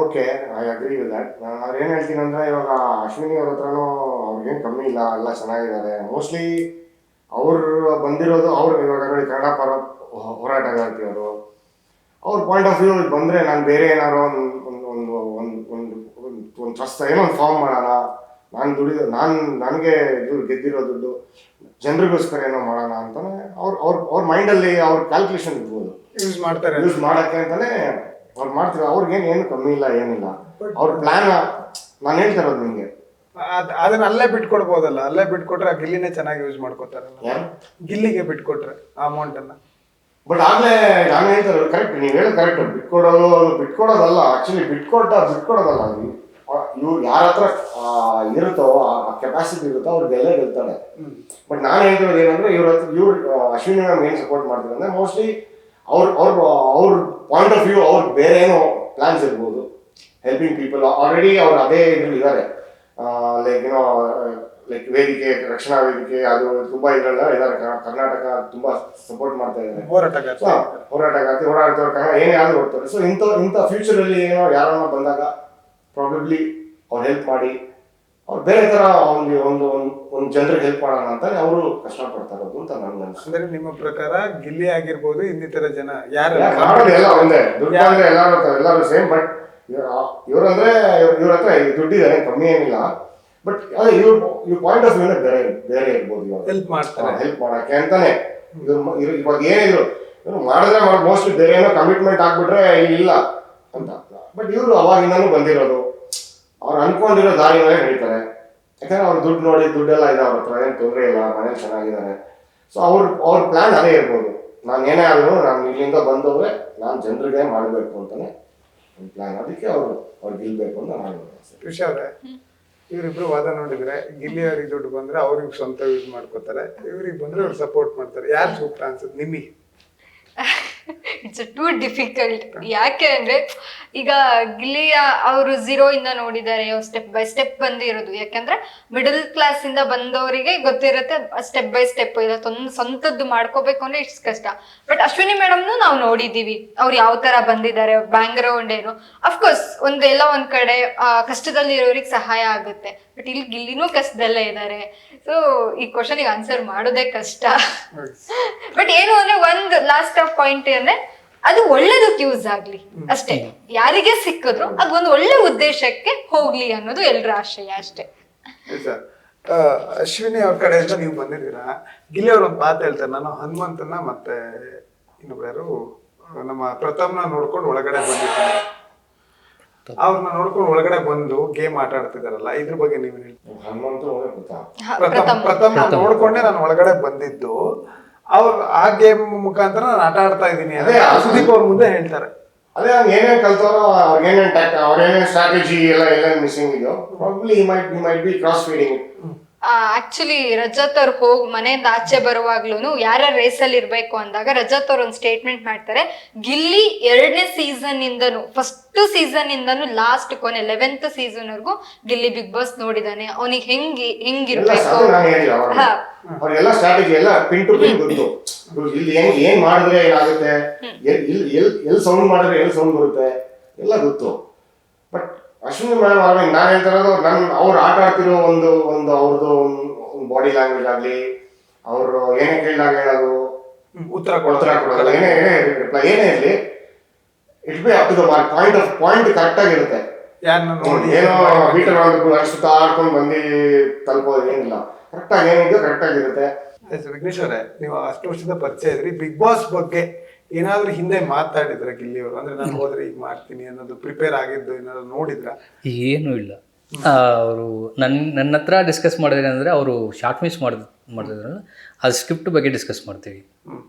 okay, I agree with that. ನಾನು ಏನು ಹೇಳ್ತೀನಿ ಅಂದರೆ, ಇವಾಗ ಅಶ್ವಿನಿ ಅವ್ರ ಹತ್ರನೂ ಅವ್ರಿಗೇನು ಕಮ್ಮಿ ಇಲ್ಲ, ಎಲ್ಲ ಚೆನ್ನಾಗಿದ್ದಾರೆ. ಮೋಸ್ಟ್ಲಿ ಅವ್ರು ಬಂದಿರೋದು, ಅವ್ರು ಇವಾಗ ನೋಡಿ ಕನ್ನಡ ಪರ ಹೋರಾಟಗಾರ್ತಿ ಅವರು, ಅವ್ರ ಪಾಯಿಂಟ್ ಆಫ್ ವ್ಯೂ ಬಂದರೆ, ನಾನು ಬೇರೆ ಏನಾದ್ರು ಒಂದು ಟ್ರಸ್ಟ್ ಏನೋ ಒಂದು ಫಾರ್ಮ್ ಮಾಡೋಣ, ನನಗೆ ಗೆದ್ದಿರೋ ದುಡ್ಡು ಜನರಿಗೋಸ್ಕರ ಏನೋ ಮಾಡೋಣ ಅಂತಾನೆ ಅವ್ರ ಮೈಂಡಲ್ಲಿ ಅವ್ರ ಕ್ಯಾಲ್ಕುಲೇಷನ್ ಇರ್ಬೋದು, ಯೂಸ್ ಮಾಡೋಕ್ಕೆ ಅಂತಾನೆ ಅವ್ರು ಮಾಡ್ತಾರೆ. ಅವ್ರಿಗೇನು ಕಮ್ಮಿ ಇಲ್ಲ, ಏನಿಲ್ಲ. ಅವ್ರ ಪ್ಲ್ಯಾನ್ ನಾನು ಹೇಳ್ತಾ ಇರೋದು ನಿಮಗೆ, ಅದನ್ನ ಅಲ್ಲೇ ಬಿಟ್ಕೊಡ್ಬೋದಲ್ಲ, ಅಲ್ಲೇ ಬಿಟ್ಕೊಟ್ರೆ ಆ ಗಿಲ್ಲಿನೇ ಚೆನ್ನಾಗಿ ಯೂಸ್ ಮಾಡ್ಕೋತಾರಲ್ಲ. ಯಾರು? ಗಿಲ್ಲಿಗೆ ಬಿಟ್ಕೊಟ್ರೆ ಆ ಅಮೌಂಟ್ ಅನ್ನ. ಬಟ್ ಆಗ್ಲೇ ನಾನು ಹೇಳ್ತಾರೆ ಕರೆಕ್ಟ್, ನೀವು ಹೇಳೋದು ಕರೆಕ್ಟ್. ಬಿಟ್ಕೊಡೋದಲ್ಲ ಆಕ್ಚುಲಿ, ಬಿಟ್ಕೊಡೋದಲ್ಲ. ಇವ್ರು ಯಾರ ಹತ್ರ ಇರುತ್ತೋ ಆ ಕೆಪಾಸಿಟಿ ಇರುತ್ತೋ ಅವ್ರು ಗೆಲ್ತಾನೆ. ಬಟ್ ನಾನು ಹೇಳ್ತಿರೋದು ಏನಂದ್ರೆ ಇವ್ರು ಅಶ್ವಿನಿ ಮ್ಯಾಮ್ ಏನು ಸಪೋರ್ಟ್ ಮಾಡ್ತಾರೆ ಅಂದ್ರೆ ಮೋಸ್ಟ್ಲಿ ಅವ್ರ ಪಾಯಿಂಟ್ ಆಫ್ ವ್ಯೂ ಅವ್ರು ಬೇರೆ ಏನೋ ಪ್ಲಾನ್ಸ್ ಇರ್ಬೋದು, ಹೆಲ್ಪಿಂಗ್ ಪೀಪಲ್. ಆಲ್ರೆಡಿ ಅವ್ರು ಅದೇ ಇದ್ರಲ್ಲಿ ಇದ್ದಾರೆ. ಲೈಕ್ ವೇದಿಕೆ, ರಕ್ಷಣಾ ವೇದಿಕೆ, ಅದು ತುಂಬಾ ಇದ್ದಾರೆ. ಕರ್ನಾಟಕ ತುಂಬಾ ಸಪೋರ್ಟ್ ಮಾಡ್ತಾ ಇದ್ದಾರೆ, ಹೋರಾಡ್ತಾರೆ, ಏನೇ ಆದ್ರೂ ಹೋಗ್ತಾರೆ. ಸೊ ಇಂಥ ಫ್ಯೂಚರ್ ಅಲ್ಲಿ ಏನೋ ಯಾರನ್ನ ಬಂದಾಗ ಪ್ರಾಬಬ್ಲಿ ಅವ್ರು ಹೆಲ್ಪ್ ಮಾಡಿ ಅವ್ರು ಬೇರೆ ತರ ಅವ್ರಿಗೆ ಒಂದು ಜನರಿಗೆ ಹೆಲ್ಪ್ ಮಾಡೋಣ ಅಂತಾನೆ ಅವರು ಕಷ್ಟಪಡ್ತಾ ಇರೋದು ಅಂತ ನನ್ಗೆ ಅನ್ಸುತ್ತೆ. ಅಂದ್ರೆ ನಿಮ್ಮ ಪ್ರಕಾರ ಗಿಲ್ಲಿ ಆಗಿರ್ಬೋದು, ಇನ್ನಿತರ ಜನ ಯಾರು ಮಾಡೋದು ಎಲ್ಲ ಒಂದೇ, ದುಡ್ಡು ಅಂದ್ರೆ ಎಲ್ಲರೂ ಸೇಮ್. ಬಟ್ ಇವ್ರಂದ್ರೆ ಇವ್ರ ಹತ್ರ ದುಡ್ಡಿದೆ, ಕಮ್ಮಿ ಏನಿಲ್ಲ. ಬಟ್ ಅದೇ ಇವ್ರ ಪಾಯಿಂಟ್ ಆಫ್ ವ್ಯೂನೇ ಬೇರೆ ಇರ್ಬೋದು. ಇವಾಗ ಹೆಲ್ಪ್ ಮಾಡ್ತಾರೆ, ಹೆಲ್ಪ್ ಮಾಡಕ್ಕೆ ಅಂತಾನೆ ಇವಾಗ ಏನಿದ್ರು ಇವ್ರು ಮಾಡಿದ್ರೆ ಮೋಸ್ಟ್ಲಿ ಬೇರೆ ಏನೋ ಕಮಿಟ್ಮೆಂಟ್ ಆಗ್ಬಿಟ್ರೆ ಇಲ್ಲ ಅಂತ. ಬಟ್ ಇವರು ಅವಾಗಿಂದನೂ ಬಂದಿರೋದು, ಅವ್ರು ಅನ್ಕೊಂಡಿರೋ ದಾರಿನಲ್ಲೇ ನಡೀತಾರೆ. ಯಾಕಂದ್ರೆ ಅವ್ರು ದುಡ್ಡೆಲ್ಲ ಇದೆ ಅವ್ರ ಹತ್ರ, ಏನು ತೊಂದರೆ ಇಲ್ಲ, ಮನೇಲಿ ಚೆನ್ನಾಗಿದ್ದಾರೆ. ಸೊ ಅವ್ರ ಪ್ಲಾನ್ ಅದೇ ಇರ್ಬೋದು. ನಾನು ಏನೇ ಆದ್ರೂ ನಾನು ಇಲ್ಲಿಂದ ಬಂದವ್ರೆ ನಾನು ಜನರಿಗೆ ಮಾಡಬೇಕು ಅಂತಾನೆ ಒಂದು ಪ್ಲಾನ್. ಅದಕ್ಕೆ ಅವ್ರು ಗೆಲ್ಬೇಕು ಅಂತ ನಾನು ವಿಷಯ ಅವ್ರೆ. ಇವರಿಬ್ರು ವಾದ ನೋಡಿದ್ರೆ ಗಿಲ್ಲಿ ಅವ್ರಿಗೆ ದುಡ್ಡು ಬಂದ್ರೆ ಅವ್ರಿಗೆ ಸ್ವಂತ ಯೂಸ್ ಮಾಡ್ಕೋತಾರೆ, ಇವ್ರಿಗೆ ಬಂದ್ರೆ ಅವ್ರು ಸಪೋರ್ಟ್ ಮಾಡ್ತಾರೆ. ಯಾರು ಸೂಕ್ತ ಅನ್ಸುತ್ತೆ ನಿಮಗೆ? It's two difficult. ಯಾಕೆ ಅಂದ್ರೆ ಈಗ ಗಿಲ್ಲಿಯ ಅವರು 0 ಇಂದ ನೋಡಿದ್ದಾರೆ, ಸ್ಟೆಪ್ ಬೈ ಸ್ಟೆಪ್ ಬಂದಿರೋದು. ಯಾಕಂದ್ರೆ ಮಿಡಲ್ ಕ್ಲಾಸ್ ಇಂದ ಬಂದವರಿಗೆ ಗೊತ್ತಿರುತ್ತೆ ಸ್ಟೆಪ್ ಬೈ ಸ್ಟೆಪ್ ಇರತ್ತೆ. ಸ್ವಂತದ್ದು ಮಾಡ್ಕೋಬೇಕು ಅಂದ್ರೆ ಇಷ್ಟು ಕಷ್ಟ. ಬಟ್ ಅಶ್ವಿನಿ ಮೇಡಮ್ನು ನಾವು ನೋಡಿದೀವಿ, ಅವ್ರು ಯಾವ ತರ ಬಂದಿದ್ದಾರೆ, ಬ್ಯಾಕ್ ಗ್ರೌಂಡ್ ಏನು. ಅಫ್ಕೋರ್ಸ್ ಎಲ್ಲೋ ಒಂದ್ ಕಡೆ ಕಷ್ಟದಲ್ಲಿ ಇರೋರಿಗೆ ಸಹಾಯ ಆಗುತ್ತೆ. ಬಟ್ ಇಲ್ಲಿ ಗಿಲ್ಲಿನೂ ಕಷ್ಟದಲ್ಲೇ ಇದ್ದಾರೆ. ಸೊ ಈ ಕ್ವಶನ್ಗೆ ಆನ್ಸರ್ ಮಾಡೋದೇ ಕಷ್ಟ. ಬಟ್ ಏನು ಅಂದ್ರೆ ಒಂದು ಲಾಸ್ಟ್ ಆಫ್ ಪಾಯಿಂಟ್ ಅಂದ್ರೆ ಅದು ಒಳ್ಳೇದಕ್ಕೆ ಯೂಸ್ ಆಗ್ಲಿ ಅಷ್ಟೇ. ಯಾರಿಗೆ ಸಿಕ್ಕಿದ್ರು ಅದು ಒಂದು ಒಳ್ಳೆ ಉದ್ದೇಶಕ್ಕೆ ಹೋಗ್ಲಿ ಅನ್ನೋದು ಎಲ್ಲರ ಆಶಯ ಅಷ್ಟೇ. ಅಶ್ವಿನಿ ಅವ್ರ ಕಡೆಯಿಂದ ನೀವು ಬಂದಿದ್ದೀರಾ. ಗಿಲ್ಲಿ ಅವ್ರ ಒಂದು ಮಾತು ಹೇಳ್ತಾರೆ, ನಾನು ಹನುಮಂತನ ಮತ್ತೆ ಇನ್ನೊಬ್ರು ಯಾರು ನಮ್ಮ ಪ್ರಥಮ್ನ ನೋಡ್ಕೊಂಡು ಒಳಗಡೆ ಬಂದಿದ್ದೀನಿ. ಅವ್ರನ್ನ ನೋಡ್ಕೊಂಡು ಒಳಗಡೆ ಬಂದು ಗೇಮ್ ಆಟ ಆಡ್ತಿದಾರಲ್ಲ, ಇದ್ರ ಬಗ್ಗೆ ನೀವು ಹೇಳಿ. ಪ್ರಥಮ್ ನೋಡ್ಕೊಂಡೆ ನಾನು ಒಳಗಡೆ ಬಂದಿದ್ದು. ಅವ್ರು ಆ ಗೇಮ್ ಮುಖಾಂತರ ನಾನು ಆಟ ಆಡ್ತಾ ಇದ್ದೀನಿ ಅದೇ ಸುದೀಪ್ ಅವ್ರ ಮುಂದೆ ಹೇಳ್ತಾರೆ. ಅದೇ ಅವ್ನು ಏನೇನು ಕಲ್ತಾರೋ, ಅವ್ರೇನೇನು ಸ್ಟ್ರಾಟಜಿ ಎಲ್ಲ ಮಿಸ್ಸಿಂಗ್ ಇದೆಯೋ probably might be cross feeding. Actually Rajat ಅವ್ರು ಮನೆಯಿಂದ ಆಚೆ ಬರುವಾಗ್ಲೂ ಯಾರ ರೇಸಲ್ಲಿ ಇರ್ಬೇಕು ಅಂದಾಗ ರಜತ್ ಅವ್ರ ಒಂದು ಸ್ಟೇಟ್ಮೆಂಟ್ ಮಾಡ್ತಾರೆ, ಗಿಲ್ಲಿ 2ನೇ ಸೀಸನ್ ಇಂದನು, ಫಸ್ಟ್ ಸೀಸನ್ ಇಂದನು ಲಾಸ್ಟ್ ಕೊನೆ 11th ಸೀಸನ್ ವರ್ಗು ಗಿಲ್ಲಿ ಬಿಗ್ ಬಾಸ್ ನೋಡಿದಾನೆ. ಅವನಿಗೆ ಹೆಂಗಿರ್ಬೇಕು ಅವ್ರಿಗೆಲ್ಲ ಸ್ಟ್ರಾಟಜಿ ಎಲ್ಲ ಪಿನ್ ಟು ಪಿನ್ ಗೊತ್ತು. ಇಲ್ಲಿ ಏನ್ ಮಾಡಿದ್ರೆ ಏನಾಗುತ್ತೆ, ಎಲ್ಲಿ ಸೌಂಡ್ ಮಾಡಿದ್ರೆ ಎಲ್ಲಿ ಸೌಂಡ್ ಬರುತ್ತೆ ಎಲ್ಲ ಗೊತ್ತು. ಬಟ್ ಅಶ್ವಿನಿ ಮೇಡಮ್ ಅವ್ರಿಗೆ ನಾನು ಹೇಳ್ತಾ ಇರೋದು, ಅವ್ರು ಆಟ ಆಡ್ತಿರೋ ಒಂದು ಅವ್ರದ್ದು ಒಂದು ಬಾಡಿ ಲ್ಯಾಂಗ್ವೇಜ್ ಆಗಲಿ, ಅವರು ಏನೇ ಕೇಳಿದಾಗ ಹೇಳೋದು, ಉತ್ತರ ಕೊಡೋದು, ಏನೇ ಇರಲಿ, it be up to the mark. Point correct ಆಗಿರುತ್ತೆ. ಏನೋ ಮೀಟರ್ ಸುತ್ತ ಆಡ್ಕೊಂಡು ಬಂದು ತಲುಪೋದು ಏನಿಲ್ಲ, ಕರೆಕ್ಟಾಗಿ ಏನಿದೆ ಕರೆಕ್ಟ್ ಆಗಿರುತ್ತೆ. ವಿಘ್ನೇಶ್ ಅವರೇ, ನೀವು ಅಷ್ಟು ವರ್ಷದ ಪರಿಚಯ ಇದ್ರಿ, ಬಿಗ್ ಬಾಸ್ ಬಗ್ಗೆ ಏನಾದ್ರೂ ಹಿಂದೆ ಮಾತಾಡಿದ್ರ ಗಿಲ್ಲಿ ಅವರು? ಅಂದ್ರೆ ನಾನು ಹೋದ್ರೆ ಈಗ ಮಾಡ್ತೀನಿ ಅನ್ನೋದು ಪ್ರಿಪೇರ್ ಆಗಿದ್ದು ಏನಾದ್ರು ನೋಡಿದ್ರ? ಏನೂ ಇಲ್ಲ. ಅವರು ನನ್ನ ಹತ್ರ ಡಿಸ್ಕಸ್ ಮಾಡಿದ್ರೆ ಅಂದರೆ ಅವರು ಶಾರ್ಟ್ ಮಿಸ್ ಮಾಡಿದ್ರಲ್ಲ, ಅದು ಸ್ಕ್ರಿಪ್ಟ್ ಬಗ್ಗೆ ಡಿಸ್ಕಸ್ ಮಾಡ್ತೀವಿ.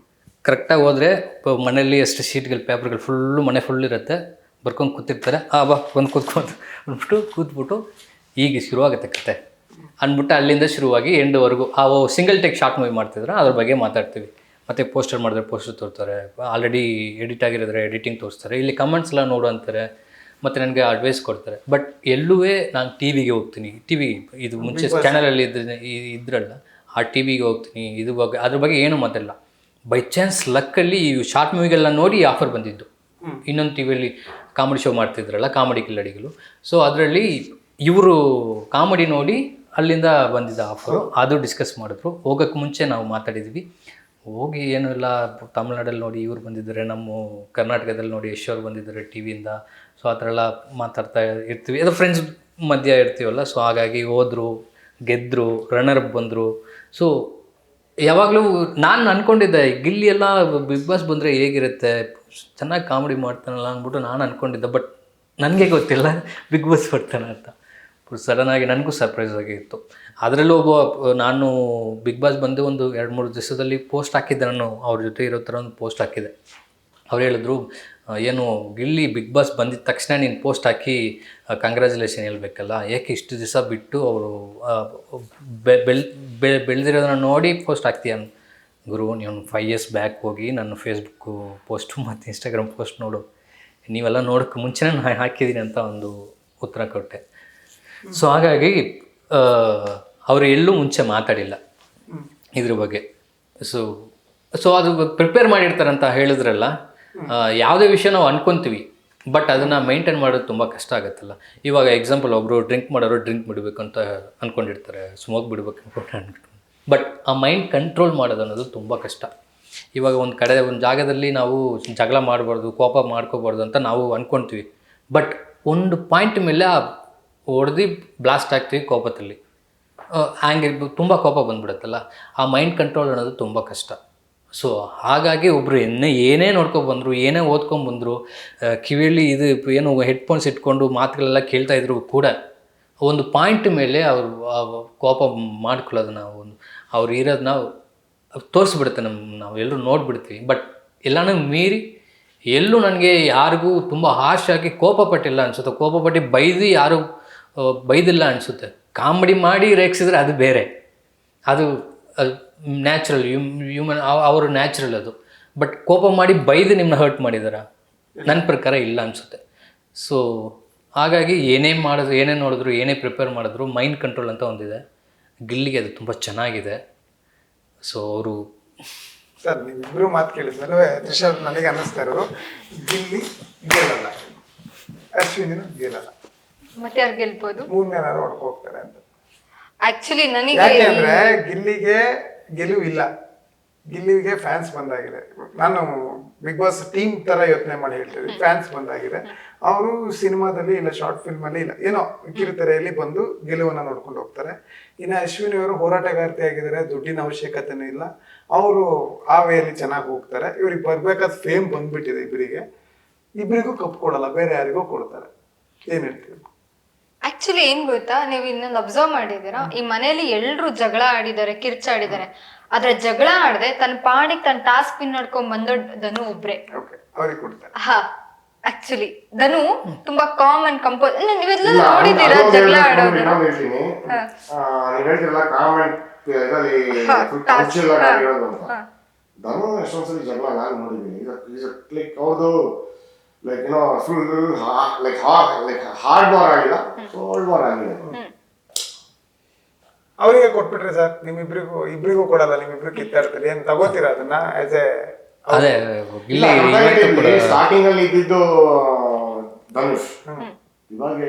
ಕರೆಕ್ಟಾಗಿ ಹೋದರೆ ಮನೇಲಿ ಎಷ್ಟು ಶೀಟ್ಗಳು ಪೇಪರ್ಗಳು ಫುಲ್ಲು ಮನೆ ಫುಲ್ ಇರುತ್ತೆ, ಬರ್ಕೊಂಡು ಕೂತಿರ್ತಾರೆ. ಬಾ ಬಂದು ಕೂತ್ಬಿಟ್ಟು ಈಗ ಶುರುವಾಗುತ್ತೆ ಕತೆ ಅಂದ್ಬಿಟ್ಟು ಅಲ್ಲಿಂದ ಶುರುವಾಗಿ ಎಂಡ್ವರೆಗೂ ಸಿಂಗಲ್ ಟೇಕ್ ಶಾರ್ಟ್ ಮೂವಿ ಮಾಡ್ತಿದ್ರೆ ಅದ್ರ ಬಗ್ಗೆ ಮಾತಾಡ್ತೀವಿ. ಮತ್ತು ಪೋಸ್ಟರ್ ಮಾಡಿದ್ರೆ ಪೋಸ್ಟರ್ ತೋರ್ತಾರೆ, ಆಲ್ರೆಡಿ ಎಡಿಟ್ ಆಗಿರೋದ್ರೆ ಎಡಿಟಿಂಗ್ ತೋರಿಸ್ತಾರೆ, ಇಲ್ಲಿ ಕಮೆಂಟ್ಸ್ ಎಲ್ಲ ನೋಡು ಅಂತಾರೆ, ಮತ್ತು ನನಗೆ ಅಡ್ವೈಸ್ ಕೊಡ್ತಾರೆ. ಬಟ್ ಎಲ್ಲೂ ನಾನು ಟಿ ವಿಗೆ ಹೋಗ್ತೀನಿ, ಇದು ಮುಂಚೆ ಚಾನಲಲ್ಲಿ ಇದ್ರಲ್ಲ ಆ ಟಿ ವಿಗೆ ಹೋಗ್ತೀನಿ. ಅದ್ರ ಬಗ್ಗೆ ಏನೂ ಮಾತಿಲ್ಲ. ಬೈ ಚಾನ್ಸ್ ಲಕ್ಕಲ್ಲಿ ಈ ಶಾರ್ಟ್ ಮೂವಿಗೆಲ್ಲ ನೋಡಿ ಆಫರ್ ಬಂದಿದ್ದು. ಇನ್ನೊಂದು ಟಿ ವಿಯಲ್ಲಿ ಕಾಮಿಡಿ ಶೋ ಮಾಡ್ತಿದ್ರಲ್ಲ, ಕಾಮಿಡಿ ಕಿಲ್ಲಡಿಗಳು. ಸೊ ಅದರಲ್ಲಿ ಇವರು ಕಾಮಿಡಿ ನೋಡಿ ಅಲ್ಲಿಂದ ಬಂದಿದ್ದ ಆಫರು, ಅದು ಡಿಸ್ಕಸ್ ಮಾಡಿದ್ರು. ಹೋಗೋಕ್ಕೆ ಮುಂಚೆ ನಾವು ಮಾತಾಡಿದ್ವಿ. ಹೋಗಿ ಏನೂ ಇಲ್ಲ, ತಮಿಳ್ನಾಡಲ್ಲಿ ನೋಡಿ ಇವ್ರು ಬಂದಿದ್ದಾರೆ, ನಮ್ಮ ಕರ್ನಾಟಕದಲ್ಲಿ ನೋಡಿ ಯಶೋರು ಬಂದಿದ್ದಾರೆ ಟಿ ವಿಯಿಂದ. ಸೊ ಆ ಥರ ಎಲ್ಲ ಮಾತಾಡ್ತಾ ಇರ್ತೀವಿ, ಅದು ಫ್ರೆಂಡ್ಸ್ ಮಧ್ಯೆ ಇರ್ತೀವಲ್ಲ. ಸೊ ಹಾಗಾಗಿ ಹೋದರು, ಗೆದ್ದರು, ರನ್ನರ್ ಅಪ್ ಬಂದರು. ಸೊ ಯಾವಾಗಲೂ ನಾನು ಅಂದ್ಕೊಂಡಿದ್ದೆ ಗಿಲ್ಲಿ ಎಲ್ಲ ಬಿಗ್ ಬಾಸ್ ಬಂದರೆ ಹೇಗಿರುತ್ತೆ, ಚೆನ್ನಾಗಿ ಕಾಮಿಡಿ ಮಾಡ್ತಾನಲ್ಲ ಅಂದ್ಬಿಟ್ಟು ನಾನು ಅಂದ್ಕೊಂಡಿದ್ದೆ. ಬಟ್ ನನಗೆ ಗೊತ್ತಿಲ್ಲ ಬಿಗ್ ಬಾಸ್ ಬರ್ತಾನೆ ಅಂತ. ಸಡನ್ನಾಗಿ ನನಗೂ ಸರ್ಪ್ರೈಸ್ ಆಗಿತ್ತು. ಅದರಲ್ಲೂ ಒಬ್ಬ ನಾನು ಬಿಗ್ ಬಾಸ್ ಬಂದು ಒಂದು 2-3 ದಿವಸದಲ್ಲಿ ಪೋಸ್ಟ್ ಹಾಕಿದ್ದೆ, ನಾನು ಅವ್ರ ಜೊತೆ ಇರೋ ಥರ ಒಂದು ಪೋಸ್ಟ್ ಹಾಕಿದ್ದೆ. ಅವ್ರು ಹೇಳಿದ್ರು, ಏನು ಗಿಲ್ಲಿ ಬಿಗ್ ಬಾಸ್ ಬಂದಿದ್ದ ತಕ್ಷಣ ನೀನು ಪೋಸ್ಟ್ ಹಾಕಿ ಕಂಗ್ರ್ಯಾಚುಲೇಷನ್ ಹೇಳ್ಬೇಕಲ್ಲ, ಏಕೆ ಇಷ್ಟು ದಿವಸ ಬಿಟ್ಟು ಅವರು ಬೆಳೆದಿರೋದನ್ನ ನೋಡಿ ಪೋಸ್ಟ್ ಹಾಕ್ತೀಯ? ಗುರು, ನೀವು 5 ಇಯರ್ಸ್ ಬ್ಯಾಕ್ ಹೋಗಿ ನನ್ನ ಫೇಸ್ಬುಕ್ಕು ಪೋಸ್ಟು ಮತ್ತು ಇನ್ಸ್ಟಾಗ್ರಾಮ್ ಪೋಸ್ಟ್ ನೋಡು, ನೀವೆಲ್ಲ ನೋಡೋಕ್ಕೆ ಮುಂಚೆನೇ ನಾನು ಹಾಕಿದ್ದೀನಿ ಅಂತ ಒಂದು ಉತ್ತರ ಕೊಟ್ಟೆ. ಸೊ ಹಾಗಾಗಿ ಅವರು ಎಲ್ಲೂ ಮುಂಚೆ ಮಾತಾಡಿಲ್ಲ ಇದ್ರ ಬಗ್ಗೆ. ಸೊ ಅದು ಪ್ರಿಪೇರ್ ಮಾಡಿರ್ತಾರಂತ ಹೇಳಿದ್ರಲ್ಲ, ಯಾವುದೇ ವಿಷಯ ನಾವು ಅನ್ಕೊತೀವಿ, ಬಟ್ ಅದನ್ನು ಮೈಂಟೈನ್ ಮಾಡೋದು ತುಂಬ ಕಷ್ಟ ಆಗುತ್ತಲ್ಲ. ಇವಾಗ ಎಕ್ಸಾಂಪಲ್, ಒಬ್ಬರು ಡ್ರಿಂಕ್ ಮಾಡೋರು ಡ್ರಿಂಕ್ ಬಿಡಬೇಕು ಅಂತ ಅಂದ್ಕೊಂಡಿರ್ತಾರೆ, ಸ್ಮೋಕ್ ಬಿಡಬೇಕು ಅನ್ಕೊಂಡು, ಬಟ್ ಆ ಮೈಂಡ್ ಕಂಟ್ರೋಲ್ ಮಾಡೋದು ಅನ್ನೋದು ತುಂಬ ಕಷ್ಟ. ಇವಾಗ ಒಂದು ಜಾಗದಲ್ಲಿ ನಾವು ಜಗಳ ಮಾಡಬಾರ್ದು, ಕೋಪ ಮಾಡ್ಕೋಬಾರ್ದು ಅಂತ ನಾವು ಅಂದ್ಕೊತೀವಿ, ಬಟ್ ಒಂದು ಪಾಯಿಂಟ್ ಮೇಲೆ ಹೊಡೆದು ಬ್ಲಾಸ್ಟ್ ಆಗ್ತೀವಿ ಕೋಪದಲ್ಲಿ, ಹಂಗೆ ತುಂಬ ಕೋಪ ಬಂದ್ಬಿಡುತ್ತಲ್ಲ. ಆ ಮೈಂಡ್ ಕಂಟ್ರೋಲ್ ಅನ್ನೋದು ತುಂಬ ಕಷ್ಟ. ಸೊ ಹಾಗಾಗಿ ಒಬ್ಬರು ಏನೇ ನೋಡ್ಕೊಬಂದರು, ಏನೇ ಓದ್ಕೊಂಬಂದರು, ಕಿವಿಯಲ್ಲಿ ಇದು ಏನು ಹೆಡ್ಫೋನ್ಸ್ ಇಟ್ಕೊಂಡು ಮಾತುಗಳೆಲ್ಲ ಕೇಳ್ತಾಯಿದ್ರು ಕೂಡ ಒಂದು ಪಾಯಿಂಟ್ ಮೇಲೆ ಅವರು ಕೋಪ ಮಾಡ್ಕೊಳ್ಳೋದನ್ನ, ಅವ್ರು ಇರೋದನ್ನ ತೋರಿಸ್ಬಿಡುತ್ತೆ, ನಾವು ಎಲ್ಲರೂ ನೋಡಿಬಿಡ್ತೀವಿ. ಬಟ್ ಎಲ್ಲನೂ ಮೀರಿ ಎಲ್ಲೂ ನನಗೆ ಯಾರಿಗೂ ತುಂಬ ಹಾರ್ಷಾಗಿ ಕೋಪ ಪಟ್ಟಿಲ್ಲ ಅನಿಸುತ್ತೆ. ಕೋಪ ಪಟ್ಟು ಯಾರೂ ಬೈದಿಲ್ಲ ಅನಿಸುತ್ತೆ. ಕಾಮಿಡಿ ಮಾಡಿ ರೇಗಿಸಿದ್ರೆ ಅದು ಬೇರೆ, ಅದು ನ್ಯಾಚುರಲ್, ಹ್ಯೂಮನ್, ಅವರು ನ್ಯಾಚುರಲ್ ಅದು. ಬಟ್ ಕೋಪ ಮಾಡಿ ನಿಮ್ಮನ್ನ ಹರ್ಟ್ ಮಾಡಿದಾರ? ನನ್ನ ಪ್ರಕಾರ ಇಲ್ಲ ಅನಿಸುತ್ತೆ. ಸೊ ಹಾಗಾಗಿ ಏನೇ ನೋಡಿದ್ರು, ಏನೇ ಪ್ರಿಪೇರ್ ಮಾಡಿದ್ರು, ಮೈಂಡ್ ಕಂಟ್ರೋಲ್ ಅಂತ ಒಂದಿದೆ. ಗಿಲ್ಲಿಗೆ ಅದು ತುಂಬ ಚೆನ್ನಾಗಿದೆ. ಸೊ ಅವರು ಸರ್, ನೀವಿಬ್ರು ಮಾತು ಕೇಳಿದ್ಮೇಲೆ ತ್ರಿಷಾ ನನಗೆ ಅನ್ನಿಸ್ತಾ ಇರೋದು, ಗಿಲ್ಲಿ ಗೆಲ್ಲಲ್ಲ, ಅಶ್ವಿನಿನೂ ಗೆಲ್ಲಲ್ಲ, ಮತ್ತೆ ಯಾರು ಗೆಲ್ಬೋದು? 3ನೇ ಹೊಡ್ಕೊ ಹೋಗ್ತಾರೆ ಅಂತ. ಆಕ್ಚುಲಿ ನನಗೆ ಯಾಕೆ ಅಂದ್ರೆ ಗಿಲ್ಲಿಗೆ ಗೆಲುವಿಲ್ಲ, ಗಿಲ್ಲಿಗೆ ಫ್ಯಾನ್ಸ್ ಬಂದಾಗಿದೆ. ನಾನು ಬಿಗ್ ಬಾಸ್ ಟೀಮ್ ತರ ಯೋಚನೆ ಮಾಡಿ ಹೇಳ್ತಿದ್ದೆ, ಫ್ಯಾನ್ಸ್ ಬಂದಾಗಿದೆ. ಅವರು ಸಿನಿಮಾದಲ್ಲಿ ಇಲ್ಲ, ಶಾರ್ಟ್ ಫಿಲ್ಮ್ ಅಲ್ಲಿ ಇಲ್ಲ, ಏನೋ ಕಿರುತೆರೆಯಲ್ಲಿ ಬಂದು ಗೆಲುವನ್ನ ನೋಡ್ಕೊಂಡು ಹೋಗ್ತಾರೆ. ಇನ್ನು ಅಶ್ವಿನಿ ಅವರು ಹೋರಾಟಗಾರ್ತಿ ಆಗಿದ್ದಾರೆ, ದುಡ್ಡಿನ ಅವಶ್ಯಕತೆನೂ ಇಲ್ಲ, ಅವರು ಆ ವೇಯಲ್ಲಿ ಚೆನ್ನಾಗಿ ಹೋಗ್ತಾರೆ. ಇವ್ರಿಗೆ ಬರ್ಬೇಕಾದ ಫೇಮ್ ಬಂದ್ಬಿಟ್ಟಿದೆ ಇಬ್ಬರಿಗೂ ಕಪ್ ಕೊಡಲ್ಲ, ಬೇರೆ ಯಾರಿಗೂ ಕೊಡ್ತಾರೆ. ಏನ್ ಹೇಳ್ತೀವಿ? ಆಕ್ಚುಲಿ ಏನ್ ಗೊತ್ತಾ, ನೀವು ಇನ್ನೊಂದು ಅಬ್ಸರ್ವ್ ಮಾಡಿದೀರಾ, ಈ ಮನೆಯಲ್ಲಿ ಎಲ್ರು ಜಗಳ ಆಡಿದ್ದಾರೆ, ಕಿರ್ಚಾಡಿದ್ದಾರೆ. ಆದ್ರೆ ಜಗಳ ಆಡದೆ ತನ್ನ ಪಾಡಿಗೆ ತನ್ನ ಟಾಸ್ಕ್ ನಡ್ಕೊಂಡ್ ಬಂದೋದನ್ನು ಒಬ್ರೆ. ಅವ್ರಿಗೆ ಕೊಡ್ತಾರೆ. ಹಾ, ಆಕ್ಚುಲಿ ಧನು ತುಂಬಾ ಕಾಮ್ ಅಂಡ್ ಕಂಪೋಸ್. ನೀವೆಲ್ಲ ನೋಡಿದೀರಾ ಜಗಳ ಆಡೋದು? ನೀವು ಹೇಳ್ತಿರಲ್ಲ ಕಾಮ್ ಅಂಡ್ ಆಗಿರೋದು ಅಂತ. ಧನು ಎಷ್ಟೊಂದ್ಸಲಿ ಜಗಳ ನಾನು ನೋಡಿದ್ದೀನಿ. ಲೈಕ್ ಅವ್ರದ್ದು ಲೈಕ್ ಏನೋ ಫುಲ್ ಲೈಕ್ ಹಾರ್ಡ್ ವಾರ್ ಆಗಿಲ್ಲ, ಕೋಲ್ಡ್ ವಾರ್ ಆಗಿದೆ. ಅವರಿಗೆ ಕೊಟ್ಬಿಟ್ರೆ ಸರ್, ಇಬ್ರಿಗೂ ಕೊಡಲ್ಲ, ನಿಮ್ಮಿಬ್ರು ಕಿತ್ತಾಡ್ತೀರಿ, ಏನ್ ತಗೋತೀರಾ ಅದನ್ನ ಆಸ್ ಎ? ಅದೇ ಸ್ಟಾರ್ಟಿಂಗ್ ಅಲ್ಲಿ ಇದ್ದಿದ್ದು ಧನುಷ್, ಇವಾಗ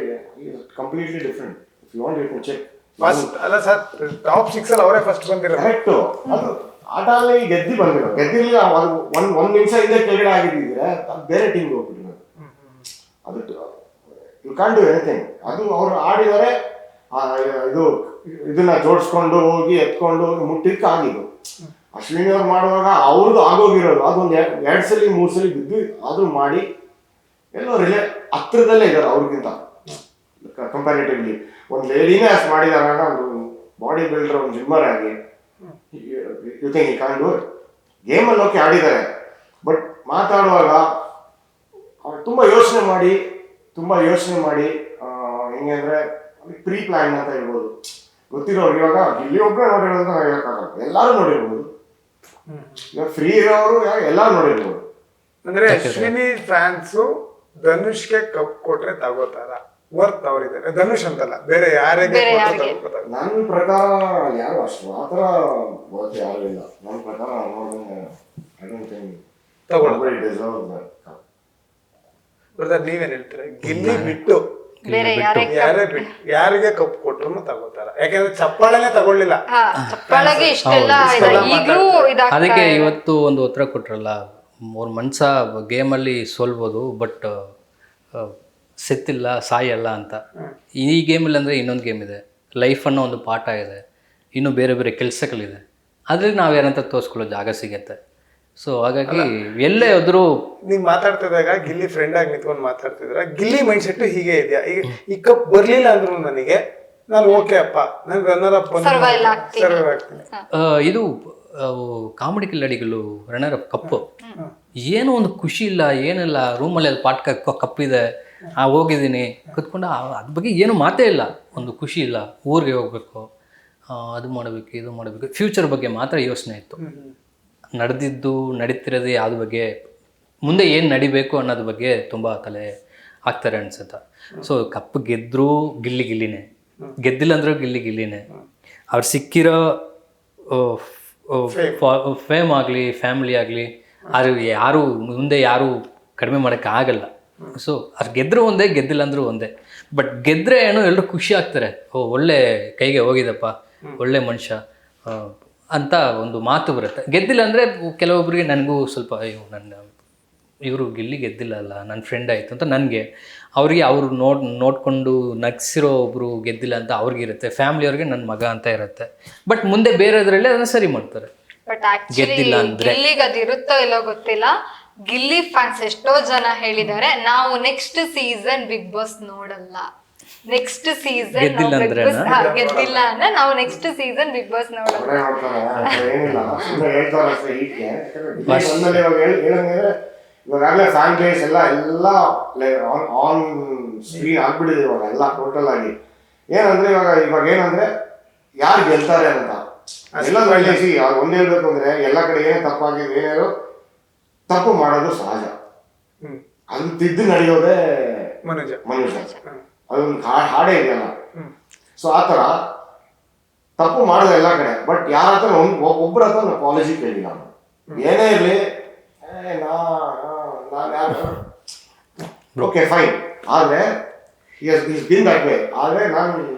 completely different. If you want you can check. First ಅಲ್ಲ ಸರ್, ಟಾಪ್ 6 ಅಲ್ಲಿ ಅವರೇ ಫಸ್ಟ್ ಬಂದಿರೋದು. ಕರೆಕ್ಟ್. ಅದು ಆಟ ಅಲ್ಲಿ ಗೆದ್ದಿರ್ಲಿಲ್ಲ. ಒಂದ್ ನಿಮಿಷ ಹಿಂದೆ ಕೆಳಗಡೆ ಆಗಿದ್ದಿದ್ರೆ ಬೇರೆ ಟೀಮ್ಗೆ ಹೋಗ್ಬಿಟ್ಟಿರೋದು. ಅದು ಯು ಕ್ಯಾನ್ ಡೂ ಎನಿಥಿಂಗ್. ಅದು ಅವ್ರು ಆಡಿದರೆ ಇದನ್ನ ಜೋಡಿಸ್ಕೊಂಡು ಹೋಗಿ ಎತ್ಕೊಂಡು ಮುಟ್ಟಿಕ್ಕೆ ಆಗಿದ್ದು. ಅಶ್ವಿನಿ ಅವ್ರು ಮಾಡುವಾಗ ಅವ್ರದ್ದು ಆಗೋಗಿರೋದು ಅದೊಂದು 2 ಸಲ 3 ಸಲ ಬಿದ್ದು ಆದ್ರೂ ಮಾಡಿ ಎಲ್ಲೋ ಹತ್ರದಲ್ಲೇ ಇದ್ದಾರೆ ಅವ್ರಿಗಿಂತ ಕಂಪ್ಯಾರಿಟಿವ್ಲಿ. ಒಂದು ಲೇಡಿನೇ ಅಷ್ಟು ಮಾಡಿದಾರ, ಒಂದು ಬಾಡಿ ಬಿಲ್ಡರ್, ಒಂದು ಜಿಮ್ಮರ್ ಆಗಿ. You think you can do it. ಗೇಮಲ್ಲಿ ಓಕೆ ಆಡಿದ್ದಾರೆ, ಬಟ್ ಮಾತಾಡುವಾಗ ಅವ್ರು ತುಂಬ ಯೋಚನೆ ಮಾಡಿ ಹೆಂಗೆ ಅಂದರೆ ಪ್ರೀ ಪ್ಲಾನ್ ಅಂತ ಹೇಳ್ಬೋದು. ಗೊತ್ತಿರೋರು ಇವಾಗ ಇಲ್ಲಿ ಒಬ್ಬರೇ ನೋಡಿರೋದು ಹೇಳಕ್ಕಾಗಲ್ಲ, ಎಲ್ಲರೂ ನೋಡಿರ್ಬೋದು. ಇವಾಗ ಫ್ರೀ ಇರೋರು ಎಲ್ಲರೂ ನೋಡಿರ್ಬೋದು. ಅಂದ್ರೆ ಅಶ್ವಿನಿ ಫ್ಯಾನ್ಸು ಧನುಷ್ಗೆ ಕಪ್ ಕೊಟ್ರೆ ತಗೋತಾರ? ವರ್ತ್ ಅವರಿದ್ದಾರೆ, ಧನುಷ್ ಅಂತಲ್ಲ, ಬೇರೆ ಯಾರಿಗೆ ನನ್ನ ಪ್ರಕಾರ ಯಾರು ಅಷ್ಟು ಆತರ ಯಾರು ಇಲ್ಲ. ನನ್ನ ಪ್ರಕಾರ ಬ್ರದರ್, ನೀವೇನ್ ಹೇಳ್ತೀರ? ಗಿಲ್ಲಿ ಬಿಟ್ಟು ಯಾರಿಗೆ ಕಪ್ ಕೊಟ್ರು ತಗೋತಾರ? ಯಾಕಂದ್ರೆ ಚಪ್ಪಾಳೆನೆ ತಗೊಳ್ಳಿಲ್ಲ, ಅದಕ್ಕೆ ಇವತ್ತು ಒಂದು ಉತ್ತರ ಕೊಟ್ರಲ್ಲ, ಅವ್ರ ಮನ್ಸ ಗೇಮಲ್ಲಿ ಸೋಲ್ಬೋದು, ಬಟ್ ಸೆತ್ತಿಲ್ಲ, ಸಾಯಲ್ಲ ಅಂತ. ಈ ಗೇಮಲ್ಲಿ ಅಂದರೆ ಇನ್ನೊಂದು ಗೇಮ್ ಇದೆ, ಲೈಫ್ ಅನ್ನೋ ಒಂದು ಪಾಠ ಇದೆ, ಇನ್ನೂ ಬೇರೆ ಬೇರೆ ಕೆಲಸಗಳಿದೆ. ಅದ್ರಲ್ಲಿ ನಾವು ಯಾರಂತ ತೋರಿಸ್ಕೊಳ್ಳೋ ಜಾಗ ಸಿಗುತ್ತೆ. ಸೊ ಹಾಗಾಗಿ ಎಲ್ಲೇ ಹೋದ್ರು ನೀವ್ ಮಾತಾಡ್ತಿದ್ದಾಗ ಗಿಲ್ಲಿ ಫ್ರೆಂಡ್ ಆಗಿ ನಿಂತ್ಕೊಂಡು ಮಾತಾಡ್ತಿದ್ರ ಗಿಲ್ಲಿ ಮೈಂಡ್ ಸೆಟ್ ಹೀಗೆ ಇದೆಯಾ? ಈಗ ಈ ಕಪ್ ಬರ್ಲಿಲ್ಲ ಅಂದ್ರು ನನಗೆ ನಾನು ಓಕೆ ಅಪ್ಪ ನನ್ ರನ್ನರ್ ಅಪ್ Survive ಆಗ್ತೀನಿ. ಆಗ್ತೀನಿ. ಇದು ಕಾಮಿಡಿ ಕಿಲ್ಲಡಿಗಳು ರನ್ನರ್ ಅಪ್ ಕಪ್ಪು ಏನೋ ಒಂದು ಖುಷಿ ಇಲ್ಲ ಏನಿಲ್ಲ, ರೂಮಲ್ಲಿ ಅದು ಪಾಟ್ ಕಪ್ಪಿದೆ, ಹೋಗಿದ್ದೀನಿ ಕುತ್ಕೊಂಡು ಅದ್ರ ಬಗ್ಗೆ ಏನು ಮಾತೇ ಇಲ್ಲ, ಒಂದು ಖುಷಿ ಇಲ್ಲ, ಊರಿಗೆ ಹೋಗ್ಬೇಕು, ಅದು ಮಾಡಬೇಕು ಇದು ಮಾಡಬೇಕು, ಫ್ಯೂಚರ್ ಬಗ್ಗೆ ಮಾತ್ರ ಯೋಚನೆ ಇತ್ತು. ನಡೆದಿದ್ದು ನಡೀತಿರೋದು ಯಾವ್ದು ಬಗ್ಗೆ, ಮುಂದೆ ಏನು ನಡಿಬೇಕು ಅನ್ನೋದ್ರ ಬಗ್ಗೆ ತುಂಬ ತಲೆ ಹಾಕ್ತಾರೆ ಅನ್ಸುತ್ತೆ. ಸೊ ಕಪ್ಪು ಗೆದ್ದರೂ ಗಿಲ್ಲಿನೇ, ಗೆದ್ದಿಲ್ಲ ಅಂದ್ರೂ ಗಿಲ್ಲಿನೇ. ಅವ್ರು ಸಿಕ್ಕಿರೋ ಫೇಮ್ ಆಗಲಿ ಫ್ಯಾಮಿಲಿ ಆಗಲಿ ಅದು ಯಾರು ಮುಂದೆ ಯಾರು ಕಡಿಮೆ ಮಾಡೋಕ್ಕೆ ಆಗಲ್ಲ. ಸೊ ಅದು ಗೆದ್ದರೂ ಒಂದೇ, ಗೆದ್ದಿಲ್ಲ ಅಂದರೂ ಒಂದೇ. ಬಟ್ ಗೆದ್ದರೆ ಏನೋ ಎಲ್ಲರೂ ಖುಷಿ ಆಗ್ತಾರೆ, ಒಳ್ಳೆ ಕೈಗೆ ಹೋಗಿದಪ್ಪ, ಒಳ್ಳೆ ಮನುಷ್ಯ ಅಂತ ಒಂದು ಮಾತು ಬರುತ್ತೆ. ಗೆದ್ದಿಲ್ಲ ಅಂದರೆ ಕೆಲವೊಬ್ಬರಿಗೆ ನನಗೂ ಸ್ವಲ್ಪ ಅಯ್ಯೋ ಇವರು ಗಿಲ್ಲಿ ಗೆದ್ದಿಲ್ಲ ಅಲ್ಲ, ನನ್ನ ಫ್ರೆಂಡ್ ಆಯಿತು ಅಂತ ನನಗೆ, ಅವ್ರಿಗೆ ಅವರು ನೋಡಿಕೊಂಡು ನಗ್ಸಿರೋ ಒಬ್ಬರು ಗೆದ್ದಿಲ್ಲ ಅಂತ ಅವ್ರಿಗಿರುತ್ತೆ, ಫ್ಯಾಮಿಲಿಯವ್ರಿಗೆ ನನ್ನ ಮಗ ಅಂತ ಇರುತ್ತೆ. ಬಟ್ ಮುಂದೆ ಬೇರೆದ್ರಲ್ಲೇ ಅದನ್ನು ಸರಿ ಮಾಡ್ತಾರೆ. ಬಟ್ ಆಕ್ಚುಲಿ ಗಿಲ್ಲಿಗೆ ಅದು ಇರುತ್ತೋ ಇಲ್ಲೋ ಗೊತ್ತಿಲ್ಲ. ಗಿಲ್ಲಿ ಫ್ಯಾನ್ಸ್ ಎಷ್ಟೋ ಜನ ಹೇಳಿದ್ದಾರೆ ನಾವು ನೆಕ್ಸ್ಟ್ ಸೀಸನ್ ಬಿಗ್ ಬಾಸ್ ನೋಡಲ್ಲ, ನೆಕ್ಸ್ಟ್ ಸೀಸನ್ ಗೆದ್ದಿಲ್ಲ ಅಂದ್ರೆ ಗೆದ್ದಿಲ್ಲ ಅಂದ್ರೆ ನಾವು ನೆಕ್ಸ್ಟ್ ಸೀಸನ್ ಬಿಗ್ ಬಾಸ್ ನೋಡಲ್ಲ. ಅವರೇ ನೋಡ್ತಾರೆ, ಏನಿಲ್ಲ ಸುಮ್ಮನೆ ಹೇಳ್ತಾರೆ ಅಷ್ಟೇ. ಹೀಗೆ ಬಂದಲ್ಲಿ ಇವಾಗ ಹೇಳಂಗಿದ್ರೆ ಇವಾಗಲೇ ಫ್ಯಾನ್ ಬೇಸ್ ಎಲ್ಲ ಆನ್ ಸ್ಕ್ರೀನ್ ಆಗ್ಬಿಟ್ಟಿದೆ ಇವಾಗ ಎಲ್ಲ ಟೋಟಲ್ ಆಗಿ. ಏನಂದ್ರೆ ಇವಾಗ ಏನಂದ್ರೆ ಯಾರು ಗೆಲ್ತಾರೆ ಅಂತ ಎಲ್ಲರೂ ಸಿ ಒಂದ್ ಹೇಳ್ಬೇಕು ಅಂದ್ರೆ ಎಲ್ಲ ಕಡೆ ಏನೇ ತಪ್ಪಾಗಿದೆ, ಏನೇನೋ ತಪ್ಪು ಮಾಡೋದು ಸಹಜ, ಅದು ತಿದ್ದು ನಡೆಯೋದೇ ಮನುಷ್ಯ. ಅದೊಂದು ಹಾಡೇ ಇದೆಯಲ್ಲ. ಸೊ ಆತರ ತಪ್ಪು ಮಾಡೋದು ಎಲ್ಲ ಕಡೆ. ಬಟ್ ಯಾರ ಹತ್ರ ಒಬ್ಬರ ಹತ್ರ ಅಪಾಲಜಿ ಕೇಳಿಲ್ಲ. ಏನೇ ಇರಲಿ ಓಕೆ ಫೈನ್, ಆದ್ರೆ ಬಿನ್ ದಟ್ ವೇ. ಆದ್ರೆ ನಾನು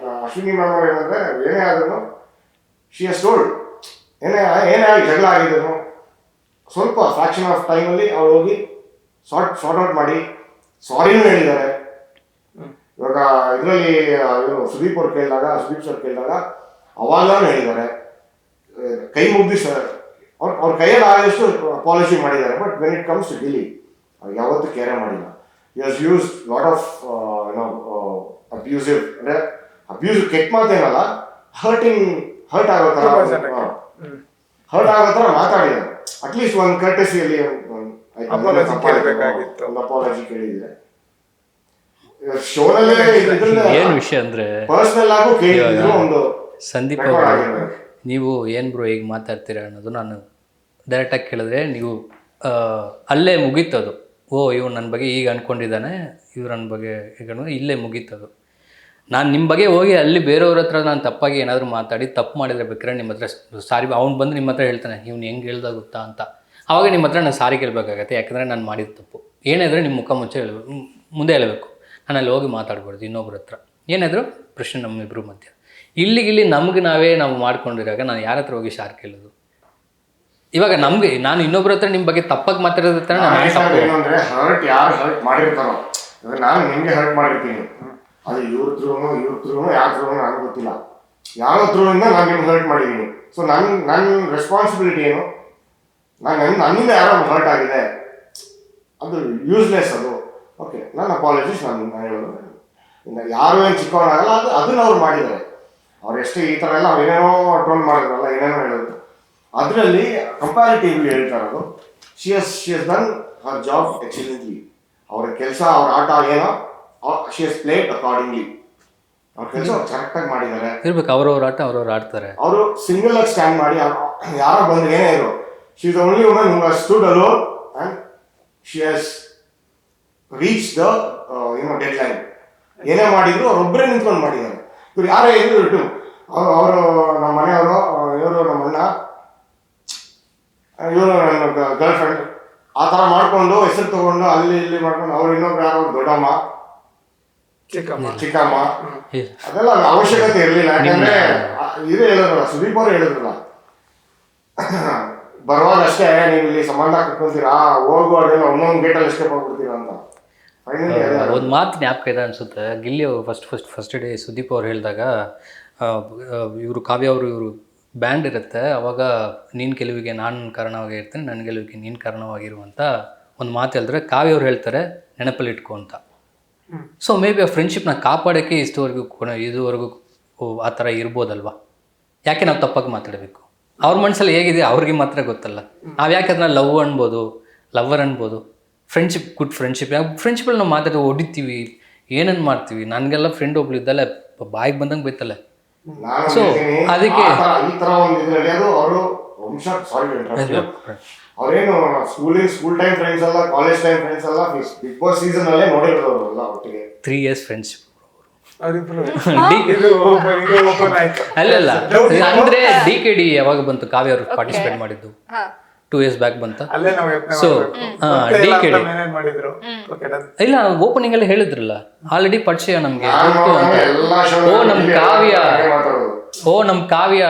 ಅಶ್ವಿನಿ ಮ್ಯಾಮ್ ಅವ್ರು ಏನಂದ್ರೆ ಏನೇ ಆದ್ರೂ ಶಿ ಹಸ್ ಟೋಲ್ಡ್, ಏನೇ ಆಗಿ ಜಗಳ ಆಗಿದ್ರು ಸ್ವಲ್ಪ ಫ್ರಾಕ್ಷನ್ ಆಫ್ ಟೈಮಲ್ಲಿ ಅವ್ರು ಹೋಗಿ ಸಾರ್ಟ್ ಔಟ್ ಮಾಡಿ ಸಾರಿನೂ ಹೇಳಿದ್ದಾರೆ. ಇವಾಗ ಇದರಲ್ಲಿ ಇವರು ಸುದೀಪ್ ಸರ್ ಕೇಳಿದಾಗ ಅವಾಗಲೂ ಹೇಳಿದ್ದಾರೆ, ಕೈ ಮುಗ್ದಿ ಸರ್ ಅವ್ರ ಕೈಯಲ್ಲಿ ಆದಷ್ಟು ಪಾಲಿಸಿ ಮಾಡಿದ್ದಾರೆ. But when it comes to Gilli ಅವ್ರು ಯಾವತ್ತೂ ಕೇರೆ ಮಾಡಿಲ್ಲ. He has use lot of abusive, ಅಂದರೆ ಅಬ್ಯೂಸಿವ್ ಕೆಟ್ಟ ಮಾತೇನಲ್ಲ, ಹರ್ಟ್ ಆಗೋ ಥರ ಮಾತಾಡಿದ್ದಾರೆ. ಅಟ್ಲೀಸ್ಟ್ ಒಂದು ಕರ್ಟಸಿಯಲ್ಲಿ ಒಂದು ಅಪಾಲಜಿ ಕೇಳಿದ್ರೆ ಶೋನಲ್ಲೇ ಏನು ವಿಷಯ ಅಂದರೆ ಪರ್ಸನಲ್ ಆಗು ಕೇಳಿದ್ರು ಒಂದು ಸಂದೀಪ್ ಅವರು, ನೀವು ಏನು ಬ್ರೋ ಈಗ ಮಾತಾಡ್ತೀರಾ ಅನ್ನೋದು ನಾನು ಡೈರೆಕ್ಟಾಗಿ ಕೇಳಿದ್ರೆ ನೀವು ಅಲ್ಲೇ ಮುಗೀತದು. ಓ ಇವ್ನು ನನ್ನ ಬಗ್ಗೆ ಈಗ ಅಂದ್ಕೊಂಡಿದ್ದಾನೆ, ಇವ್ರು ನನ್ನ ಬಗ್ಗೆ ಈಗ ಇಲ್ಲೇ ಮುಗೀತದು. ನಾನು ನಿಮ್ಮ ಬಗ್ಗೆ ಹೋಗಿ ಅಲ್ಲಿ ಬೇರೆಯವ್ರ ಹತ್ರ ನಾನು ತಪ್ಪಾಗಿ ಏನಾದರೂ ಮಾತಾಡಿ ತಪ್ಪು ಮಾಡಿದರೆ ಬೇಕಾದ್ರೆ ನಿಮ್ಮ ಹತ್ರ ಸಾರಿ, ಅವ್ನು ಬಂದು ನಿಮ್ಮ ಹತ್ರ ಹೇಳ್ತಾನೆ ಇವ್ನು ಹೆಂಗೆ ಹೇಳ್ದ ಗೊತ್ತಾ ಅಂತ, ಆವಾಗ ನಿಮ್ಮ ಹತ್ರ ನಾನು ಸಾರಿ ಕೇಳಬೇಕಾಗತ್ತೆ. ಯಾಕಂದರೆ ನಾನು ಮಾಡಿದ ತಪ್ಪು ಏನಾದರೂ ನಿಮ್ಮ ಮುಖ ಮುಂದೆ ಹೇಳಬೇಕು. ನಾನು ಅಲ್ಲಿ ಹೋಗಿ ಮಾತಾಡ್ಬಾರ್ದು ಇನ್ನೊಬ್ರ ಹತ್ರ. ಏನಾದರೂ ಪ್ರಶ್ನೆ ನಮ್ಮಿಬ್ಬರು ಮಧ್ಯ. ಇಲ್ಲಿಗಿಲ್ಲಿ ನಾವು ಮಾಡ್ಕೊಂಡಿರಾಗ ನಾನು ಯಾರ ಹತ್ರ ಹೋಗಿ ಸಾರಿ ಕೇಳೋದು? ಇವಾಗ ನಮ್ಗೆ ನಾನು ಇನ್ನೊಬ್ರ ಹತ್ರ ನಿಮ್ಮ ಬಗ್ಗೆ ತಪ್ಪಾಗಿ ಮಾತಾಡೋದ್ರ ಹತ್ರ ಏನಂದ್ರೆ ಹರ್ಟ್ ಯಾರು ಹರ್ಟ್ ಮಾಡಿರ್ತಾರೋ, ನಾನು ನಿಮ್ಗೆ ಹರ್ಟ್ ಮಾಡಿರ್ತೀನಿ, ಅದು ಇವ್ರ ಥ್ರೂ ಯಾರ ಥ್ರೂ ನನಗೆ ಗೊತ್ತಿಲ್ಲ, ಯಾವ ಥ್ರೂಯಿಂದ ನಾನು ನಿಮ್ಗೆ ಹರ್ಟ್ ಮಾಡಿದ್ದೀನಿ. ಸೊ ನನ್ನ ರೆಸ್ಪಾನ್ಸಿಬಿಲಿಟಿ ಏನು, ನನ್ನಿಂದ ಯಾರೋ ಹರ್ಟ್ ಆಗಿದೆ, ಅದು ಯೂಸ್ಲೆಸ್ ಅದು. ಓಕೆ, ನನ್ನ ಅಪಾಲಜೀಸ್ ನಾನು ಹೇಳೋದು, ಯಾರು ಏನು ಚಿಕ್ಕವನಾಗಲ್ಲ, ಅದನ್ನ ಅವ್ರು ಮಾಡಿದ್ದಾರೆ. ಅವ್ರು ಎಷ್ಟೇ ಈ ಥರ ಎಲ್ಲ ಏನೇನೋ ಟ್ರೋಲ್ ಮಾಡಿದ್ರಲ್ಲ, ಏನೇನೋ ಹೇಳೋದು, ಅದರಲ್ಲಿ ಕಂಪ್ಯಾರಿಟಿವ್ಲಿ ಹೇಳ್ತಾ ಇರೋದು she has done Har job ಎಕ್ಸಲೆಂಟ್ಲಿ. ಅವ್ರ ಕೆಲಸ ಅವ್ರ ಆಟ ಏನೋ ಶಿ ಹಸ್ ಪ್ಲೇಡ್ ಅಕಾರ್ಡಿಂಗ್ಲಿ. ಅವ್ರ ಕೆಲಸ ಅವ್ರು ಕರೆಕ್ಟಾಗಿ ಮಾಡಿದ್ದಾರೆ. ಇರ್ಬೇಕು, ಅವ್ರವ್ರ ಆಟ ಅವ್ರವ್ರು ಆಡ್ತಾರೆ. ಅವರು ಸಿಂಗಲ್ ಆಗಿ ಸ್ಟ್ಯಾಂಡ್ ಮಾಡಿ ಯಾರೋ ಬಂದ್ರೆ ಏನೇ ಇರೋ, she is only woman who has stood alone and she has reach the deadline. ಏನೇ ಮಾಡಿದ್ರು ಅವ್ರೊಬ್ಬರೇ ನಿಂತ್ಕೊಂಡು ಮಾಡಿದ್ದಾರೆ. ಇವ್ರು ಯಾರೇ ಇಟ್ಟು ಅವರು ನಮ್ಮ ಮನೆಯವರು, ಇವರು ನಮ್ಮ ಅಣ್ಣ, ಇವರು ನನ್ನ ಗರ್ಲ್ ಫ್ರೆಂಡ್, ಆ ಥರ ಮಾಡ್ಕೊಂಡು ಹೆಸರು ತಗೊಂಡು ಅಲ್ಲಿ ಇಲ್ಲಿ ಮಾಡ್ಕೊಂಡು ಅವ್ರು ಇನ್ನೊಬ್ರು ಯಾರೋ ದೊಡ್ಡಮ್ಮ ಚಿಕ್ಕಮ್ಮ, ಅದೆಲ್ಲ ಅವಶ್ಯಕತೆ ಇರಲಿಲ್ಲ. ಯಾಕಂದ್ರೆ ಇದು ಹೇಳಿದ್ರಲ್ಲ, ಸುದೀಪ್ ಅವರು ಹೇಳಿದ್ರಲ್ಲ, ಬರುವಾಗ ಅಷ್ಟೇ ನೀವು ಇಲ್ಲಿ ಸಂಬಂಧ ಕಟ್ಕೊಳ್ತೀರಾ, ಹೋಗುವಾಗೆಲ್ಲ ಒಂದೊಂದು ಗೇಟಲ್ಲಿ ಎಸ್ಕೇಪ್ ಆಗ್ಬಿಡ್ತೀರಾ ಅಂತ. ಒಂದು ಮಾತು ಜ್ಞಾಪಕ ಇದೆ ಅನ್ಸುತ್ತೆ. ಗಿಲ್ಲಿ ಫಸ್ಟ್ ಡೇ ಸುದೀಪ್ ಅವ್ರು ಹೇಳಿದಾಗ ಇವರು ಕಾವ್ಯ ಅವರು ಇವರು ಬ್ಯಾಂಡ್ ಇರುತ್ತೆ, ಅವಾಗ ನಿನ್ನ ಗೆಲುವಿಗೆ ನಾನು ಕಾರಣವಾಗಿರ್ತೀನಿ, ನನ್ನ ಗೆಲುವಿಗೆ ನೀನು ಕಾರಣವಾಗಿರುವಂಥ ಒಂದು ಮಾತು ಹೇಳಿದ್ರೆ ಕಾವ್ಯ ಅವ್ರು ಹೇಳ್ತಾರೆ ನೆನಪಲ್ಲಿ ಇಟ್ಕೊ ಅಂತ. ಸೊ ಮೇ ಬಿ ಆ ಫ್ರೆಂಡ್ಶಿಪ್ನ ಕಾಪಾಡೋಕ್ಕೆ ಇದುವರೆಗೂ ಆ ಥರ ಇರ್ಬೋದಲ್ವಾ? ಯಾಕೆ ನಾವು ತಪ್ಪಾಗಿ ಮಾತಾಡಬೇಕು? ಅವ್ರ ಮನಸ್ಸಲ್ಲಿ ಹೇಗಿದೆ ಅವ್ರಿಗೆ ಮಾತ್ರ ಗೊತ್ತಲ್ಲ. ನಾವು ಯಾಕೆ ಅದನ್ನ ಲವ್ ಅನ್ಬೋದು, ಲವರ್ ಅನ್ಬೋದು, ಫ್ರೆಂಡ್ಶಿಪ್, ಗುಡ್ ಫ್ರೆಂಡ್ಶಿಪ್. ಫ್ರೆಂಡ್ಶಿಪಲ್ಲಿ ನಾವು ಮಾತಾಡಿ ಹೊಡಿತೀವಿ, ಏನನ್ನು ಮಾಡ್ತೀವಿ. ನನಗೆಲ್ಲ ಫ್ರೆಂಡ್ ಒಬ್ಳು ಇದ್ದಲ್ಲ, ಬಾಯಿಗೆ ಬಂದಂಗೆ ಬೈತಲ್ಲ. ನಾನು So, ಹೇಳ್ತೀನಿ, ಅದಕ್ಕೆ- ಈ ತರ ಒಂದು ಇದ್ರಲ್ಲಿ ಅದು ಅವರು ಅವ್ರೇನು ಸ್ಕೂಲ್ ಟೈಮ್ ಫ್ರೆಂಡ್ಸ್ ಅಲ್ಲ, ಕಾಲೇಜ್ ಟೈಮ್ ಫ್ರೆಂಡ್ಸ್ ಅಲ್ಲ, ಬಿಗ್ ಬಾಸ್ ಸೀಸನ್ ಅಲ್ಲೇ ನೋಡಿರೋರು ಎಲ್ಲ ಒಟ್ಟಿಗೆ. 3 years ಫ್ರೆಂಡ್ಶಿಪ್. ಅವ್ರಿಬ್ರು ಇದು open ಆಯ್ತು. ಅಲ್ಲಲ್ಲ, ಅಂದ್ರೆ DKD ಯಾವಾಗ ಬಂತು ಕಾವ್ಯ ಅವರು ಪಾರ್ಟಿಸಿಪೇಟ್ ಮಾಡಿದ್ದು? 2 years ಬ್ಯಾಕ್ ಬಂತ. ಅಲ್ಲೇ ನಾವು ಯೋಚನೆ ಸೊ ಮಾಡ್ಬೇಕು. DKD ಏನೇನ್ ಮಾಡಿದ್ರು Okay, done. ಇಲ್ಲ, ಓಪನಿಂಗ್ ಅಲ್ಲಿ ಹೇಳಿದ್ರಲ್ಲ ಆಲ್ರೆಡಿ ಪರಿಚಯ ನಮ್ಗೆ ನಾನು ಗೊತ್ತು ಅಂತ. ಎಲ್ಲ show ಓ ನಮ್ ಕಾವ್ಯ, ಮಾತಾಡೋದು. ಓ ನಮ್ ಕಾವ್ಯ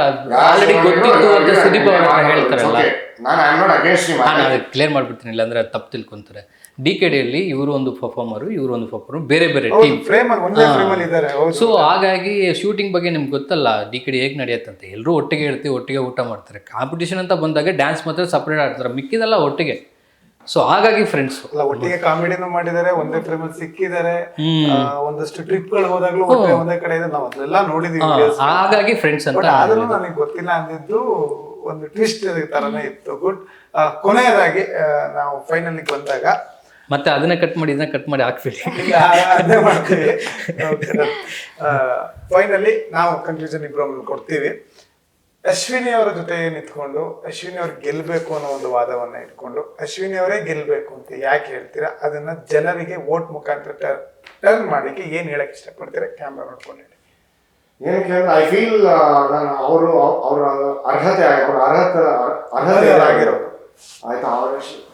ಆಲ್ರೆಡಿ ಗೊತ್ತಿತ್ತು ಅಂತ ಸುದೀಪ್ ಅವ್ರ ಹತ್ರ ಹೇಳ್ತಾರಲ್ಲ. ನಾನು I am not against you. ನಾನು ಅದಕ್ಕೆ ಕ್ಲಿಯರ್ ಮಾಡ್ಬಿಡ್ತೀನಿ, ಇಲ್ಲ ಅಂದ್ರೆ ಅದು ತಪ್ಪು ತಿಳ್ಕೊಂತಾರೆ. DKD ಇವರು ಒಂದು ಪರ್ಫಾರ್ಮರು, ಇವರು ಒಂದು ಪರ್ಫಾರ್ಮರ್, ಬೇರೆ ಬೇರೆ ಟೀಮ್. ಫ್ರೇಮ್ ಅಲ್ಲಿ ಒಂದೇ ಫ್ರೇಮ್ ಅಲ್ಲಿ ಇದ್ದಾರೆ. ಸೊ ಹಾಗಾಗಿ ಶೂಟಿಂಗ್ ಬಗ್ಗೆ ನಿಮ್ಗೆ ಗೊತ್ತಲ್ಲ DKD ಹೇಗೆ ನಡೆಯುತ್ತಂತೆ. ಎಲ್ಲರೂ ಒಟ್ಟಿಗೆ ಇರ್ತೀವಿ, ಒಟ್ಟಿಗೆ ಊಟ ಮಾಡ್ತಾರೆ. ಕಾಂಪಿಟೇಷನ್ ಅಂತ ಬಂದಾಗ ಡ್ಯಾನ್ಸ್ ಮಾತ್ರ ಸಪ್ರೇಟ್ ಆಡ್ತಾರೆ, ಮಿಕ್ಕಿದೆಲ್ಲ ಒಟ್ಟಿಗೆ. ಸೊ ಹಾಗಾಗಿ ಫ್ರೆಂಡ್ಸ್ ಅಲ್ಲ, ಒಟ್ಟಿಗೆ ಕಾಮಿಡಿನೂ ಮಾಡಿದ್ದಾರೆ, ಒಂದೇ ಫ್ರೇಮ್ ಅಲ್ಲಿ ಸಿಕ್ಕಿದ್ದಾರೆ. ಒಂದಷ್ಟು ಟ್ರಿಪ್ ಗಳು ಹೋದಾಗ್ಲೂ ಒಂದೇ ಕಡೆ ಇದೆ. ನಾವು ಅದೆಲ್ಲ ನೋಡಿದೀವಿ. ಹಾಗಾಗಿ ಫ್ರೆಂಡ್ಸ್ ಅಂತ. ಬಟ್ ಆದ್ರೂ ನನಗೆ ಗೊತ್ತಿಲ್ಲ ಅಂದಿದ್ದು ಒಂದು ಟ್ವಿಸ್ಟ್ ತರನೇ ಇತ್ತು. ಗುಡ್. ಕೊನೆಯದಾಗಿ ನಾವು ಫೈನಲ್ ಬಂದಾಗ ಮತ್ತೆ ಅದನ್ನ ಕಟ್ ಮಾಡಿ ಇದನ್ನ ಕಟ್ ಮಾಡಿ ಹಾಕ್ಬಿಡಿ. ಅದೇ ಮಾಡ್ತೀವಿ. ಫೈನಲಿ ನಾವು ಕನ್ಕ್ಲೂಷನ್ ಇಬ್ರು ಕೊಡ್ತೀವಿ. ಅಶ್ವಿನಿ ಅವರ ಜೊತೆ ನಿಂತ್ಕೊಂಡು ಅಶ್ವಿನಿ ಅವ್ರು ಗೆಲ್ಬೇಕು ಅನ್ನೋ ಒಂದು ವಾದವನ್ನ ಇಟ್ಕೊಂಡು ಅಶ್ವಿನಿ ಅವರೇ ಗೆಲ್ಬೇಕು ಅಂತ ಯಾಕೆ ಹೇಳ್ತೀರಾ? ಅದನ್ನ ಜನರಿಗೆ ವೋಟ್ ಮುಖಾಂತರ ಟರ್ನ್ ಮಾಡಿಕ್ಕೆ ಏನ್ ಹೇಳಕ್ ಇಷ್ಟಪಡ್ತೀರಾ? ಕ್ಯಾಮ್ರಾ ನೋಡ್ಕೊಂಡು ಹೇಳಿ. ಏನಕ್ಕೆ ಅಂದ್ರೆ ಐ ಫೀಲ್ ನಾನು ಅವ್ರ ಅರ್ಹತೆ ಆಗಿರೋದು ಆಯ್ತಾ,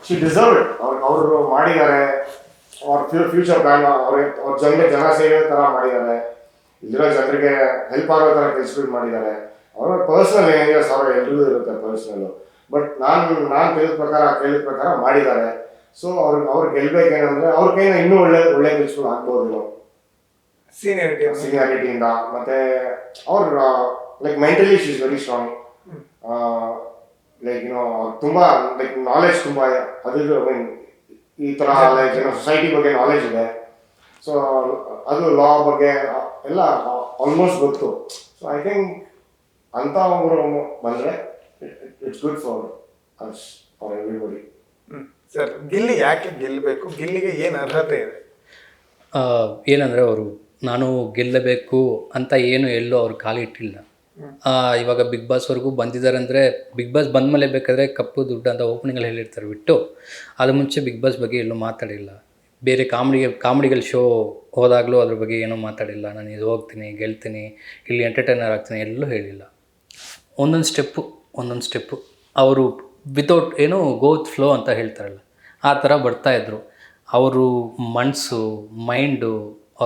ಶಿ ಡಿಸರ್ವ್ ಇಟ್. ಅವರು ಮಾಡಿದ್ದಾರೆ, ಅವ್ರ ಫ್ಯೂಚರ್ ಪ್ಲಾನ್, ಅವ್ರ ಜನ ಸೇವೆ ತರ ಮಾಡಿದ್ದಾರೆ, ಇಲ್ಲಿರೋ ಜನರಿಗೆ ಹೆಲ್ಪ್ ಆಗೋ ತರ ಕೆಲಸಗಳು ಮಾಡಿದ್ದಾರೆ. ಅವರ ಪರ್ಸನಲ್ ಏನಿದೆ ಸಾವಿರ ಎಲ್ರಿಗೂ ಇರುತ್ತೆ ಪರ್ಸನಲ್. ಬಟ್ ನಾನು ಕೇಳಿದ ಪ್ರಕಾರ ಮಾಡಿದ್ದಾರೆ. ಸೊ ಅವ್ರು ಗೆಲ್ಬೇಕೇನಂದ್ರೆ ಅವ್ರ ಕೈಯಿಂದ ಇನ್ನೂ ಒಳ್ಳೆ ಕೆಲಸಗಳು ಆಗ್ಬೋದು ಸೀನಿಯಾರಿಟಿಯಿಂದ. ಮತ್ತೆ ಅವ್ರ like mentally she is very strong. Like ತುಂಬಾ ಲೈಕ್ ನಾಲೆಜ್ ತುಂಬಾ ಅದು ಈ ತರ ಲೈಕ್ ಸೊಸೈಟಿ ಬಗ್ಗೆ ನಾಲೆಜ್ ಇದೆ. ಸೊ ಅದು ಲಾ ಬಗ್ಗೆ ಎಲ್ಲ ಆಲ್ಮೋಸ್ಟ್ ಗೊತ್ತು. ಸೊ ಐ ಥಿಂಕ್ ಅಂತ ಒಬ್ಬರು ಬಂದ್ರೆ it's good for us, for everybody. Sir, Gilli ಯಾಕೆ ಗೆಲ್ಲಬೇಕು? ಗಿಲ್ಲಿಗೆ ಏನು ಅರ್ಹತೆ ಇದೆ? ಏನಂದರೆ ಅವರು ನಾನು ಗೆಲ್ಲಬೇಕು ಅಂತ ಏನು ಎಲ್ಲೂ ಅವ್ರು ಖಾಲಿ ಇಟ್ಟಿಲ್ಲ. ಇವಾಗ ಬಿಗ್ ಬಾಸ್ವರೆಗೂ ಬಂದಿದ್ದಾರೆ ಅಂದರೆ ಬಿಗ್ ಬಾಸ್ ಬಂದಮೇಲೆ ಬೇಕಾದರೆ ಕಪ್ಪು ದುಡ್ಡು ಅಂತ ಓಪನಿಂಗಲ್ಲಿ ಹೇಳಿರ್ತಾರೆ ಬಿಟ್ಟು ಅದು ಮುಂಚೆ ಬಿಗ್ ಬಾಸ್ ಬಗ್ಗೆ ಎಲ್ಲೂ ಮಾತಾಡಿಲ್ಲ. ಬೇರೆ ಕಾಮಿಡಿಗಳ ಶೋ ಹೋದಾಗಲೂ ಅದ್ರ ಬಗ್ಗೆ ಏನೂ ಮಾತಾಡಿಲ್ಲ. ನಾನು ಇದು ಹೋಗ್ತೀನಿ, ಗೆಲ್ತೀನಿ, ಇಲ್ಲಿ ಎಂಟರ್ಟೈನರ್ ಆಗ್ತೀನಿ, ಎಲ್ಲೂ ಹೇಳಿಲ್ಲ. ಒಂದೊಂದು ಸ್ಟೆಪ್ಪು ಅವರು ವಿತೌಟ್ ಏನೋ ಗೋ ವಿತ್ ಫ್ಲೋ ಅಂತ ಹೇಳ್ತಾರಲ್ಲ, ಆ ಥರ ಬರ್ತಾಯಿದ್ರು. ಅವರು ಮನಸ್ಸು, ಮೈಂಡು,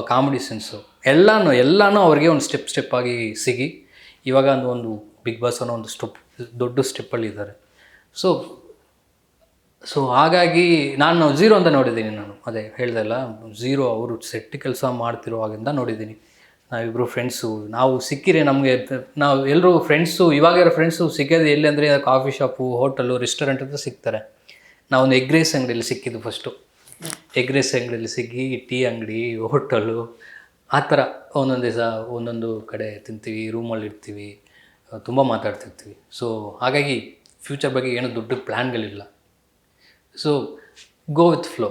ಕಾಮಿಡಿ ಸೆನ್ಸು ಎಲ್ಲನೂ ಅವ್ರಿಗೆ ಒಂದು ಸ್ಟೆಪ್ ಆಗಿ ಸಿಗಿ ಇವಾಗ ಒಂದು ಬಿಗ್ ಬಾಸ್ ಅನ್ನೋ ಒಂದು ದೊಡ್ಡ ಸ್ಟೆಪ್ಪಲ್ಲಿದ್ದಾರೆ. ಸೊ ಹಾಗಾಗಿ ನಾನು ಝೀರೋ ಅಂತ ನೋಡಿದ್ದೀನಿ. ನಾನು ಅದೇ ಹೇಳ್ದಲ್ಲ, ಝೀರೋ ಅವರು ಸೆಟ್ ಕೆಲಸ ಮಾಡ್ತಿರುವಾಗಿಂದ ನೋಡಿದ್ದೀನಿ. ನಾವಿಬ್ಬರು ಫ್ರೆಂಡ್ಸು, ನಾವು ಸಿಕ್ಕಿರೆ ನಮಗೆ ನಾವು ಎಲ್ಲರೂ ಫ್ರೆಂಡ್ಸು, ಇವಾಗಿರೋ ಫ್ರೆಂಡ್ಸು ಸಿಕ್ಕೋದು ಎಲ್ಲಿ ಅಂದರೆ ಕಾಫಿ ಶಾಪು, ಹೋಟೆಲು, ರೆಸ್ಟೋರೆಂಟ್ ಅಂತ ಸಿಗ್ತಾರೆ. ನಾವೊಂದು ಎಗ್ ರೈಸ್ ಅಂಗಡಿಯಲ್ಲಿ ಸಿಕ್ಕಿದ್ದು ಫಸ್ಟು. ಎಗ್ ರೈಸ್ ಅಂಗಡಿಯಲ್ಲಿ ಸಿಕ್ಕಿ ಟೀ ಅಂಗಡಿ, ಹೋಟೆಲು, ಆ ಥರ ಒಂದೊಂದು ದಿವಸ ಒಂದೊಂದು ಕಡೆ ತಿಂತೀವಿ, ರೂಮಲ್ಲಿ ಇರ್ತೀವಿ, ತುಂಬ ಮಾತಾಡ್ತಿರ್ತೀವಿ. ಸೊ ಹಾಗಾಗಿ ಫ್ಯೂಚರ್ ಬಗ್ಗೆ ಏನೂ ದೊಡ್ಡ ಪ್ಲ್ಯಾನ್ಗಳಿಲ್ಲ. So go with flow.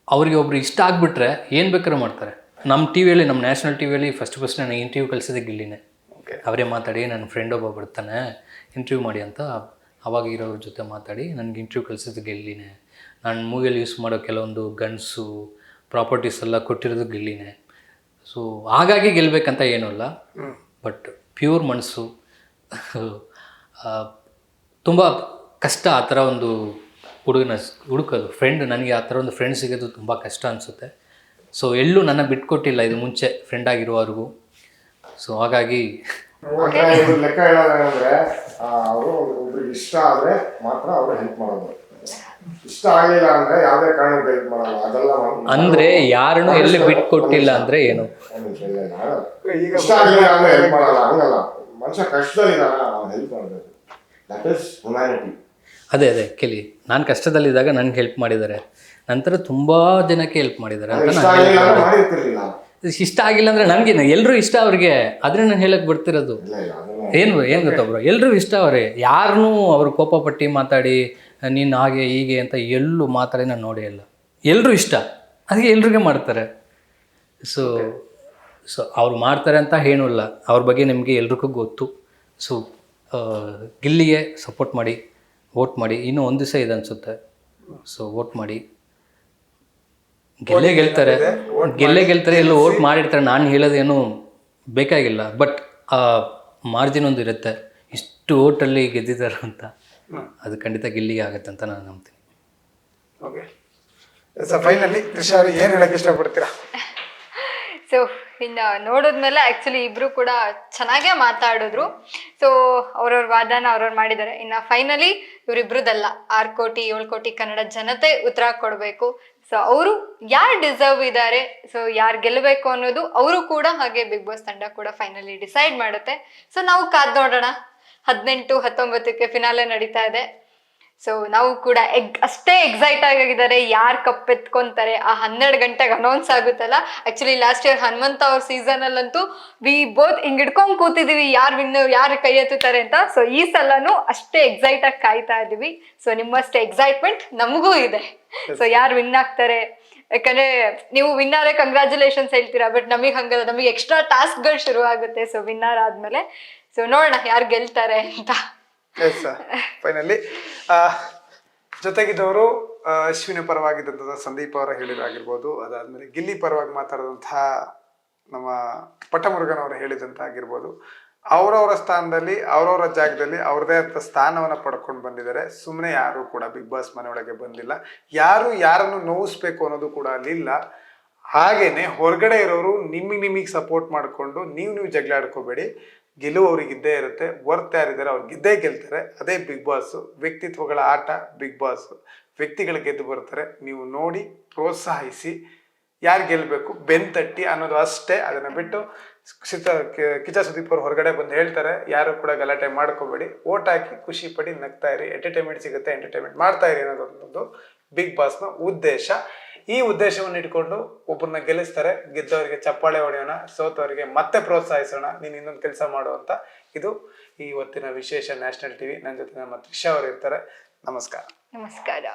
ಅವರಿಗೆ ಒಬ್ರು ಇಷ್ಟ ಆಗಿಬಿಟ್ರೆ ಏನು ಬೇಕಾದ್ರೂ ಮಾಡ್ತಾರೆ. ನಮ್ಮ ಟಿವಿಯಲ್ಲಿ, ನಮ್ಮ ನ್ಯಾಷನಲ್ ಟಿವಿಯಲ್ಲಿ ಫಸ್ಟ್ ನನಗೆ ಇಂಟರ್ವ್ಯೂ ಕಳಿಸಿದೆ ಗಿಲ್ಲಿನೇ. ಅವರೇ ಮಾತಾಡಿ ನನ್ನ ಫ್ರೆಂಡ್ ಒಬ್ಬ ಬರ್ತಾನೆ ಇಂಟರ್ವ್ಯೂ ಮಾಡಿ ಅಂತ, ಅವಾಗ ಇರೋರ ಜೊತೆ ಮಾತಾಡಿ ನನಗೆ ಇಂಟರ್ವ್ಯೂ ಕಳಿಸಿದ್ದು ಗಿಲ್ಲಿನೇ. ನಾನು ಮೂವಿಯಲ್ಲಿ ಯೂಸ್ ಮಾಡೋ ಕೆಲವೊಂದು ಗನ್ಸು, ಪ್ರಾಪರ್ಟೀಸ್ ಎಲ್ಲ ಕೊಟ್ಟಿರೋದು ಗಿಲ್ಲಿನೇ. ಸೊ ಹಾಗಾಗಿ ಗೆಲ್ಲಬೇಕಂತ ಏನೂ ಇಲ್ಲ. ಬಟ್ ಪ್ಯೂರ್ ಮನಸ್ಸು, ತುಂಬ ಕಷ್ಟ ಆ ಥರ ಒಂದು ಹುಡುಕೋದು ಫ್ರೆಂಡ್. ನನಗೆ ಆ ಥರ ಒಂದು ಫ್ರೆಂಡ್ ಸಿಗೋದು ತುಂಬ ಕಷ್ಟ ಅನಿಸುತ್ತೆ. ಸೊ ಎಲ್ಲೂ ನನ್ನ ಬಿಟ್ಕೊಟ್ಟಿಲ್ಲ ಇದು ಮುಂಚೆ ಫ್ರೆಂಡ್ ಆಗಿರುವವರೆಗೂ. ಸೊ ಹಾಗಾಗಿ ಲೆಕ್ಕ ಹೇಳೋದಂದ್ರೆ ಅವರು ಒಬ್ರಿಗೆ ಇಷ್ಟ ಆದರೆ ಮಾತ್ರ ಅವರು ಹೆಲ್ಪ್ ಮಾಡೋದು. ಇಷ್ಟ ಆಗಲಿಲ್ಲ ಅಂದ್ರೆ ಯಾವುದೇ ಕಾರಣಕ್ಕೆ ಹೆಲ್ಪ್ ಮಾಡಲ್ಲ. ಅದೆಲ್ಲ ಅಂದರೆ ಯಾರನ್ನೂ ಎಲ್ಲಿ ಬಿಟ್ಕೊಟ್ಟಿಲ್ಲ ಅಂದರೆ ಏನು? ಇಷ್ಟ ಆಗಲಿಲ್ಲ ಅಂದ್ರೆ ಹೆಲ್ಪ್ ಮಾಡಲ್ಲ, ಹಂಗಲ್ಲ. ಮನುಷ್ಯ ಕಷ್ಟದಲ್ಲಿದ್ದಾನ, ಅವ್ನು ಹೆಲ್ಪ್ ಮಾಡಬೇಕು. That is humanity. ಅದೇ ಕೇಳಿ, ನಾನು ಕಷ್ಟದಲ್ಲಿದ್ದಾಗ ನನಗೆ ಹೆಲ್ಪ್ ಮಾಡಿದ್ದಾರೆ, ನಂತರ ತುಂಬ ಜನಕ್ಕೆ ಹೆಲ್ಪ್ ಮಾಡಿದ್ದಾರೆ ಅಂತ ಇಷ್ಟ ನಾನು ಆಗಲಿಲ್ಲ ಅಂದ್ರೆ ಮಾಡಿರ್ತಿರ್ಲಿಲ್ಲ. ಇಷ್ಟ ಆಗಿಲ್ಲ ಅಂದರೆ ನನಗೇನು, ಎಲ್ಲರೂ ಇಷ್ಟ ಅವ್ರಿಗೆ, ಆದರೆ ನಾನು ಹೇಳಕ್ಕೆ ಬರ್ತಿರೋದು ಇಲ್ಲ ಅದನ್ನ ಏನು ಗೊತ್ತಾ ಬ್ರೋ, ಎಲ್ಲರೂ ಇಷ್ಟ ಅವರೇ. ಯಾರನ್ನೂ ಅವ್ರು ಕೋಪ ಪಟ್ಟು ಮಾತಾಡಿ ನೀನು ಹಾಗೆ ಹೀಗೆ ಅಂತ ಎಲ್ಲೂ ಮಾತಾಡಿ ನಾನು ನೋಡೇ ಇಲ್ಲ. ಎಲ್ಲರೂ ಇಷ್ಟ, ಅದಕ್ಕೆ ಎಲ್ರಿಗೂ ಮಾಡ್ತಾರೆ. ಸೊ ಅವ್ರು ಮಾಡ್ತಾರೆ ಅಂತ ಏನೂ ಇಲ್ಲ, ಅವ್ರ ಬಗ್ಗೆ ನಿಮಗೆ ಎಲ್ರಿಗೂ ಗೊತ್ತು. ಸೊ ಗಿಲ್ಲಿಗೆ ಸಪೋರ್ಟ್ ಮಾಡಿ, ವೋಟ್ ಮಾಡಿ. ಇನ್ನೂ ಒಂದು ದಿವಸ ಇದೆ ಅನಿಸುತ್ತೆ. ಸೊ ವೋಟ್ ಮಾಡಿ, ಗೆಲ್ಲೇ ಗೆಲ್ತಾರೆ. ಎಲ್ಲೂ ವೋಟ್ ಮಾಡಿರ್ತಾರೆ. ನಾನು ಹೇಳೋದೇನು ಬೇಕಾಗಿಲ್ಲ, ಬಟ್ ಆ ಮಾರ್ಜಿನ್ ಒಂದು ಇರುತ್ತೆ, ಇಷ್ಟು ವೋಟಲ್ಲಿ ಗೆದ್ದಿದ್ದಾರೆ ಅಂತ. ಅದು ಖಂಡಿತ ಗೆಲ್ಲಿಗೆ ಆಗುತ್ತೆ ಅಂತ ನಾನು ನಂಬ್ತೀನಿ. ಓಕೆ ಸರ್, ಫೈನಲಿ ತ್ರಿಷಾ ಅವರು ಏನು ಹೇಳಕ್ಕೆ ಇಷ್ಟಪಡ್ತೀರಾ? ಸೊ ಇನ್ನು ನೋಡಿದ್ಮೇಲೆ ಆ್ಯಕ್ಚುಲಿ ಇಬ್ಬರು ಕೂಡ ಚೆನ್ನಾಗೇ ಮಾತಾಡಿದ್ರು. ಸೊ ಅವ್ರವ್ರ ವಾದನ ಅವ್ರವ್ರು ಮಾಡಿದ್ದಾರೆ. ಇನ್ನು ಫೈನಲಿ ಇವರಿಬ್ರದ್ದಲ್ಲ, 6 ಕೋಟಿ 7 ಕೋಟಿ ಕನ್ನಡ ಜನತೆ ಉತ್ತರ ಕೊಡಬೇಕು. ಸೊ ಅವರು ಯಾರು ಡಿಸರ್ವ್ ಇದ್ದಾರೆ, ಸೊ ಯಾರು ಗೆಲ್ಲಬೇಕು ಅನ್ನೋದು ಅವರು ಕೂಡ, ಹಾಗೆ ಬಿಗ್ ಬಾಸ್ ತಂಡ ಕೂಡ ಫೈನಲಿ ಡಿಸೈಡ್ ಮಾಡುತ್ತೆ. ಸೊ ನಾವು ಕಾದ್ ನೋಡೋಣ. 18-19ಕ್ಕೆ ಫಿನಾಲೆ ನಡೀತಾ ಇದೆ. ಸೊ ನಾವು ಕೂಡ ಅಷ್ಟೇ ಎಕ್ಸೈಟ್ ಆಗಿದ್ದಾರೆ ಯಾರು ಕಪ್ ಎತ್ಕೊಂತಾರೆ. ಆ 12 ಗಂಟೆಗೆ ಅನೌನ್ಸ್ ಆಗುತ್ತಲ್ಲ. ಆಕ್ಚುಲಿ ಲಾಸ್ಟ್ ಇಯರ್ ಹನುಮಂತ ಅವ್ರ ಸೀಸನ್ ಅಲ್ಲಂತೂ ವಿ ಬೋತ್ ಹಿಂಗ್ ಹಿಡ್ಕೊಂಡ್ ಕೂತಿದೀವಿ, ಯಾರು ವಿನ್ನರ್, ಯಾರು ಕೈ ಎತ್ತುತ್ತಾರೆ ಅಂತ. ಸೊ ಈ ಸಲನೂ ಅಷ್ಟೇ ಎಕ್ಸೈಟ್ ಆಗಿ ಕಾಯ್ತಾ ಇದೀವಿ. ಸೊ ನಿಮ್ಮಷ್ಟೇ ಎಕ್ಸೈಟ್ಮೆಂಟ್ ನಮಗೂ ಇದೆ. ಸೊ ಯಾರು ವಿನ್ ಆಗ್ತಾರೆ, ಯಾಕಂದ್ರೆ ನೀವು ವಿನ್ನರೇ ಕಂಗ್ರ್ಯಾಚುಲೇಷನ್ಸ್ ಹೇಳ್ತೀರಾ, ಬಟ್ ನಮಗೆ ಹಂಗಲ್ಲ, ನಮಗೆ ಎಕ್ಸ್ಟ್ರಾ ಟಾಸ್ಕ್ಗಳು ಶುರು ಆಗುತ್ತೆ. ಸೊ ವಿನ್ನರ್ ಆದ್ಮೇಲೆ ಸೊ ನೋಡೋಣ ಯಾರು ಗೆಲ್ತಾರೆ ಅಂತ. ಎಸ್ ಸರ್, ಫೈನಲಿ ಜೊತೆಗಿದ್ದವರು ಅಶ್ವಿನಿ ಪರವಾಗಿದ್ದಂಥ ಸಂದೀಪ್ ಅವರ ಹೇಳಿದಾಗಿರ್ಬೋದು, ಅದಾದಮೇಲೆ ಗಿಲ್ಲಿ ಪರವಾಗಿ ಮಾತಾಡಿದಂತಹ ನಮ್ಮ ಪಟ್ಟಮುರುಗನ್ ಅವರು ಹೇಳಿದಂಥ ಆಗಿರ್ಬೋದು, ಅವರವರ ಸ್ಥಾನದಲ್ಲಿ ಅವರವರ ಜಾಗದಲ್ಲಿ ಅವ್ರದೇ ಅಂತ ಸ್ಥಾನವನ್ನು ಪಡ್ಕೊಂಡು ಬಂದಿದ್ದಾರೆ. ಸುಮ್ಮನೆ ಯಾರು ಕೂಡ ಬಿಗ್ ಬಾಸ್ ಮನೆಯೊಳಗೆ ಬಂದಿಲ್ಲ, ಯಾರು ಯಾರನ್ನು ನೋವಿಸ್ಬೇಕು ಅನ್ನೋದು ಕೂಡ ಅಲ್ಲಿಲ್ಲ. ಹಾಗೇನೆ ಹೊರಗಡೆ ಇರೋರು ನಿಮಗೆ ಸಪೋರ್ಟ್ ಮಾಡಿಕೊಂಡು ನೀವು ಜಗಳ ಆಡ್ಕೋಬೇಡಿ. ಗೆಲುವು ಅವ್ರಿಗೆ ಇದ್ದೇ ಇರುತ್ತೆ. ವರ್ತ್ ಯಾರಿದ್ದಾರೆ ಅವ್ರು ಗೆದ್ದೇ ಗೆಲ್ತಾರೆ. ಅದೇ ಬಿಗ್ ಬಾಸ್, ವ್ಯಕ್ತಿತ್ವಗಳ ಆಟ ಬಿಗ್ ಬಾಸ್. ವ್ಯಕ್ತಿಗಳು ಗೆದ್ದು ಬರ್ತಾರೆ. ನೀವು ನೋಡಿ ಪ್ರೋತ್ಸಾಹಿಸಿ, ಯಾರು ಗೆಲ್ಲಬೇಕು ಬೆನ್ತಟ್ಟಿ ಅನ್ನೋದು ಅಷ್ಟೇ. ಅದನ್ನು ಬಿಟ್ಟು ಕಿಚ್ಚ ಸುದೀಪ್ ಅವರು ಹೊರಗಡೆ ಬಂದು ಹೇಳ್ತಾರೆ, ಯಾರು ಕೂಡ ಗಲಾಟೆ ಮಾಡ್ಕೋಬೇಡಿ, ಓಟ್ ಹಾಕಿ ಖುಷಿ ಪಡಿ ನಗ್ತಾ ಇರಿ, ಎಂಟರ್ಟೈನ್ಮೆಂಟ್ ಸಿಗುತ್ತೆ, ಎಂಟರ್ಟೈನ್ಮೆಂಟ್ ಮಾಡ್ತಾ ಇರಿ ಅನ್ನೋದೊಂದು ಬಿಗ್ ಬಾಸ್ನ ಉದ್ದೇಶ. ಈ ಉದ್ದೇಶವನ್ನು ಇಟ್ಕೊಂಡು ಒಬ್ಬರನ್ನ ಗೆಲ್ಲಿಸ್ತಾರೆ. ಗೆದ್ದವರಿಗೆ ಚಪ್ಪಾಳೆ ಹೊಡೆಯೋಣ, ಸೋತವರಿಗೆ ಮತ್ತೆ ಪ್ರೋತ್ಸಾಹಿಸೋಣ, ನೀನು ಇನ್ನೊಂದು ಕೆಲಸ ಮಾಡು ಅಂತ. ಇದು ಇವತ್ತಿನ ವಿಶೇಷ ನ್ಯಾಷನಲ್ ಟಿವಿ. ನನ್ನ ಜೊತೆ ನಮ್ಮ ತ್ರಿಷಾ ಅವರು ಇರ್ತಾರೆ. ನಮಸ್ಕಾರ. ನಮಸ್ಕಾರ.